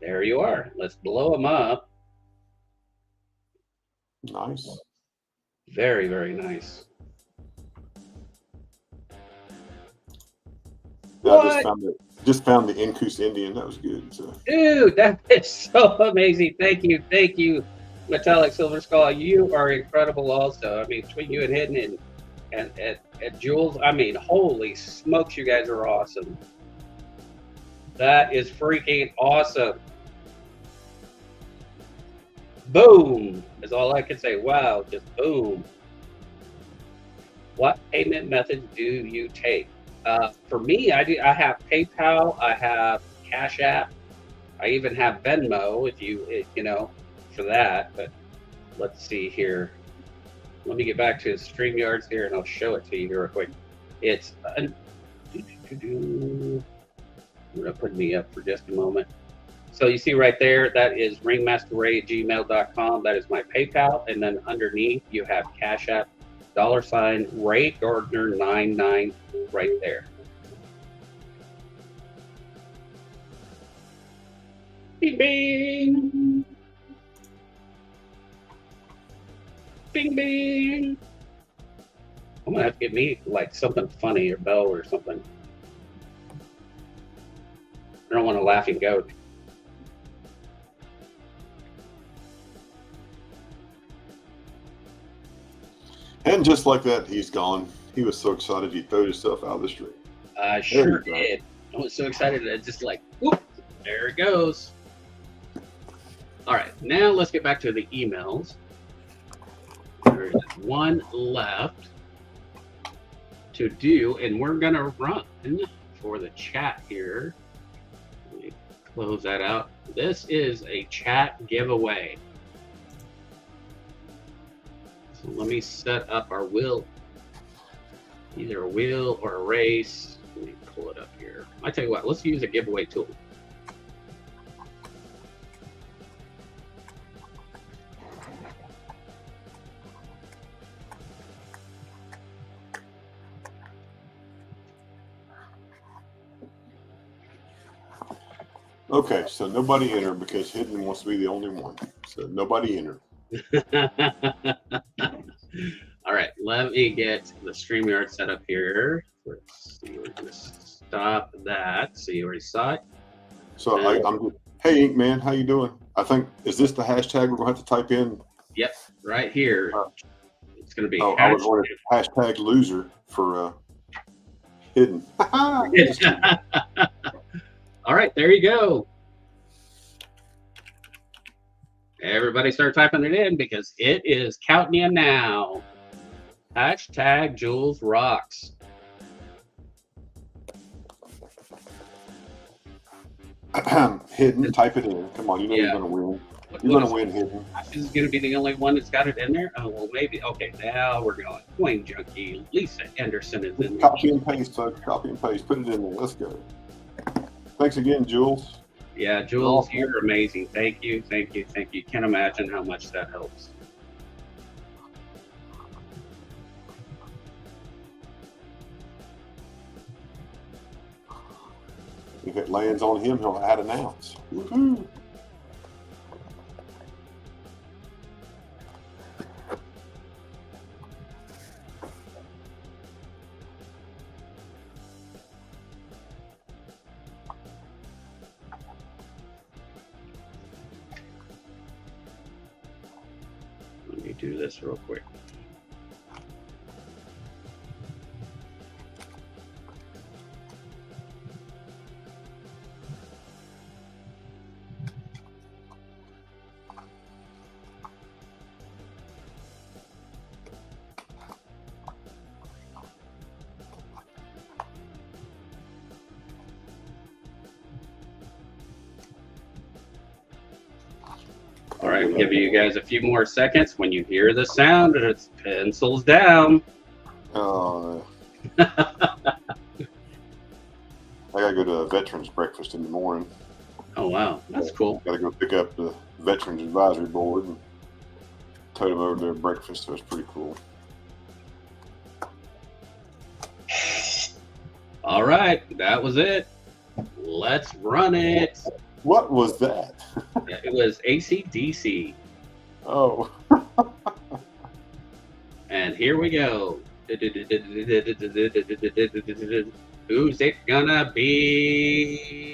There you are. Let's blow them up. Nice. Very, very nice. Yeah, I just found the Incus Indian. That was good. So. Dude, that is so amazing. Thank you, Metallic Silver Skull. You are incredible also. I mean, between you and Hidden and Jules, I mean, holy smokes, you guys are awesome. That is freaking awesome. Boom is all I can say. Wow, just boom. What payment methods do you take? For me, I have PayPal, I have Cash App, I even have Venmo if you know, for that. But let's see here. Let me get back to StreamYards here and I'll show it to you here real quick. It's I'm gonna put me up for just a moment. So you see right there, that is ringmasterray@gmail.com. That is my PayPal, and then underneath you have Cash App, $ Ray Gardner 99 right there. Bing bing. Bing bing. I'm gonna have to get me like something funny or bell or something. I don't want a laughing goat. And just like that, he's gone. He was so excited he threw himself out of the street. I sure did. I was so excited that just like, whoop, there it goes. All right, now let's get back to the emails. There's one left to do, and we're gonna run for the chat here. Let me close that out. This is a chat giveaway. So let me set up our wheel, either a wheel or a race. Let me pull it up here. I tell you what, let's use a giveaway tool. Okay, so nobody enter because Hidden wants to be the only one. So nobody enter. All right, let me get the StreamYard set up here. Let's see, we're gonna stop that. So you already saw it. So I'm hey Ink Man, how you doing? I think, is this the hashtag we're gonna have to type in? Yep, right here. It's gonna be I was wanting hashtag loser for Hidden. All right, there you go. Everybody start typing it in because it is counting you now. Hashtag Jules Rocks. Hidden, type it in. Come on, you know you're gonna win. You're gonna win, Hidden. This is gonna be the only one that's got it in there. Oh well, maybe. Okay, now we're going. Wayne Junkie, Lisa Anderson is in there. Copy and paste, folks. Copy and paste. Put it in there. Let's go. Thanks again, Jules. Yeah, Jules, you're amazing. Thank you, thank you, thank you. Can't imagine how much that helps. If it lands on him, he'll add an ounce. Woohoo! Let me do this real quick. All right, I'm giving you guys a few more seconds. When you hear the sound, it's pencils down. I gotta go to a veterans breakfast in the morning. Oh wow, that's cool. Got to go pick up the Veterans Advisory Board and tote them over their breakfast. So it's pretty cool. All right, that was it. Let's run it. What was that? It was AC/DC. Oh. And here we go. Who's it gonna be?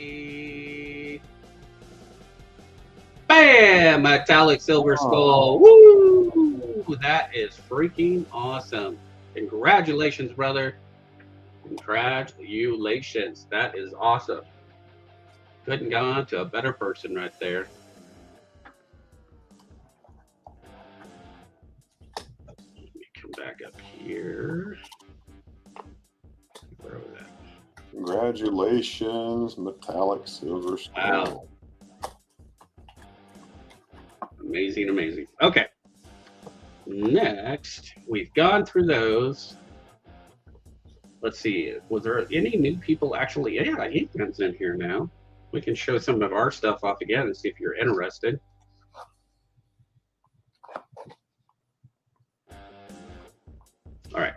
Bam! Metallic Silver Skull. Woo! That is freaking awesome. Congratulations, brother. Congratulations. That is awesome. Couldn't go on to a better person right there. Let me come back up here. Where was that? Congratulations, Metallic Silver Skull. Wow. Amazing, amazing. Okay. Next, we've gone through those. Let's see. Was there any new people actually? Yeah, Ethan's in here now. We can show some of our stuff off again and see if you're interested. All right.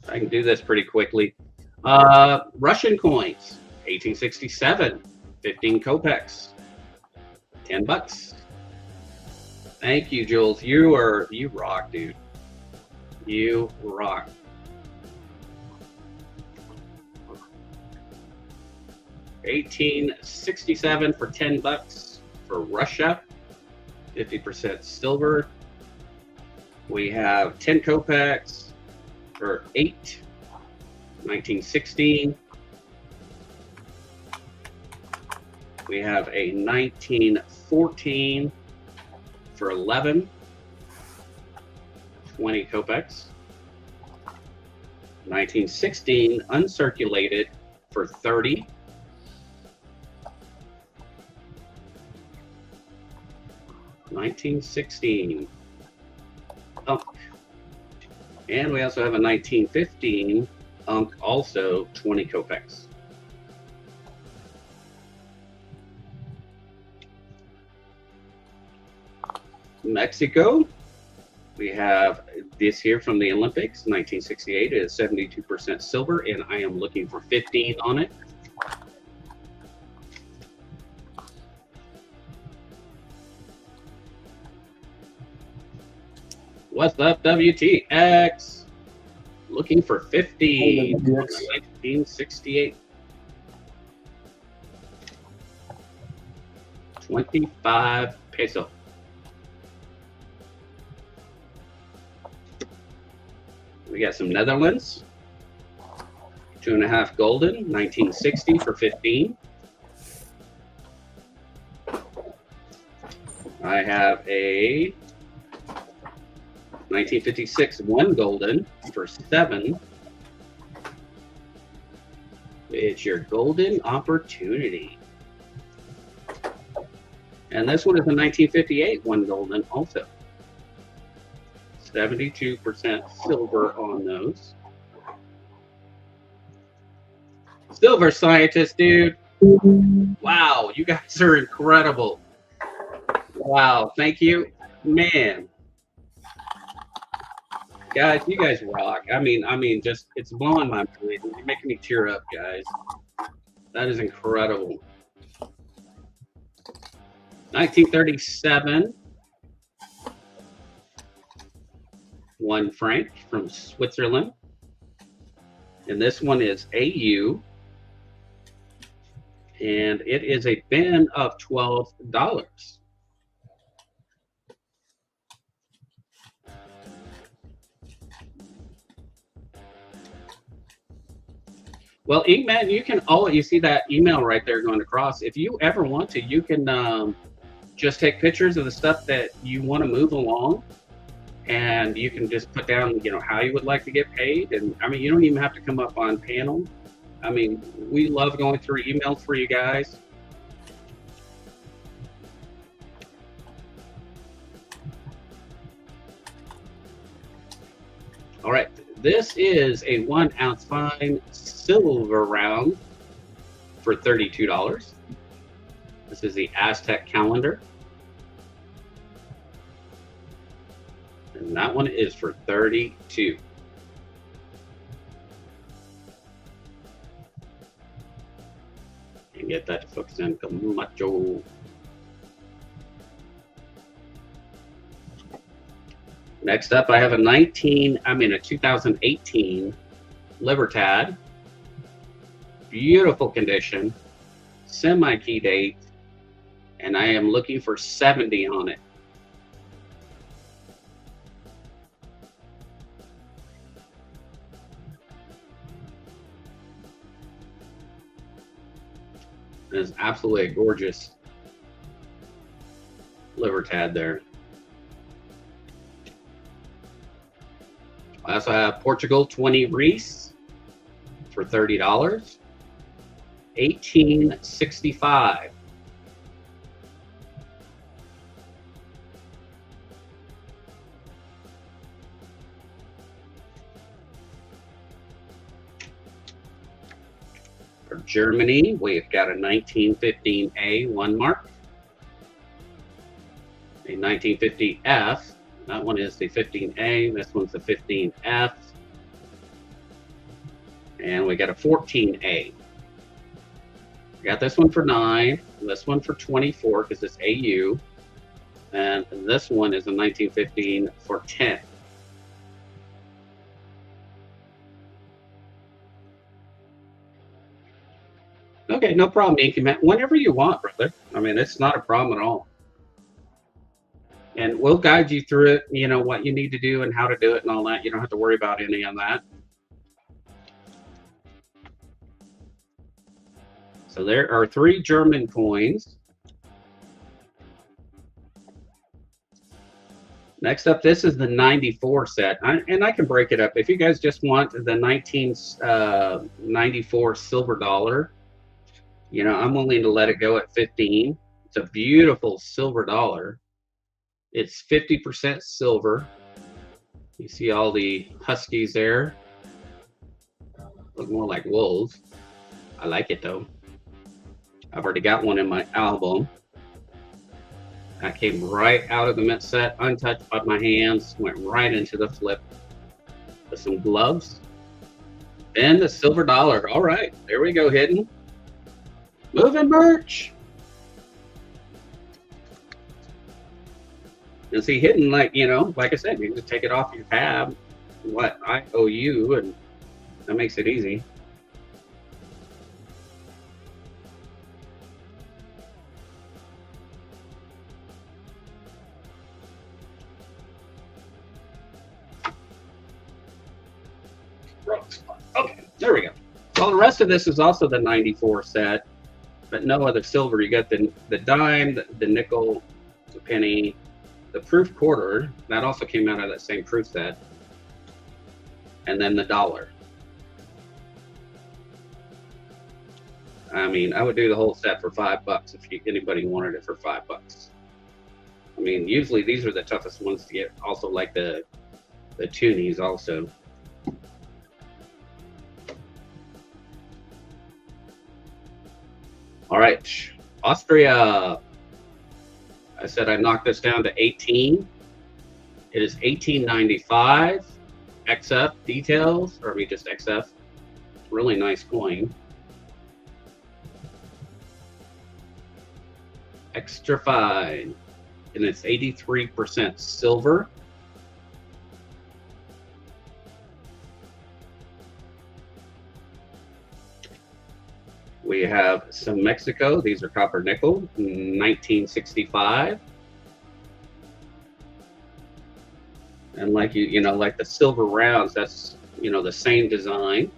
I can do this pretty quickly. Russian coins, 1867, 15 kopecks, $10. Thank you, Jules. You rock, dude. You rock. $1867 for $10 for Russia, 50% silver. We have 10 kopecks for $8, 1916. We have a 1914 for 11, 20 kopecks. 1916 uncirculated for 30. $1916. Unk. And we also have a 1915 Unk, also 20 kopecks. Mexico, we have this here from the Olympics, 1968. It is 72% silver, and I am looking for 15 on it. What's up, WTX? Looking for 50. 1968. 25 peso. We got some Netherlands. 2.5 golden, 1960 for 15. I have a 1956 1 golden for 7. It's your golden opportunity. And this one is a 1958 1 golden also. 72% silver on those. Silver scientist, dude. Wow, you guys are incredible. Wow, thank you. Man. Guys, you guys rock. I mean, just it's blowing my mind. You're making me tear up, guys. That is incredible. 1937. 1 franc from Switzerland. And this one is AU. And it is a bin of $12. Well, Inkman, you can you see that email right there going across. If you ever want to, you can just take pictures of the stuff that you want to move along, and you can just put down, how you would like to get paid. And I mean, you don't even have to come up on panel. I mean, we love going through emails for you guys. All right, this is a 1 ounce fine silver round for $32. This is the Aztec calendar. And that one is for 32. And get that to focus in. Camacho. Next up, I have a 2018 Libertad. Beautiful condition, semi-key date, and I am looking for 70 on it. It is absolutely a gorgeous Libertad there. I also have Portugal 20 Reese for $30. 1865. For Germany, we've got a 1915A 1 mark, a 1950F. That one is the 15A. This one's the 15F. And we got a 14A. We got this one for 9, this one for 24 because it's AU, and this one is a 1915 for 10. Okay, no problem, Inky Man. Whenever you want, brother. I mean, it's not a problem at all. And we'll guide you through it, you know, what you need to do and how to do it and all that. You don't have to worry about any of that. So there are 3 German coins. Next up, this is the 94 set. And I can break it up. If you guys just want the 1994 silver dollar, you know, I'm willing to let it go at 15. It's a beautiful silver dollar. It's 50% silver. You see all the huskies there. Look more like wolves. I like it though. I've already got one in my album. That came right out of the mint set, untouched by my hands, went right into the flip with some gloves. And the silver dollar. All right, there we go, hidden. Moving merch. And see, hidden, like, you know, like I said, you can just take it off your tab, what I owe you, and that makes it easy. Okay, there we go. So the rest of this is also the 94 set, but no other silver. You got the dime, the nickel, the penny, the proof quarter. That also came out of that same proof set. And then the dollar. I mean, I would do the whole set for $5 if anybody wanted it for $5. I mean, usually these are the toughest ones to get. Also, like the toonies also. All right, Austria. I said I knocked this down to 18. It is 1895. XF details, or maybe just XF. Really nice coin. Extra fine. And it's 83% silver. We have some Mexico. These are copper nickel, 1965. And like you know, like the silver rounds, that's, you know, the same design.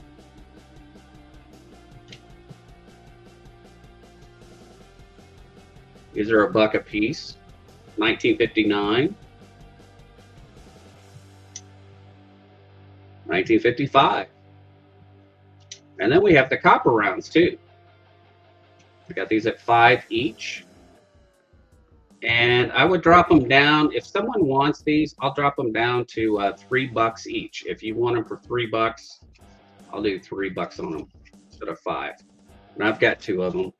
These are $1 a piece, 1959. 1955. And then we have the copper rounds too. We got these at 5 each. And I would drop them down. If someone wants these, I'll drop them down to $3 each. If you want them for $3, I'll do $3 on them instead of 5. And I've got 2 of them.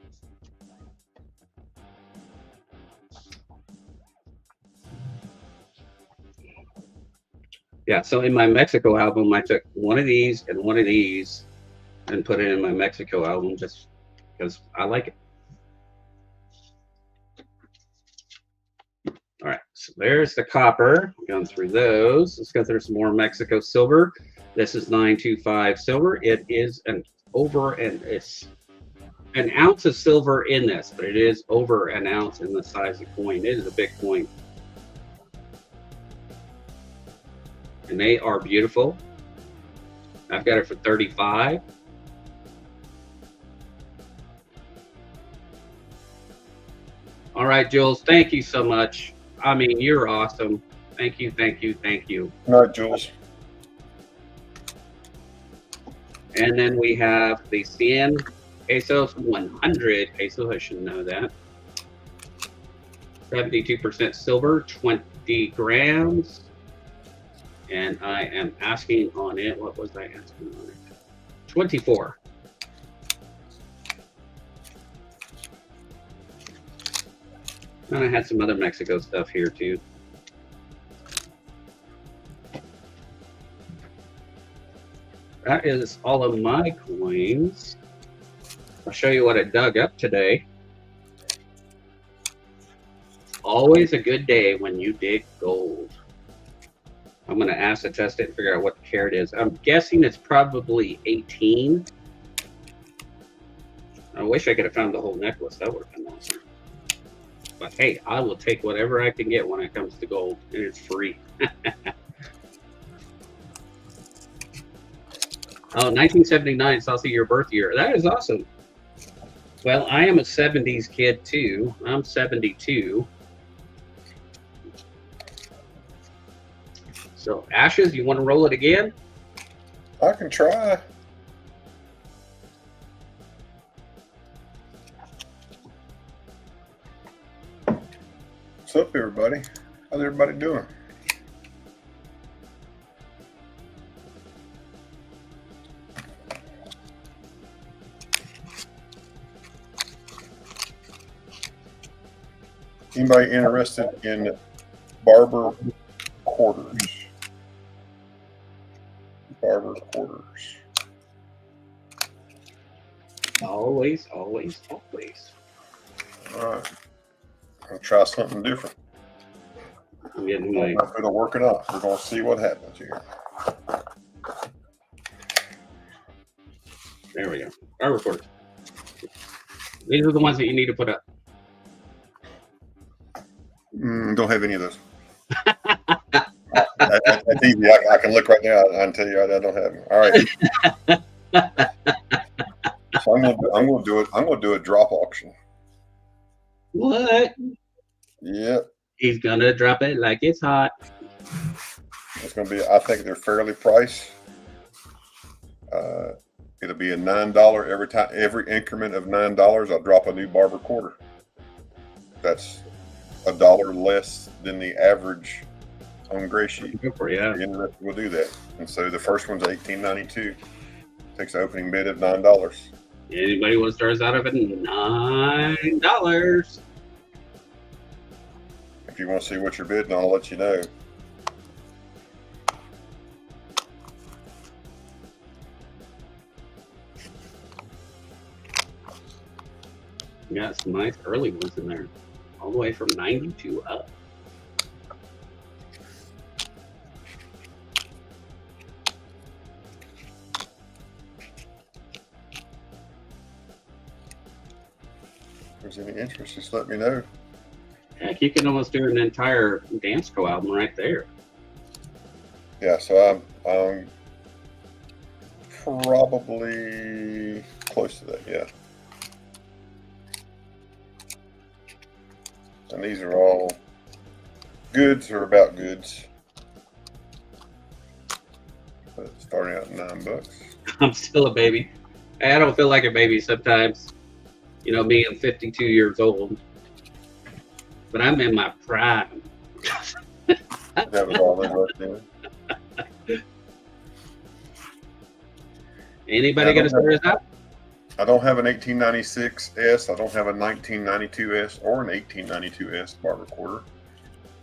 Yeah, so in my Mexico album, I took one of these and one of these and put it in my Mexico album just because I like it. All right, so there's the copper. Gone through those. Let's go through some more Mexico silver. This is 925 silver. It is it's an ounce of silver in this, but it is over an ounce in the size of coin. It is a big coin. And they are beautiful. I've got it for 35. All right, Jules, thank you so much. I mean, you're awesome. Thank you, thank you, thank you. All right, Jules. And then we have the 100 pesos, 100 pesos. I should know that. 72% silver, 20 grams. And I am asking on it, what was I asking on it? 24. And I had some other Mexico stuff here too. That is all of my coins. I'll show you what I dug up today. Always a good day when you dig gold. I'm going to acid test it and figure out what the carat is. I'm guessing it's probably 18. I wish I could have found the whole necklace. That would have been awesome. But hey, I will take whatever I can get when it comes to gold, and it's free. Oh, 1979, Saucy, your birth year. That is awesome. Well, I am a 70s kid too. I'm 72. So, Ashes, you want to roll it again? I can try. What's up, everybody? How's everybody doing? Anybody interested in barber quarters? Barber quarters. Always, always, always. All right. I'll try something different. I'm getting I don't know if it'll work or not. We're going to see what happens here. There we go. Our recorder. These are the ones that you need to put up. Don't have any of those. That's easy. I can look right now. I can tell you I don't have them. All right. So I'm going to do it. I'm going to do a drop auction. What? Yep. He's gonna drop it like it's hot. It's going to be. I think they're fairly priced. It'll be a $9 every time. Every increment of $9, I'll drop a new barber quarter. That's $1 less than the average on gray sheet. Go for it, yeah. We'll do that. And so the first one's $18.92. Takes the opening bid of $9. Anybody want to start us out of it? $9. If you want to see what you're bidding, I'll let you know. You got some nice early ones in there, all the way from 92 up. If there's any interest, just let me know. Heck, you can almost do an entire Dance Co album right there. Yeah, so I'm probably close to that, yeah. And these are all goods or about goods. But starting out at $9. I'm still a baby. I don't feel like a baby sometimes. You know, me, I'm 52 years old. But I'm in my prime. That was all they were doing. Anybody got to start us out? I don't have an 1896S. I don't have a 1992S or an 1892S barber quarter.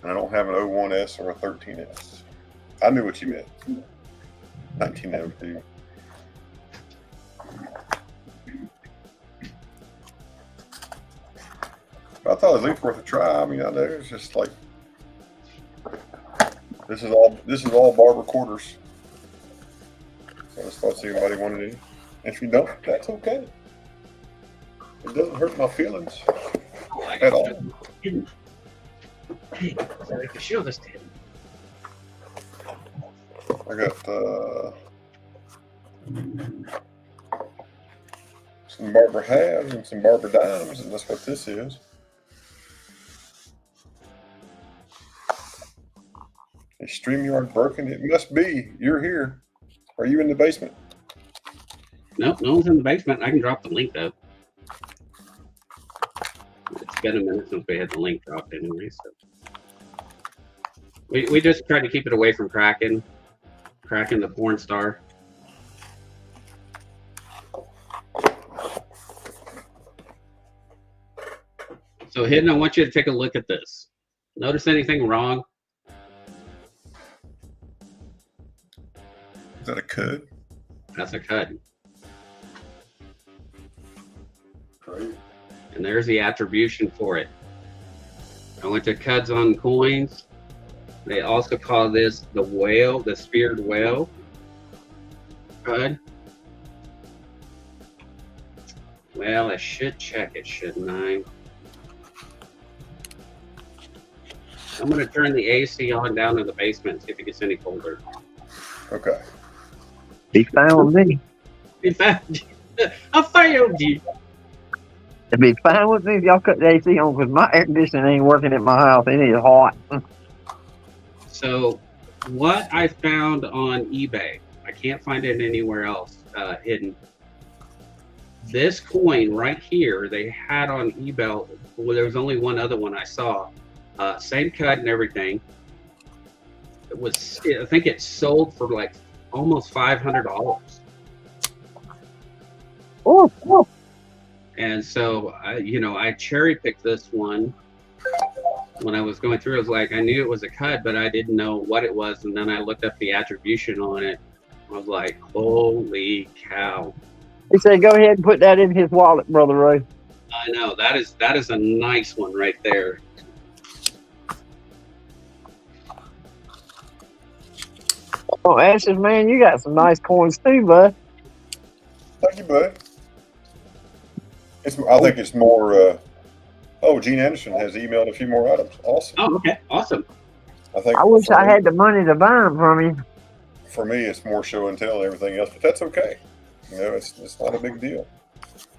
And I don't have an 01S or a 13S. I knew what you meant. 1902. I thought it was at least worth a try. I mean, I know it's just like this is all barber quarters. So I just thought see anybody wanted any. If you don't, that's okay. It doesn't hurt my feelings at all. Hey, so I can show this to him. I got some barber halves and some barber dimes, and that's what this is. A StreamYard broken? It must be. You're here. Are you in the basement? Nope, no one's in the basement. I can drop the link though. It's been a minute since we had the link dropped anyway, so we just tried to keep it away from Kraken the porn star. So Hidden, I want you to take a look at this. Notice anything wrong? Is that a cud? That's a cud. Great. And there's the attribution for it. I went to Cuds on Coins. They also call this the whale, the speared whale cud. Well, I should check it, shouldn't I? I'm going to turn the AC on down in the basement and see if it gets any colder. Okay. He found me. In fact, I found you. It'd be fine with me if y'all cut the AC on because my air conditioning ain't working at my house. It is hot. So what I found on eBay, I can't find it anywhere else hidden. This coin right here, they had on eBay. Well, there was only one other one I saw. Same cut and everything. It was, I think it sold for like almost $500. Oh. And so I cherry picked this one. When I was going through, I was like, I knew it was a cut, but I didn't know what it was. And then I looked up the attribution on it. I was like, holy cow. He said, go ahead and put that in his wallet, Brother Ray. I know, that is a nice one right there. Oh, Ashes, man, you got some nice coins too, bud. Thank you, bud. I think it's more. Gene Anderson has emailed a few more items. Awesome. Oh, okay, awesome. I wish I had the money to buy them from you. For me, it's more show and tell and everything else, but that's okay. It's not a big deal.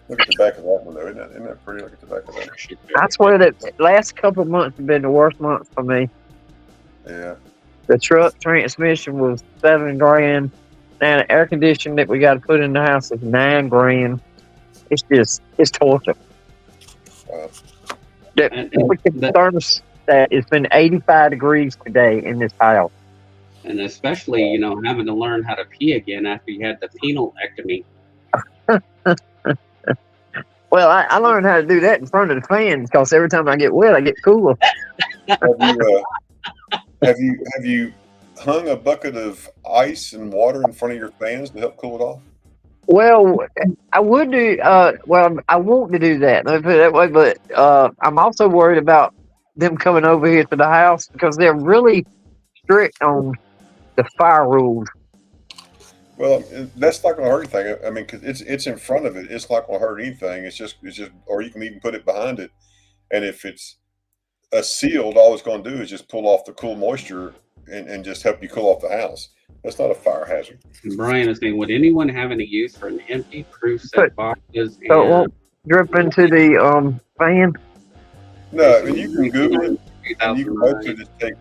Look at the back of that one, though. Isn't that pretty? Look at the back of that. I swear that last couple of months have been the worst months for me. Yeah. The truck transmission was $7,000. Now the air conditioning that we got to put in the house is $9,000. It's torture. The thermostat has been 85 degrees today in this house. And especially, having to learn how to pee again after you had the penal-ectomy. Well, I learned how to do that in front of the fan because every time I get wet, I get cooler. Have you hung a bucket of ice and water in front of your fans to help cool it off? Well, I would do. I want to do that. Let me put it that way. But I'm also worried about them coming over here to the house because they're really strict on the fire rules. Well, that's not going to hurt anything. I mean, cause it's in front of it. It's not going to hurt anything. It's just, or you can even put it behind it. And if it's sealed, all it's going to do is just pull off the cool moisture and just help you cool off the house. That's not a fire hazard. Brian is saying, would anyone have any use for an empty proof set boxes? So it won't drip into the fan? No, I mean, you can Google it. And you can also just take,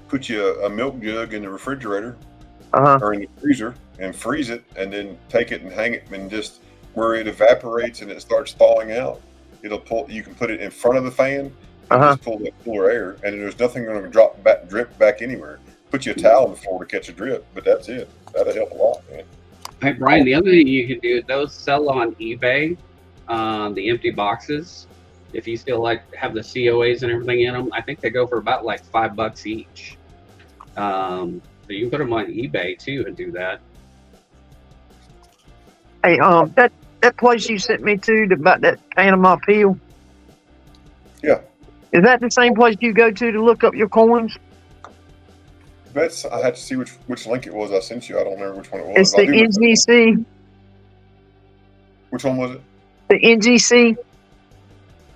put you a milk jug in the refrigerator or in the freezer and freeze it, and then take it and hang it, and just where it evaporates and it starts thawing out, it'll pull. You can put it in front of the fan and just pull that cooler air, and there's nothing going to drip back anywhere. Put you a towel on the floor to catch a drip, but that's it. That'll help a lot, man. Hey, Brian, the other thing you can do, those sell on eBay, the empty boxes. if you still like have the COAs and everything in them, I think they go for about like $5 each. So you can put them on eBay too and do that. Hey, that place you sent me to about that Panama Peel. Yeah. Is that the same place you go to look up your coins? That's I had to see which link it was I sent you. I don't remember which one it was. It's the NGC. Which one was it? The NGC.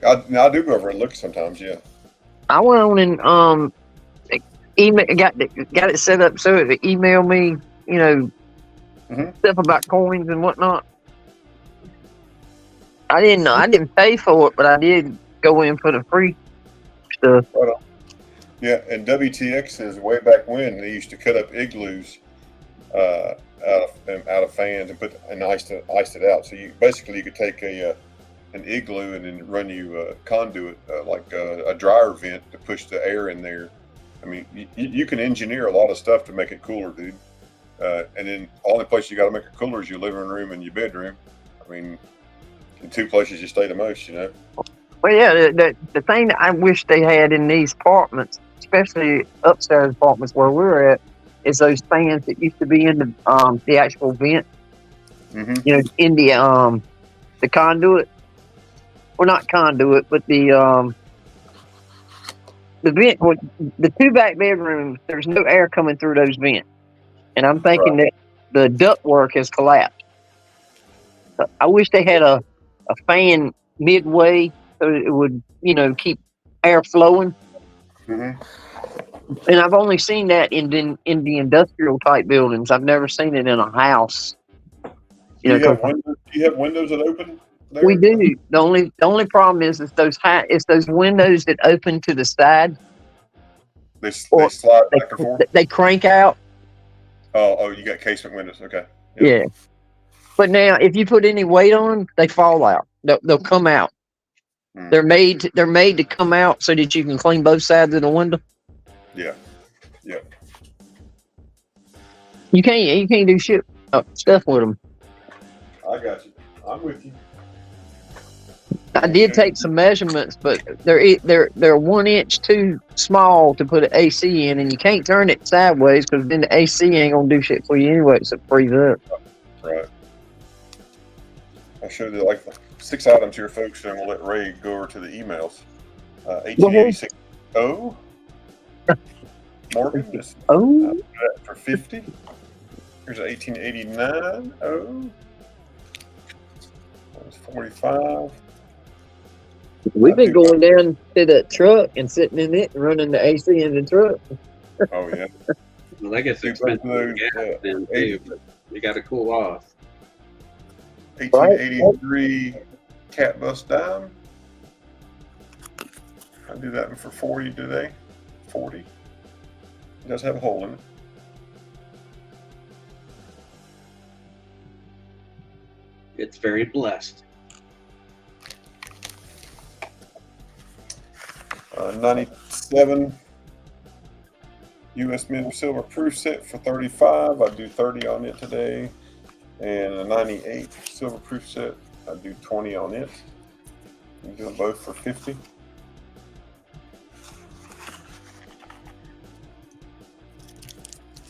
I do go over and look sometimes. Yeah. I went on and email got it set up so it would email me, stuff about coins and whatnot. I didn't pay for it, but I did go in for the free stuff. Right on. Yeah, and WTX is way back when they used to cut up igloos out of fans and iced it out. So you could take an igloo and then run you a conduit like a dryer vent to push the air in there. I mean, you can engineer a lot of stuff to make it cooler, dude. And then the only place you got to make it cooler is your living room and your bedroom. I mean, the two places you stay the most, Well, yeah, the thing that I wish they had in these apartments, especially upstairs apartments where we're at, is those fans that used to be in the actual vent. Mm-hmm. In the conduit. Well, not conduit, but the vent. The two back bedrooms, there's no air coming through those vents, and I'm thinking that the ductwork has collapsed. I wish they had a fan midway so it would, keep air flowing. Mm-hmm. And I've only seen that in the industrial type buildings. I've never seen it in a house. Do you have windows that open there? We do. The only problem is those windows that open to the side. They slide back and forth. They crank out. Oh, you got casement windows. Okay. Yep. Yeah. But now, if you put any weight on them, they fall out. They'll come out. Mm. They're made to come out so that you can clean both sides of the window. Yeah. Yeah. You can't do shit stuff with them. I got you. I'm with you. I did take some measurements, but they're 1 inch too small to put an AC in, and you can't turn it sideways because then the AC ain't gonna do shit for you anyway except freeze up. Right. I showed you like 6 items here, folks, and we'll let Ray go over to the emails. 1886. Oh, Morgan. For 50. Here's an 1889. Oh, that was 45. We've been going down to the truck and sitting in it and running the AC in the truck. Oh yeah. Well, that gets expensive then too, but you got to cool off. 1883 cat bus dime. I'll do that one for 40 today. 40. It does have a hole in it. It's very blessed. 97 U.S. Mint silver proof set for 35. I do 30 on it today. And a 98 silver proof set. I do 20 on it. You do them both for 50.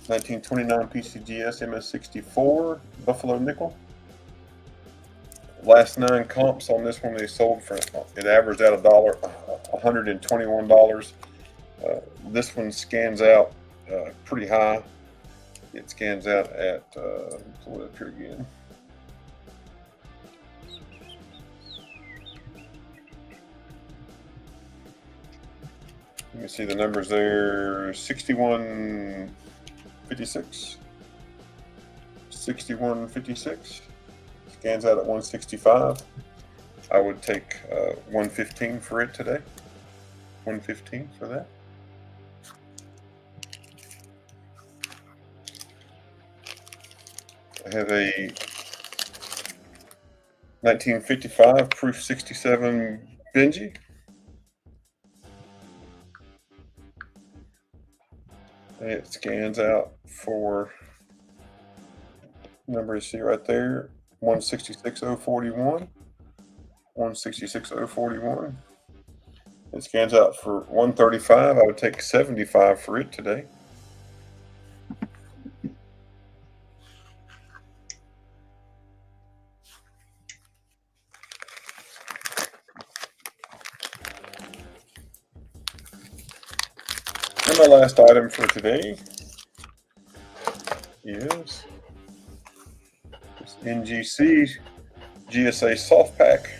$19.29 PCGS MS64 Buffalo nickel. Last 9 comps on this one they sold for it averaged out $121. This one scans out pretty high. It scans out at pull it up here again. You can see the numbers there: 6156, 6156. Scans out at 165. I would take 115 for it today. 115 for that. I have a 1955 proof 67 Benji. It scans out for number you see right there. 166,041. 166,041. It scans out for 135. I would take 75 for it today. And my last item for today is this NGC GSA Soft Pack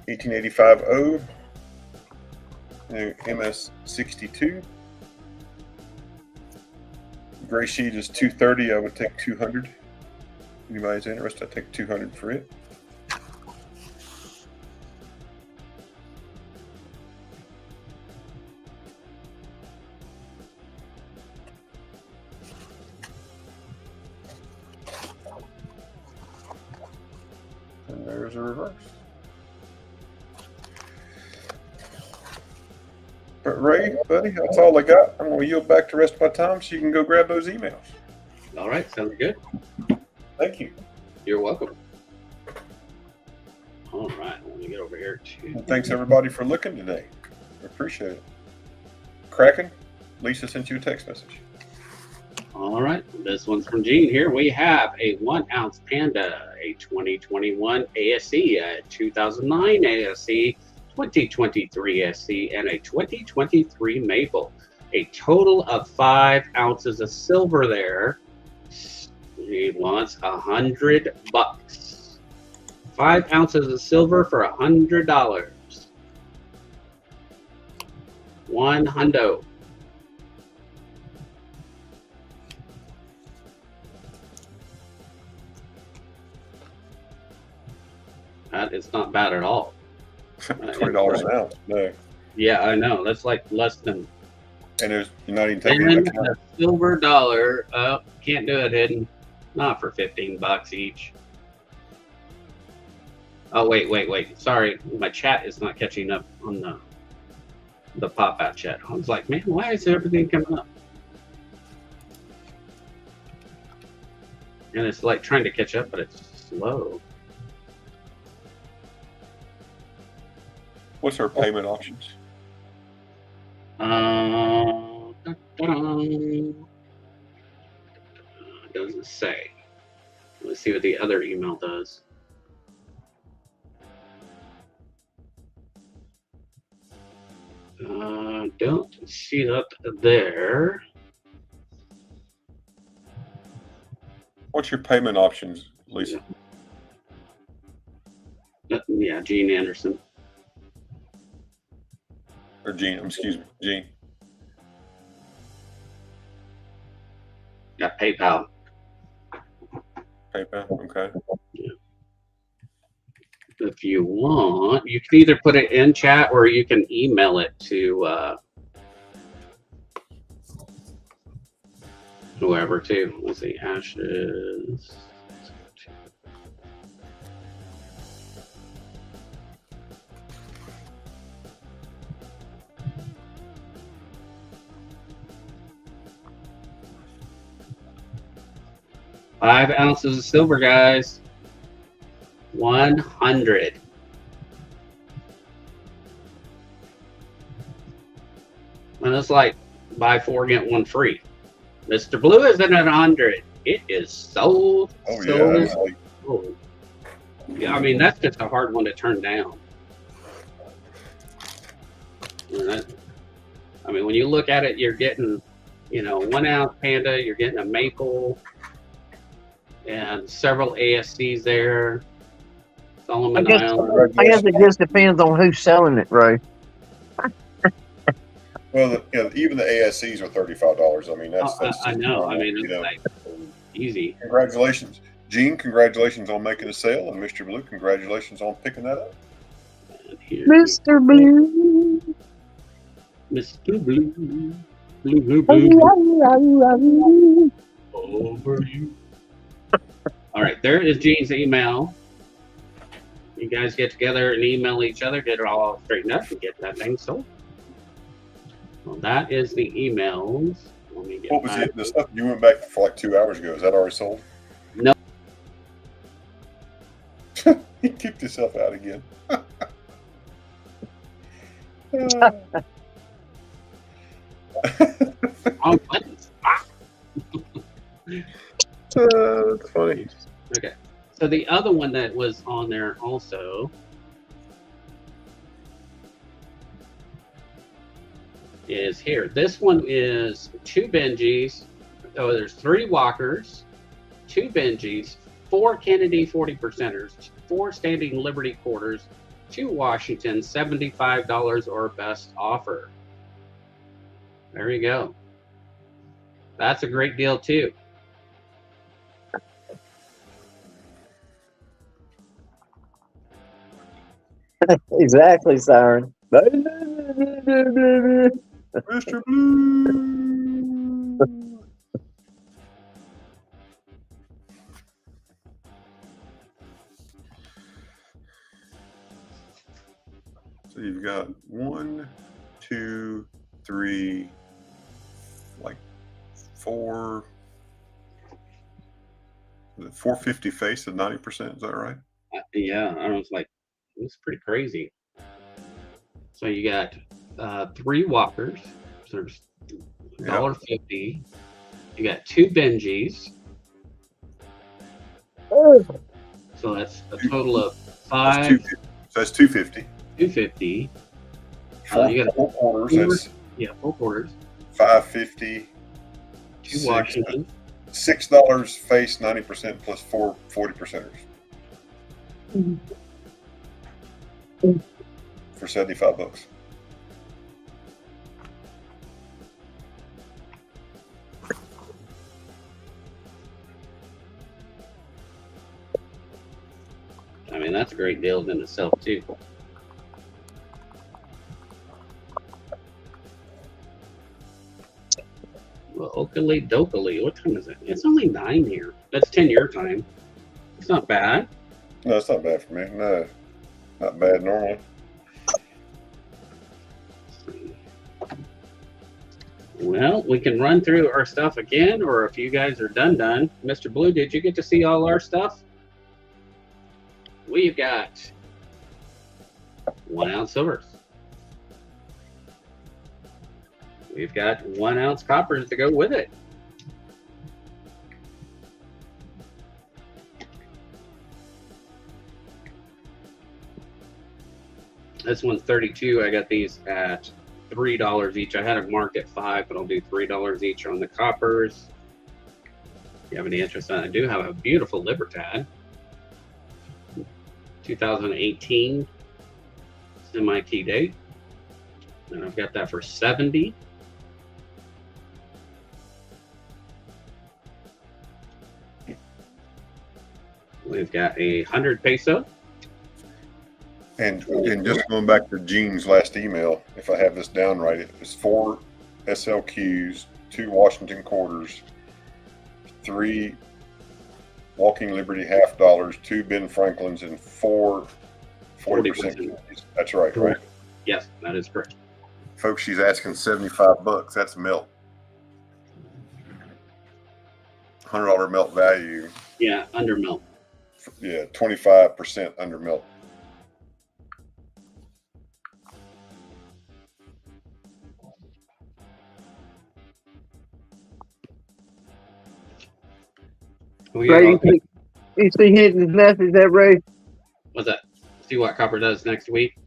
1885O MS62. Gray sheet is 230. I would take 200. Anybody's interested, I'd take 200 for it. And there's a reverse. But Ray, buddy, that's all I got. I'm going to yield back the rest of my time so you can go grab those emails. All right, sounds good. Thank you. You're welcome. All right, let me get over here too. And thanks everybody for looking today. I appreciate it. Kraken, Lisa sent you a text message. All right, this one's from Gene here. We have a 1 ounce Panda, a 2021 ASE, a 2009 ASE, 2023 SC, and a 2023 Maple. A total of 5 ounces of silver there. He wants $100. 5 ounces of silver for $100. One hundo. That is not bad at all. $20 an ounce. No. Yeah, I know. That's like less than. And you're not even taking And into account. a silver dollar. Oh, can't do it hidden. Not for $15 each. Oh, wait. Sorry. My chat is not catching up on the pop-out chat. I was like, man, why is everything coming up? And it's like trying to catch up, but it's slow. What's our payment options? Doesn't say. Let's see what the other email does. Don't see that there. What's your payment options, Lisa? Yeah, Gene Anderson. Or Gene, excuse me, Gene. Got PayPal. PayPal, okay. If you want, you can either put it in chat or you can email it to whoever too. Let's see, Ashes. $5 ounces of silver, guys. 100. And it's like buy 4 get 1 free. Mr. Blue isn't at 100. It is sold. Oh sold, yeah. sold. Yeah, I mean that's just a hard one to turn down. I mean, when you look at it, you're getting, 1 ounce Panda. You're getting a Maple. And several ASCs there. Solomon Island. I guess it just depends on who's selling it, Ray. Well, even the ASCs are $35. I mean, that's I know. I mean, you know. like, easy. Congratulations, Gene. Congratulations on making a sale, and Mr. Blue, congratulations on picking that up. Mr. Blue. Mr. Blue. Blue, blue. Over you. All right, there is Gene's email. You guys get together and email each other, get it all straightened up, and get that thing sold. Well, that is the emails. Let me get What was it? The stuff you went back for like 2 hours ago. Is that already sold? No. You kicked yourself out again. Wrong buttons. Ah. That's funny. Okay. So the other one that was on there also is here. This one is 2 Benjis. Oh, there's 3 Walkers, 2 Benjis, 4 Kennedy 40 percenters, 4 Standing Liberty quarters, 2 Washington $75 or best offer. There you go. That's a great deal too. Exactly, Siren. Mr. Blue. So you've got 1, 2, 3, like 4. Is it 450 face at 90%? Is that right? Yeah, I was like, it's pretty crazy. So you got 3 Walkers. So there's $1.50. You got 2 Benjis. So that's a total of 5. That's 250. 250. You got 4 quarters. That's 4 quarters. 550. 2 Washington. $6 face 90% plus 4 40 percenters. For $75. I mean, that's a great deal in itself too. Well, Oakley Dokley. What time is it? It's only 9 here. That's 10 your time. It's not bad. No, it's not bad for me. No, not bad normally. Well, we can run through our stuff again, or if you guys are done. Mr. Blue, did you get to see all our stuff? We've got 1 ounce silvers. We've got 1 ounce coppers to go with it. This one's 32. I got these at $3 each. I had it marked at $5, but I'll do $3 each on the coppers. If you have any interest in it, I do have a beautiful Libertad. 2018 semi-key date. And I've got that for 70. We've got a 100 peso. And just going back to Gene's last email, if I have this down right, it was 4 SLQs, 2 Washington quarters, 3 Walking Liberty half dollars, 2 Ben Franklins, and 4 40%. That's right, right? Yes, that is correct. Folks, she's asking $75. That's melt. $100 melt value. Yeah, under melt. Yeah, 25% under melt. Ray, you see his message that Ray? What's that? See what copper does next week.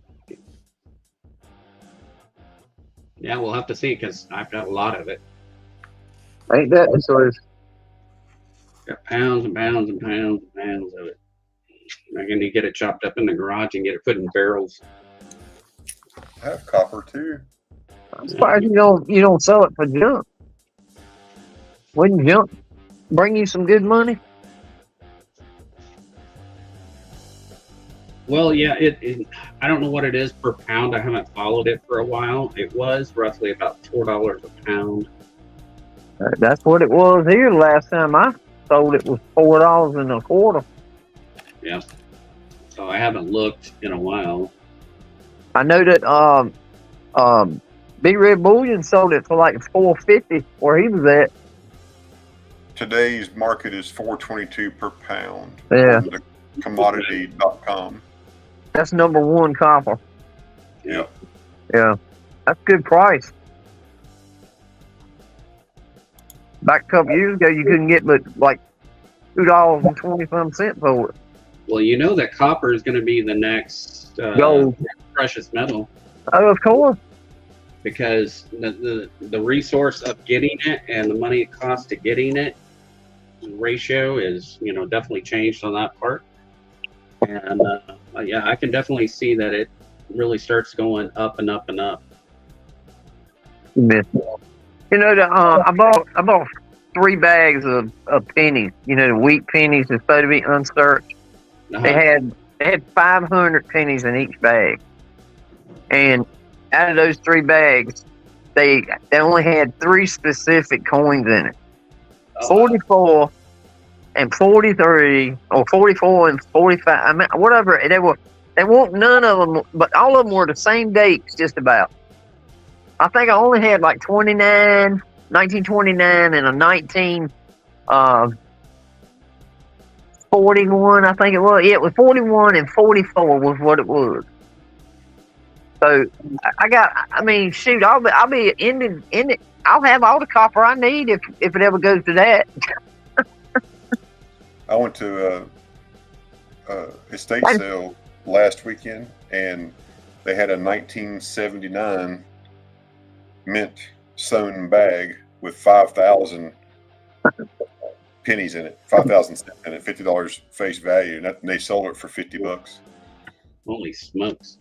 Yeah, we'll have to see because I've got a lot of it. Ain't that the sort? Got pounds and pounds and pounds and pounds of it. I can get it chopped up in the garage and get it put in barrels. I have copper too. I'm surprised you don't sell it for junk. Wouldn't junk bring you some good money? Well, yeah, I don't know what it is per pound. I haven't followed it for a while. It was roughly about $4 a pound. That's what it was here last time I sold it was $4.25. Yeah. So I haven't looked in a while. I know that Big Red Bullion sold it for like $4.50 where he was at. Today's market is $4.22 per pound. Yeah. On the commodity.com. That's #1 copper. Yeah. Yeah, that's a good price. Back a couple years ago, you couldn't get but like $2.20 for it. Well, you know that copper is going to be the next Gold. precious metal Oh, of course. because the resource of getting it and the money it costs to getting it ratio is definitely changed on that part. And yeah, I can definitely see that it really starts going up and up and up. You know, I bought 3 bags of pennies. You know, the wheat pennies is supposed to be unsearched. They had 500 pennies in each bag, and out of those 3 bags, they only had 3 specific coins in it: 44 and 43, or 44 and 45. I mean, whatever. They weren't none of them, but all of them were the same dates, just about. I think I only had like 1929, and a 1941. I think it was. Yeah, it was 41 and 44 was what it was. So I mean, shoot, I'll be in it. I'll have all the copper I need if it ever goes to that. I went to estate sale last weekend, and they had a 1979 mint sewn bag with 5,000 pennies in it, 5,000 cents in it, $50 face value, and they sold it for $50. Holy smokes!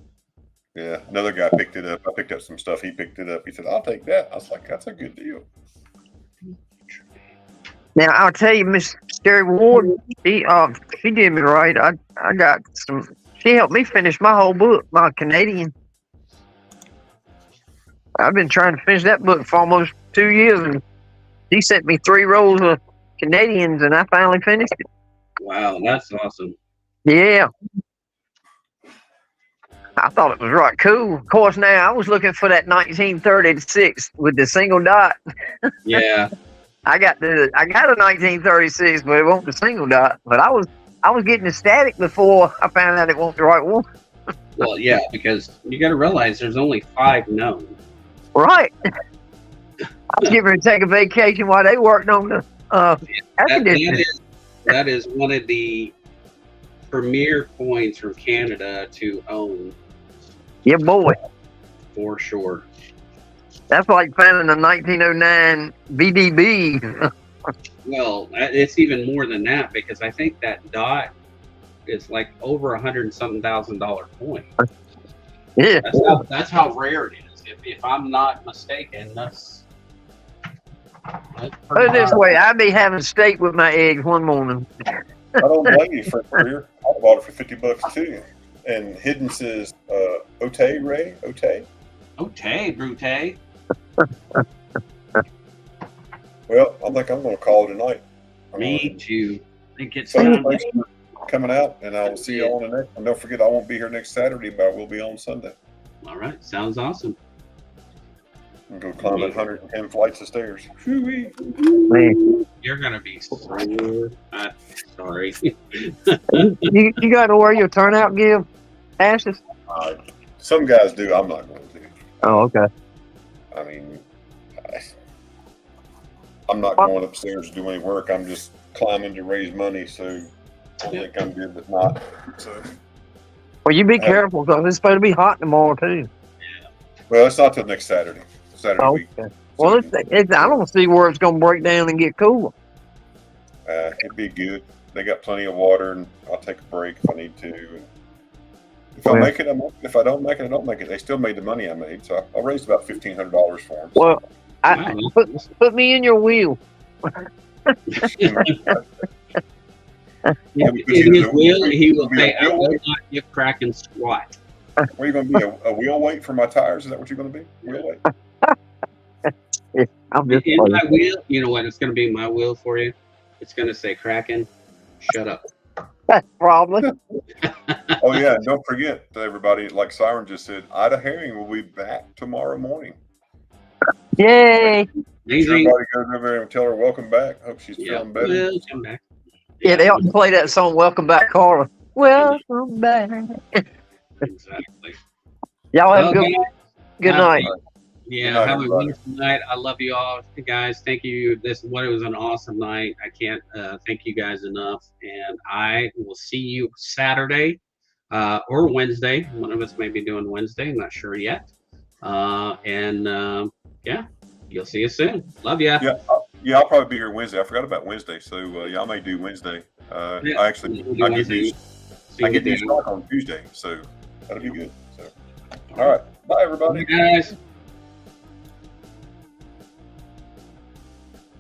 Yeah, another guy picked it up. I picked up some stuff. He picked it up. He said, "I'll take that." I was like, "That's a good deal." Now I'll tell you, Miss Sherry Ward, she did me right. I got some. She helped me finish my whole book, my Canadian. I've been trying to finish that book for almost 2 years, and she sent me 3 rolls of Canadians, and I finally finished it. Wow, that's awesome. Yeah. I thought it was right cool. Of course, now I was looking for that 1936 with the single dot. Yeah. I got a 1936, but it wasn't the single dot. But I was getting ecstatic before I found out it wasn't the right one. Well, yeah, because you got to realize there's only 5 known. Right. I was getting ready to take a vacation while they worked on the air conditioning. That is one of the premier coins from Canada to own. Yeah, boy. For sure. That's like finding a 1909 BDB. Well, it's even more than that because I think that dot is like over $100,000 coin. Yeah. That's how rare it is. If I'm not mistaken, that's Put it this way, I'd be having steak with my eggs one morning. I don't blame you for a career. I bought it for $50 too. And Hidden says, Ote, Ray? Ote? Ote, Brute. Well, I think I'm going to call it a night. Me too. I think it's So time. thanks for coming out, and I'll see you on the next one. Don't forget, I won't be here next Saturday, but I will be on Sunday. All right, sounds awesome. I'm going to climb 110 flights of stairs. Shoo-wee. Man. You're gonna be sore. Sorry. You got to wear your turnout gear, Ashes? Some guys do. I'm not going to. Oh, okay. I mean, I'm not going upstairs to do any work. I'm just climbing to raise money, so I think I'm good, but not. So, Well, you be careful because it's supposed to be hot tomorrow too. well, it's not till next Saturday. Saturday Oh, week. okay. Well, I don't see where it's going to break down and get cooler. It'd be good. They got plenty of water, and I'll take a break if I need to. And if I Well- make it, I make it. If I don't make it, I don't make it. They still made the money I made, so I raised about $1,500 for them. Well, Wow. put me in your wheel. Yeah, In his will, he will say, "I will not give Kraken squat." What are you going to be? A wheel weight for my tires? Is that what you're going to be? Wheel weight? I'm just In my wheel, you know what? It's going to be my wheel for you. It's going to say, "Kraken, shut up." probably. Oh yeah, and don't forget, everybody. Like Siren just said, Ida Herring will be back tomorrow morning. Yay! Amazing. Everybody goes over there and tell her welcome back. Hope she's Yeah, feeling better. well, come back. Yeah, they ought to play that song "Welcome Back, Carla." Welcome back. Exactly. Y'all have a Well, good. Good Have- night. Yeah, Good night, have a everybody. wonderful night. I love you all, guys. Thank you. It was an awesome night. I can't thank you guys enough. And I will see you Saturday or Wednesday. One of us may be doing Wednesday. I'm not sure yet. Yeah, you'll see us soon. Love ya. Yeah, I'll probably be here Wednesday. I forgot about Wednesday, so I may do Wednesday. Yeah, I actually we'll do I get Wednesday. these. So you I get the- these stock on Tuesday, so that'll be good. So, all right, bye everybody. Bye, guys.